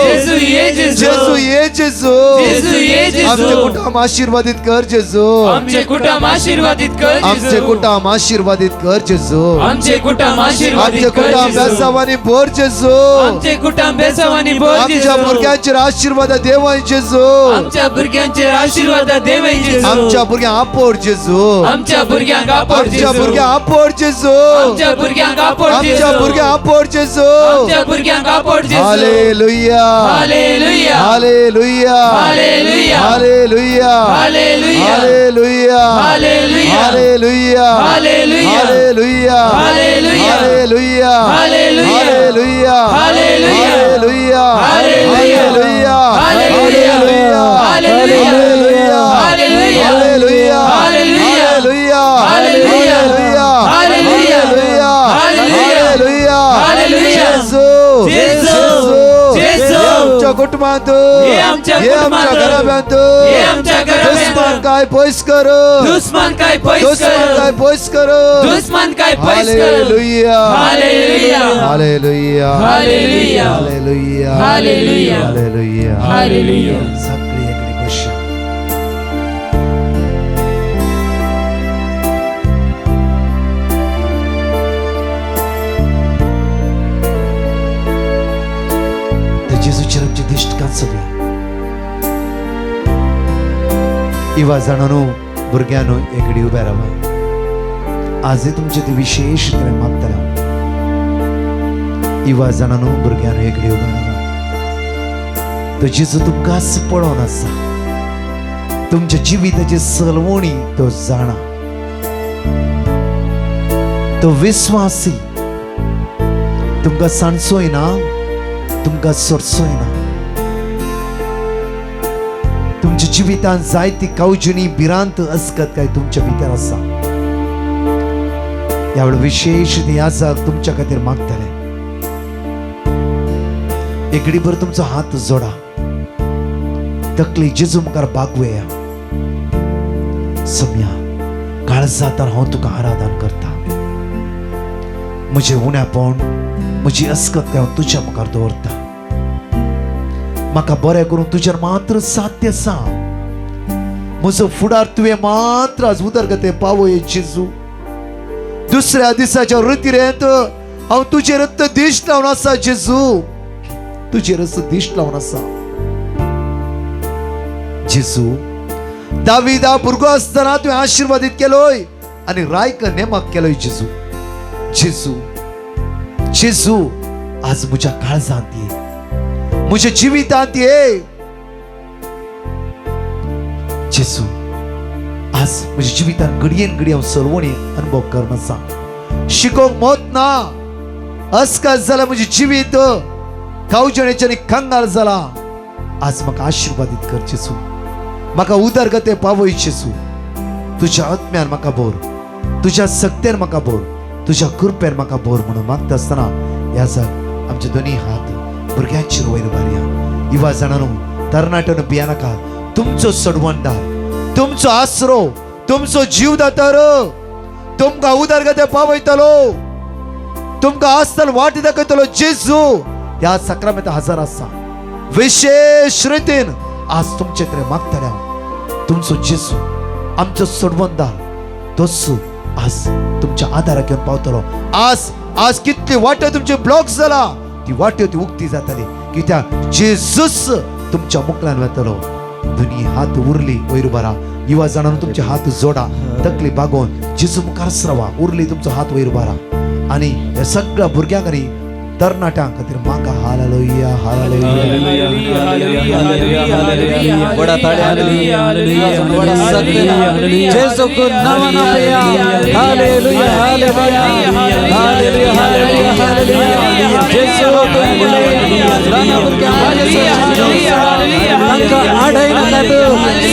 जेजू ये जेजू जेजू ये जेजू जेजू ये जेजू. आमचे कुटुंब आशीर्वादित कर जेजू आमचे कुटुंब आशीर्वादित कर आमचे जेजू. कुटुंब आशीर्वादित कर जेजू आमचे कुटुंब आमचे आशीर्वादित कर कुटुंब जेजू. बेसावानी बोर जेजू आमचे कुटुंब बेसावानी बोर आमच्या जेजू. भुरग्यांचेर आशीर्वाद देवाय जेजू आमच्या भुरग्यांचेर आशीर्वाद देवय जेजू. आमच्या भुरग्यांक आपोड जेजू आमच्या भुरग्यांक आपोड आमच्या जेजू. भुरग्यांक आपोड जेजू आमच्या भुरग्यांक आपोड आमच्या जेजू. भुरग्यांक आपोड जेजू आमच्या भुरग्यांक आपोड जेजू. Hallelujah hallelujah. Hallelujah hallelujah. Hallelujah hallelujah. Hallelujah hallelujah. Hallelujah hallelujah. Hallelujah hallelujah. Hallelujah hallelujah. Hallelujah hallelujah. Hallelujah hallelujah. Hallelujah hallelujah. Hallelujah hallelujah. Hallelujah hallelujah. Hallelujah hallelujah. Hallelujah hallelujah. जेजू जेजू. जेजू. हे आमच्या कुटुंबात हे आमच्या हे आमच्या कुटुंबात. घराब्यांत हे आमच्या घराब्यांत. दुश्मन काय पयस कर दुश्मन काय पैस दुश्मन काय कर. पयस कर दुश्मन काय पैस कर. Hallelujah hallelujah. Hallelujah hallelujah. Hallelujah hallelujah. Hallelujah hallelujah. सगळी एकडी बशा तर जेजूची आमची दिश्ट कांचव्या इवा जाणानो भुरग्यानो एकडी उभ्या रावा आजय तुमचे ते विशेष तरेन मागतले इवा जाणानो भुरग्यानो एकडी उभ्या रावा तो जेजू तुमकां पळोवन आसा तुमच्या जिविताची सलवणी तो जाणा तो विश्वासी तुमकां सांडचोय ना तुमकां सोडचोय ना तुमच्या जिवितांत जायती कावजुनी भिरांत असकत काय तुमच्या भितर आसा ह्या वेळा विशेष आसा तुमच्या खातीर मागतले एकडी भर तुमचो हात जोडा तकली जेजू मुखार बागुया सम्या काळजांतल्यान हांव तुका आराधन करता म्हजे उण्यापण म्हजी अस्कत हांव तुज्या मुखार दवरता म्हाका बरें करून तुजेर मात्र साध्य सांग म्हजो फुडार तुवें मात्र आज उदरगते पावय जेजू दुसऱ्या दिसाच्या रितीरेंत हांव तुजेर दिश्ट लावन आसा जेजू तुजेर दिश्ट लावन आसा जेजू दाविदा भुरगो आसतना तुवें आशीर्वादीत केलोय आनी रायक नेमक केलोय जेजू जेजू जेजू आज म्हज्या काळजांत ये म्हज्या जिवितांत ये जेजू आज म्हज्या जिवितांत घडयेन घडी हांव सलवणी अनुभव करना आसा शिकोंक मत ना अस्कास जाल्यार म्हजें जिवीत कावजणेच्यानी कंगाल जाला आज म्हाका आशीर्वादीत कर जेजू म्हाका उदरगते पावय जेजू तुज्या आत्म्यान म्हाका भर तुज्या सक्तेन म्हाका भर तुज्या कृपेन म्हाका भर म्हणून मागता आसतना ह्या जाग आमचे दोनी हात भुरग्यांचेर वयर मारया इवा जाणानो तरणाट्यान भियानाका तुमचो सडवणदार तुमचो आसरो तुमचो जीवदातार तुमकां उदरगते पावयतलो तुमकां आस्तान वाट दाखयतलो जेजू ह्या सक्रामेंत हजर आसा विशेष रितीन आज तुमचे कडेन मागतले हांव तुमचो जेजू आमचो सडवणदार तोच आज तुमच्या आदाराक घेवन पावतलो आज आज कितली वाटो तुमची ब्लॉक जाला ती वाट्यो ती उक्ती जातली कित्याक जेजूस तुमच्या मुखल्यान वतलो दोनी हात उरली वयर बरा युवा जाणांनो तुमचे हात जोडा तकली बागोवन जेजू मुखार रावा उरली तुमचो हात वयर बरा आनी ह्या सगळ्या भुरग्यांक आनी तरणाट्यां खातीर मागा हालेलुया हालेलुया बड़ा ताड़े हालेलुया बड़ा सत्य जेसु को नाम नापया hallelujah hallelujah hallelujah hallelujah hallelujah जेसु को राना बुर्गा हालेलुया अंका आढ़ाई नकातो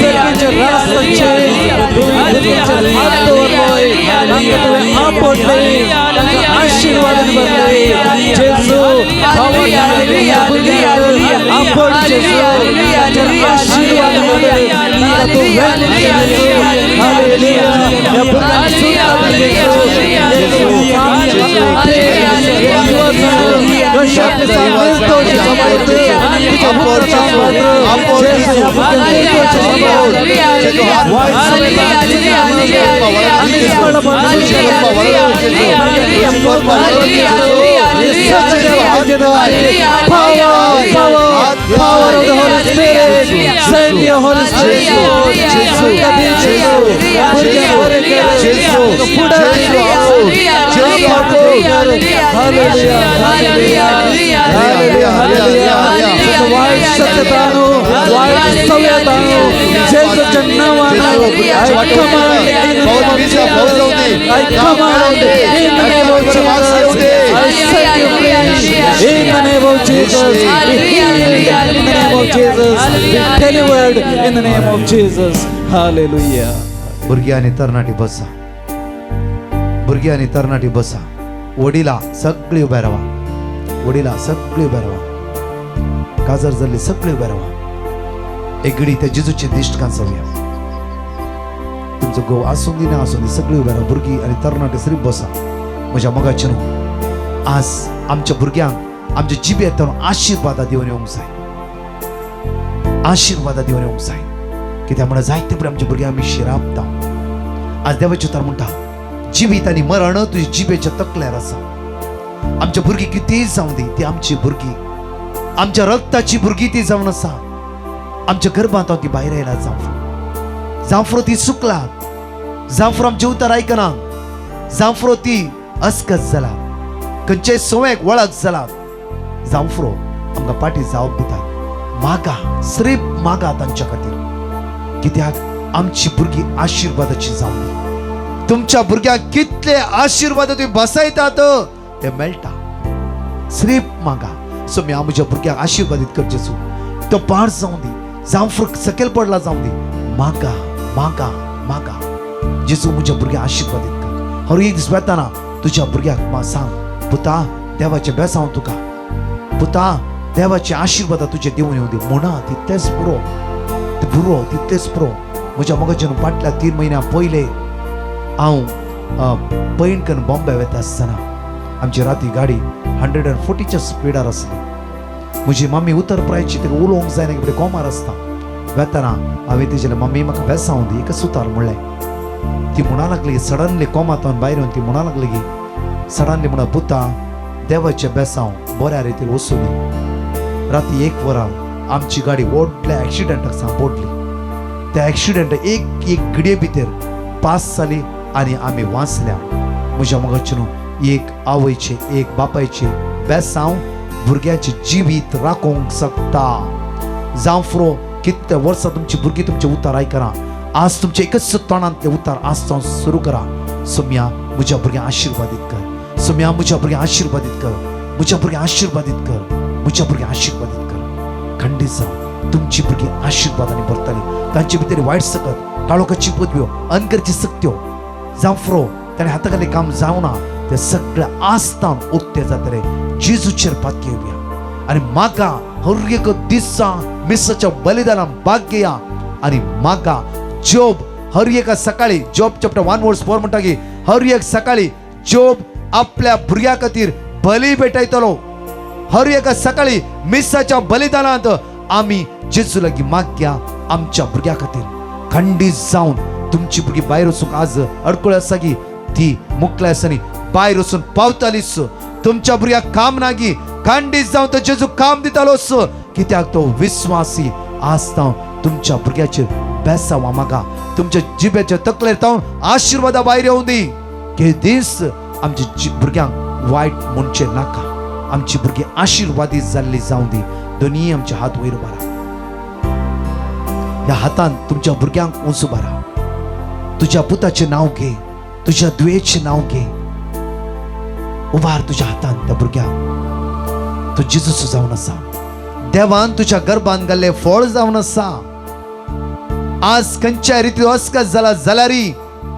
सर्किच रास्ते आशीर्वाद जेसु हालेलुया हालेलुया आपोड जेसु हालेलुया आशीर्वाद हालेलुया हालेलुया शक्ति से निर्दोष समर्पित तुझे मूर्ति जैसे power of the Holy Spirit, send your Holy Spirit. In the name of Jesus, in the name of Jesus, be delivered in the name of Jesus. Hallelujah. भुरगी आणि तरणाटी बसा, भुरगी आणि तरणाटी बसा. वडीला सगळी उभ्या राहा, वडीला सगळी उभ्या राहा, काजर जल्ली सगळी उभ्या राहा. एक घडी त्या जिजूची दिष्ट कांचवूया. तुमचं गो आसून दी ना आसून दी सगळी उभ्या राहा. भुरगी आणि तरणाटी सरी बसा. म्हज्या मगाचे न्हू, आज आमच्या भुरग्यांक आमच्या जिबेंतल्यान आशीर्वादा दिवन येवंक जाय, आशीर्वादा दिवन येवंक जाय. कित्याक म्हणल्यार जायते फुडें आमच्या भुरग्यांक आमी शिरापता. आज देवाचे उतार म्हणटा, जिवीत आनी मरण तुज्या जिबेच्या तकल्यार आसा. आमच्या भुरगीं कितेंय जावं दी, ती आमची भुरगीं, आमच्या रक्ताची भुरगीं ती जावन आसा. आमच्या गर्भांत ती भायर येयला जांफ्रो ती सुकला, जांफ्रो आमचे उतार आयकना, जांफ्रो ती अस्कत जाला, खंयच्याय सवयेक वळख जाला. जांफ्रो आमकां पाटी जावप दितात. मागा, श्रीप मागा तांच्या खातीर, कित्याक आमची भुरगीं आशिर्वादाची जावं दी. तुमच्या भुरग्यांक कितले आशिर्वाद तुम्ही बसयतात ते मेळटा. श्रीप मागा. सो मी आमच्या भुरग्यांक आशिर्वादीत कर जेजू. तो पाड जावं दी, जांफ्रो सकयल पडला जावं दी. मागा मागा मागा जेजू, म्हज्या भुरग्यांक आशिर्वादीत कर. हर एक दीस वेताना तुज्या भुरग्याक सांग, पुता देवाचे बेसांव तुका, पुता देवाचे आशीर्वाद तुझे देऊन येऊ दे. म्हणा तितलेच पुरो, ते पुरो तितलेच पुरो. म्हज्या मगाच्यान फाटल्या 3 म्हयन्या पयले हांव पैण करून बॉम्बे वता आसतना आमची राती गाडी 140च्या स्पिडार आसली. म्हजी मम्मी उत्तर प्रायची तिका उलोवंक जायना, कितें कोमार आसता. वेताना हांवें तिजे मम्मी म्हाका बेसांव दी, एकच उतार म्हणलें. ती म्हणा लागली सडनली कोमांतल्यान भायर येवन ती म्हणा लागली की सडनली म्हणा, पुता देवाचे बेसांव बऱ्या रितीन वसूली. राती 1 वरां आमची गाडी व्हडल्या एक्सिडेंटाक सांपडली. त्या एक्सिडेंटाक एक घडये भितर पास जाली आनी आमी वाचल्या. म्हज्या मोगाच्यान एक आवयचे एक बापायचे बेसांव भुरग्याचे जिवीत राखोंक शकता. जांफ्रो कितले वर्सां तुमची भुरगीं तुमचे उतार आयकना. आज तुमचे एकच तोंडान ते उतार आसता सुरू करा. सोम्या म्हज्या भुरग्यांक आशिर्वादीत कर, सोम्या म्हज्या भुरग्यांक आशिर्वादीत कर, म्हज्या भुरग्यांक आशिर्वादीत कर, म्हज्या भुरग्यांक आशिर्वादीत कर. खंडीत जावं तुमची भुरगीं आशिर्वादांनी भरतली. तांचे भितर वायट सकत काळोखाची पदव्यो अंकरची सक्त्यो जांफ्रो ताणें हाताखाली काम जावना ते सगळ्या आस्तान उक्ते जातले. जेजूचेर पातकी येवया आनी म्हाका हर एक दिसा मिसाच्या बलिदानां भाग घेया. आनी म्हाका जोब हर एका सकाळी जॉब चॅप्टर 1:4 म्हणटा की हर एक सकाळी जोब आपल्या भुरग्या खातीर बली भेटयतलो. हर एका सकाळी मिसाच्या बलिदानांत आमी जेजू लागीं मागया आमच्या भुरग्या खातीर. खंडीत जावन तुमची भुरगीं भायर वचूंक आज अडकळ आसा की ती मुकल्या आसानी भायर वचून पावतालीच. तुमच्या भुरग्याक काम नागी खंडीत जावन तो जेजू काम दितालोच. कित्याक तो विश्वासी आसता. तुमच्या भुरग्याचेर बेसांव मागा, तुमच्या जिबेच्या तकलेर तावन आशिर्वादा भायर येवं दी. के दीस आमच्या भुरग्यांक वायट म्हणचे नाका. आमची भुरगीं आशिर्वादीत जाल्ली जावं दी. दोनी आमचे हात वयर उबा राहा. ह्या हातान तुमच्या भुरग्यांक उंच उबा राहा. तुझ्या पुताचें नांव घे, तुझ्या दुयेचें नांव घे. उबार तुझ्या हातान त्या भुरग्यांक. तो जेजूचो जावन आसा. देवान तुझ्या गर्भान घाल्ले फळ जावन आसा. आज खंयच्या रितीन अस्कत जाला जाल्यारी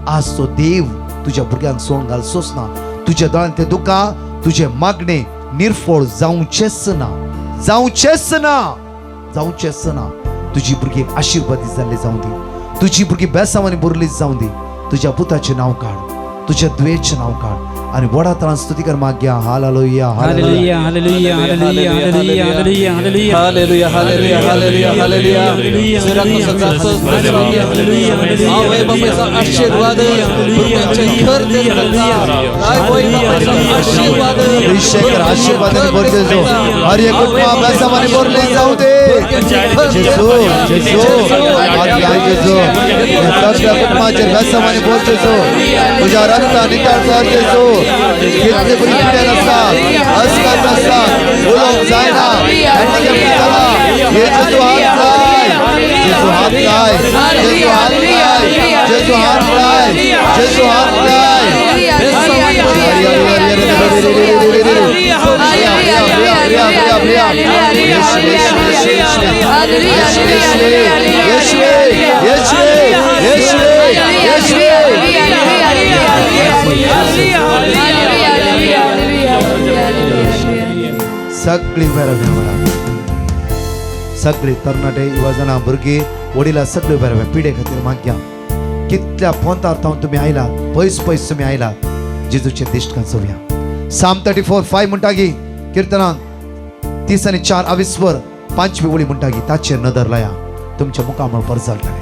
आज तो देव तुझ्या भुरग्यांक सोडून घालचोच ना. तुझ्या दोळ्यान ते दुका तुझे मागणे निर्फळ जावचेच ना, जावचेच ना, जावचेच ना. तुझी भुरगीं आशिर्वादीत जाल्ली जावं दी. तुझी भुरगीं बेसांवांनी भरलीच जावं दी. तुझ्या पुताचें नांव काड, तुझ्या दुयेचें नांव काड आणि वडा तळान स्तुती कर मागया. Hallelujah hallelujah hallelujah hallelujah hallelujah hallelujah hallelujah hallelujah hallelujah hallelujah hallelujah सुराखोचा जास्त आवे बाबाचा आशीर्वाद तुमचे घर देण्याचा काय होईल बाबाचा आशीर्वाद अभिषेक आशीर्वादाने भरते जो हर एक कुटुंब अभ्यासामध्ये भरले जाऊ दे. जेजू जेजू आज्ञा जेजू सगळ्या कुटुंबाचे अभ्यासामध्ये भरते जो तुझ्या रक्त निकाल कर जेजू. कितने बरी पिढ्या नसतात अस्कार नसतात बोलून जाय ना हँडिकॅप चला हे जेजू हात लाय जेजू हात लाय जेजू हात लाय जेजू हात लाय जेजू हात लाय. सगळी बरं म्हणा सगळी तरणाटे युवजना भुरगी वडीला सगळी बरं पिढे खातीर मागया. कितल्या पोंतार थांवन तुम्ही आयला पयस पयस तुम्ही आयला जेजूचे दिश्ट कंचोवया. साम 34:5 म्हणटा की कीर्तनान 30 आणि 4 अविस्वर 5वी ओळी म्हणटा की ताचेर नदर लाया तुमच्या मुखामळ परजळटले.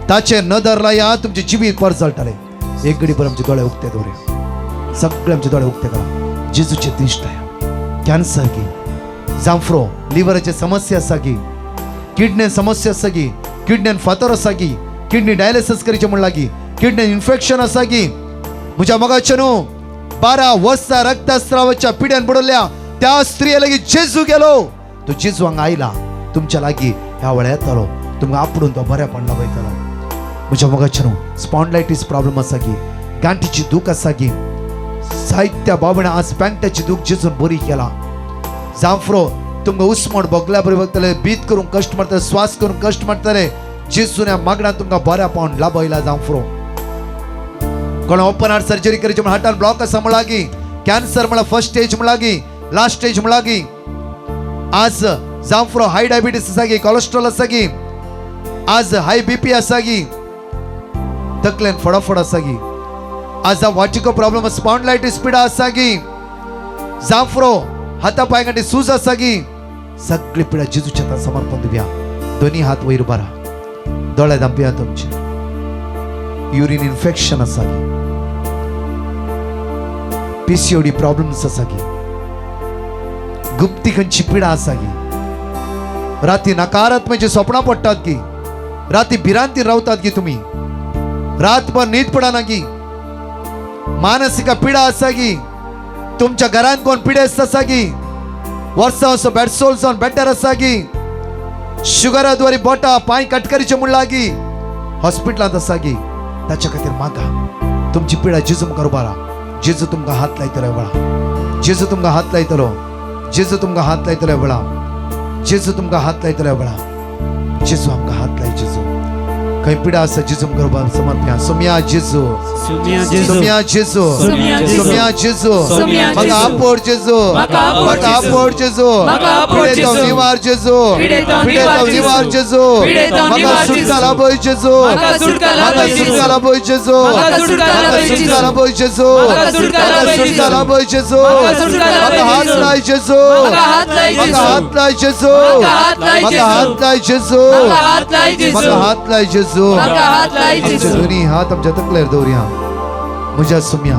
ताचेर नदर लाया तुमचे जिबीर परजळटले. एक घडी पर आमचे दोळे उगते दवरे सगळे आमचे दोळे उगते करा. जेजूचे दिश्ट आहे. कॅन्सर की जांफ्रो लिव्हराचे समस्या आसा की किडनी समस्या आसा की किडनीन फातर आसा की किडनी डायलिसिस करचे म्हण लागी किडनी इन्फेक्शन आसा की म्हज्या मगाचे न्हू 12 वर्सां रक्तस्रावाच्या पिड्यान पडल्या त्या स्त्रिये लागीं जेजू गेलो. तो जेजू हांगा आयला तुमच्या लागीं ह्या वेळा येतलो तुमकां आपडून तो बऱ्यापण वयतलो. म्हज्या मगाचे न्हू स्पॉन्डायटीस प्रॉब्लेम आसा की गांठीची दूख आसा की साहित्य बाबण्या आज पॅन्टाची दूख जेजून बरी केला. जांफ्रो तुमकां उस्मट भोगल्या बरी बघतले बीत करून कश्ट मारतले श्वास करून कश्ट मारतले जेजून ह्या मागण्यात तुमकां बऱ्या पावन लाभ आयला. जांफ्रो कोणा ओपन हार्ट सर्जरी करची म्हण हार्टान ब्लॉक आसा म्हणला की कॅन्सर म्हणला फर्स्ट स्टेज म्हणला की लास्ट स्टेज म्हणला की आज जांफ्रो हाय डायबिटीस आसा की कोलेस्ट्रॉल आसा की आज हाय बीपी आसा की तकलेन फडाफड आसा की आज वाटिको प्रॉब्लेम स्पॉन्डायटीस पिडा आसा की जांफ्रो हाता पाय गांठी सूज आसा की सगळी पिडा जेजूच्या हातान समर्पण दिवया. दोन्ही हात वयर उबा राहा. दोळे धांपया तुमचे. युरिन इन्फेक्शन आसा की पीसीओडी प्रॉब्लेम्स आसा की गुप्ती खंयची पिडा आसा की राती नकारात्मक स्वप्नां पडटात की राती भिरांतीन रावतात की तुम्ही रातभर न्हीद पडना की मानसिक पिडा आसा की तुमच्या घरात कोण पिडेस्त आसा की वर्सां वर्स बेडसोल जावन बेटर आसा की शुगरा द्वारे बोटा पांय कटकरीचे म्हण लागी हॉस्पिटलांत आसा की ताच्या खातीर मागा तुमची पिडा जेजू मुखार उबा राहा. जेजू तुमकां हात लायतलो वेळा जेजू तुमकां हात लायतलो जेजू तुमकां हात लायतलो वेळा जेजू तुमकां हात लायतलो वेळा जेजू आमकां हात लाय. जेजू खंय पिडा आसा जेजू मुखार उबा समर्पया. सोम्या जेजू सोम्या जेजू सोम्या जेजू म्हाका आपोड जेजू म्हाका आपोड जेजू पिडेतो निवार जेजू पिडेतो निवार जेजू म्हाका सुटका लाभय जेजू म्हाका सुटका लाभय जेजू म्हाका सुटका लाभय जेजू म्हाका सुटका लाभय जेजू म्हाका हात लाय जेजू म्हाका हात लाय जेजू म्हाका हात लाय जेजू म्हाका हात लाय जेजू. दोन्ही हात आमच्या तकलेर दवरया. म्हज्या सुम्या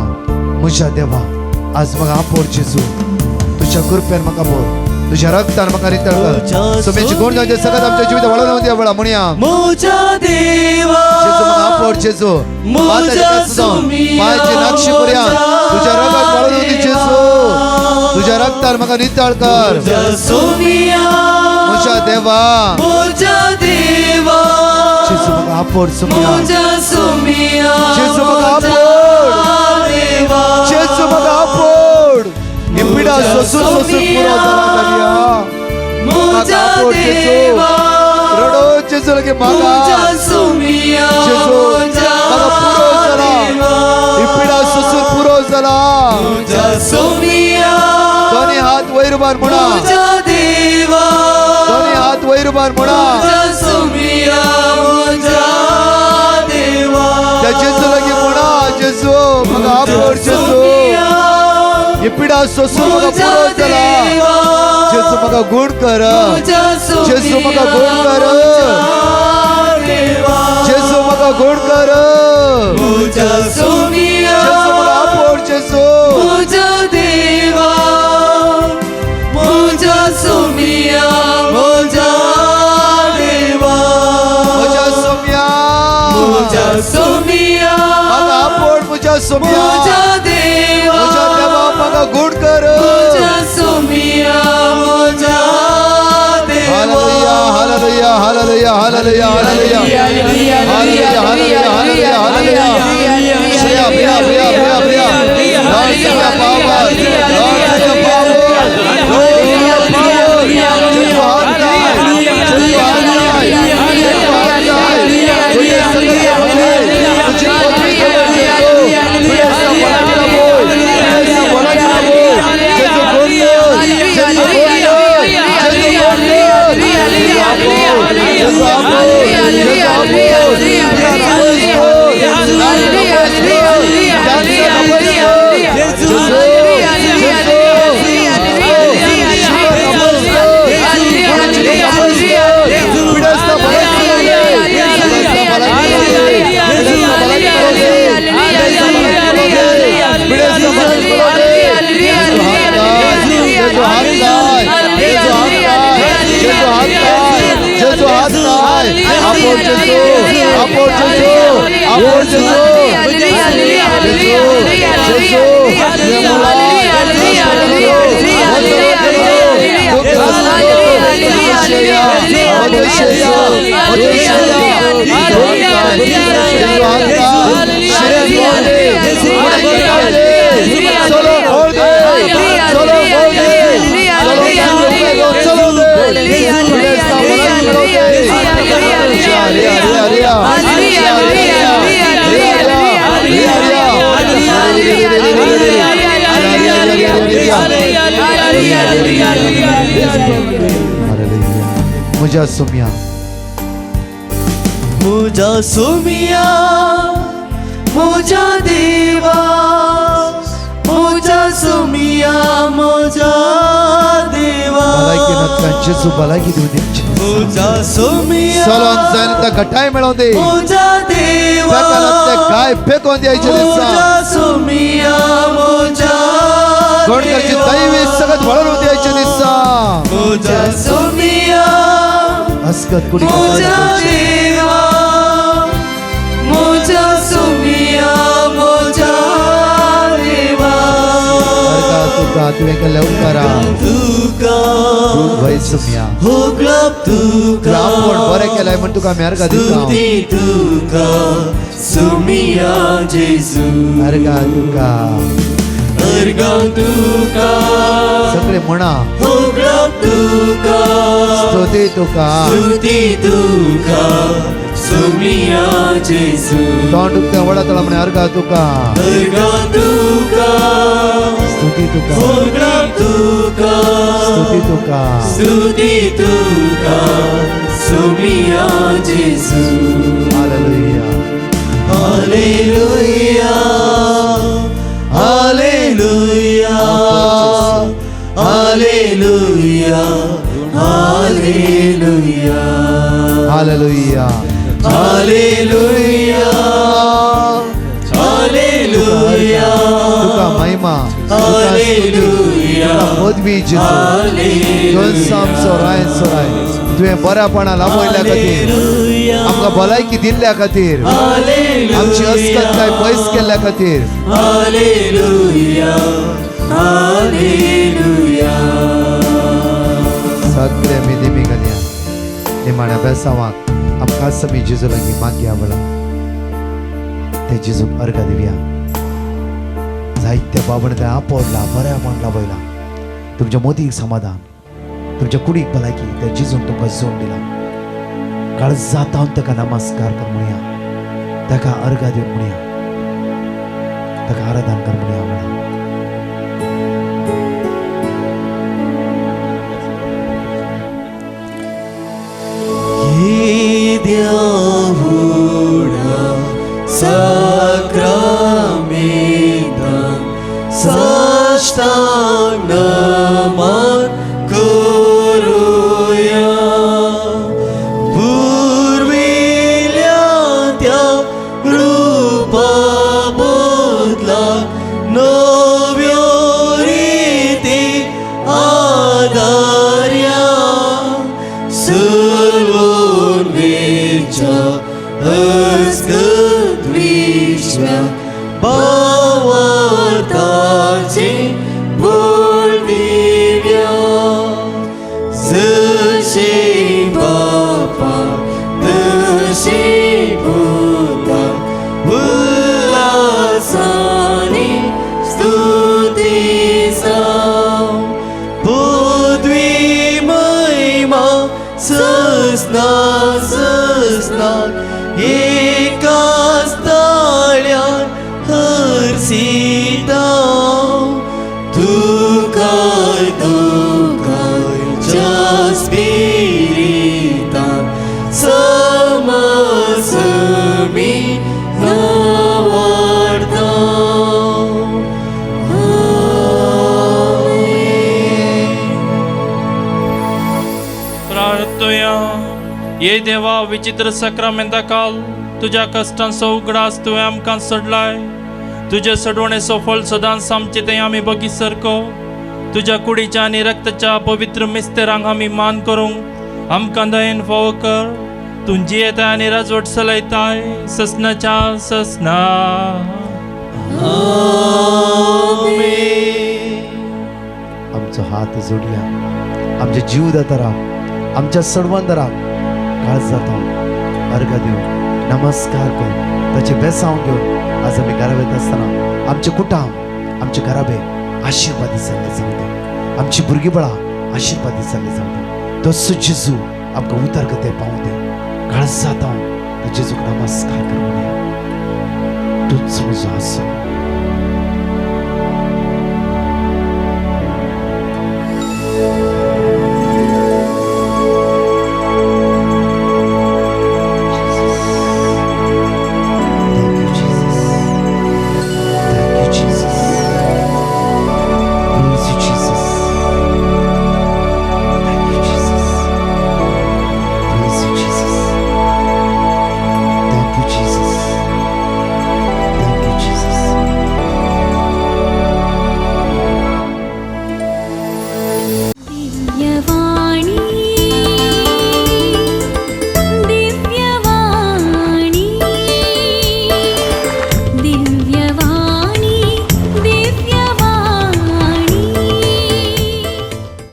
म्हज्या देवा आज म्हाका आपोड जेजू तुज्या कृपेन म्हाका बोर तुझ्या रक्तान म्हाका रितळ कर. सुम्याची गुण जावचे सगळ्यात आमच्या जिवित वळोवन दिया वेळा म्हणया म्हज्या देवा जेजू म्हाका आपोड जेजू पायाची नाक्षी पर्या तुझ्या रगात वळोवन दी जेजू तुझ्या रक्तान म्हाका नितळ कर. म्हज्या देवा जेजू म्हाका आपोड सुम्या जेजू म्हाका आपोड जेजू म्हाका आपोड ही पिडा सोसून सोसून पुरो जाला म्हाका आपोड जेजू रडो जेजू लगे म्हाका जेजू म्हाका पुरो जाला ही पिडा सोसून पुरो जाला. दोन्ही हात वयर उबार म्हणा दोन्ही हात वयर उबार म्हणा त्या जेजू लगे म्हणा जेजू म्हाका आपोड जेजू ही पिढा सोसून म्हाका पुरो जाला जेजू म्हाका गूण कर जेजू म्हाका गूण कर जेजू म्हाका गूण कर जेजू म्हाका आपोड जेजू म्हज्या देवा म्हज्या सोमिया म्हज्या देवा म्हज्या सोम्या म्हज्या सोमिया म्हाका आपोड म्हज्या सोम्या म्हज्या देवा म्हज्या देवा म्हाका गूण कर म्हज्या सोमिया म्हज्या देवा hallelujah hallelujah hallelujah hallelujah hallelujah hallelujah hallelujah hallelujah hallelujah Shreya Priya Priya Priya Priya Lord तुझा पावर लॉर्ड तुझा पावर लॉर्ड तुझा पावर तुझा हात काय तुझा हात काय तुझा हात काय तुझे सगळे आपले तुझी पत्नी मुझा सुमिया म्हज्या सोमिया म्हज्या देवा म्हज्या सोमिया म्हज्या देवा भलायकी नतकां जेजू भलायकी दिवं दी म्हज्या सोमिया चलोन जायन ताका घटाय मेळोवन दी म्हज्या देवा ताका नते काय फेकोवन द्यायचे दिसा म्हज्या सोमिया म्हज्या कोण करची दैवी सगत वळून द्यायचे दिसा म्हज्या सोमिया हसकत कुडी म्हज्या देवा म्हज्या सोमिया म्हज्या देवा अर्गा तुका तुवें केल्ले उपकारा तुका भय सुमिया होगलाप तुका आपूण बरें केलाय म्हण तुका आमी अर्गा दिता स्तुती तुका सोमिया जेजू अर्गा तुका अर्गा तुका सगळे म्हणा होगलाप तुका स्तुती तुका स्तुती तुका सोमिया जेजू तोंड उक्तें वडा तळा म्हणे अर्गा तुका अर्गा तुका स्तुती तुका होगलाप तुका स्तुती तुका स्तुती तुका सोमिया जेजू hallelujah hallelujah hallelujah hallelujah hallelujah hallelujah hallelujah hallelujah तुका महिमा हालेलुया पदवी जेजू दोन साम सोराय सोराय तुवें बऱ्यापणा लाभयल्या खातीर आमकां भलायकी दिल्ल्या खातीर आमची अस्कत काय पयस केल्ल्या खातीर हालेलुया हालेलुया सगळे मिदेमी घालया निमाण्या बेसावाक आमकां समी जेजू लागीं मागया बळा ते जेजूक अर्घ दिवया जायत्या बाबण काय आपोडला बऱ्यापण लाभयला तुमच्या मोदीक समाधान तुमच्या कुडीक भलायकी त्या जेजून तुमकां जोड दिला काळजात हांव ताका नमस्कार कर म्हणया ताका अर्घ दिव म्हणया ताका आराधन कर म्हणया म्हणा Sacramentum, Sasta समज मी नावार्ता. प्रार्थया ये देवा विचित्र सक्रामेंता काल तुझ्या कष्टांचो उगडास तुवें आमकां सोडलाय. तुझे सोडवणेचो फळ सदांच आमचे ते आमी बगी सरको. तुझ्या कुडीच्या आनी रक्ताच्या पवित्र मिस्तेरांक आमी मान करूंक आमकां दयेन फावो कर. तूं जियेताय आनी राजवट चलयताय ससनाच्या ससना. आमचो हात जोडया, आमचे जीव दातारा, आमच्या सडवंदराक काळज जाता अर्घ दिवन नमस्कार करून ताचे बेसांव घेवन आज आमी घरा वयता आसतना आमचे कुटाम, आमचे घराबे आशिर्वादी जाल्ले जावं दी. आमची भुरगीं बळां आशिर्वादी जाल्ले जावं दी. तसो जेजू आमकां उदरगते पावूं दे. काळज जाता जेजूक नमस्कार करून तूच म्हजो आसो.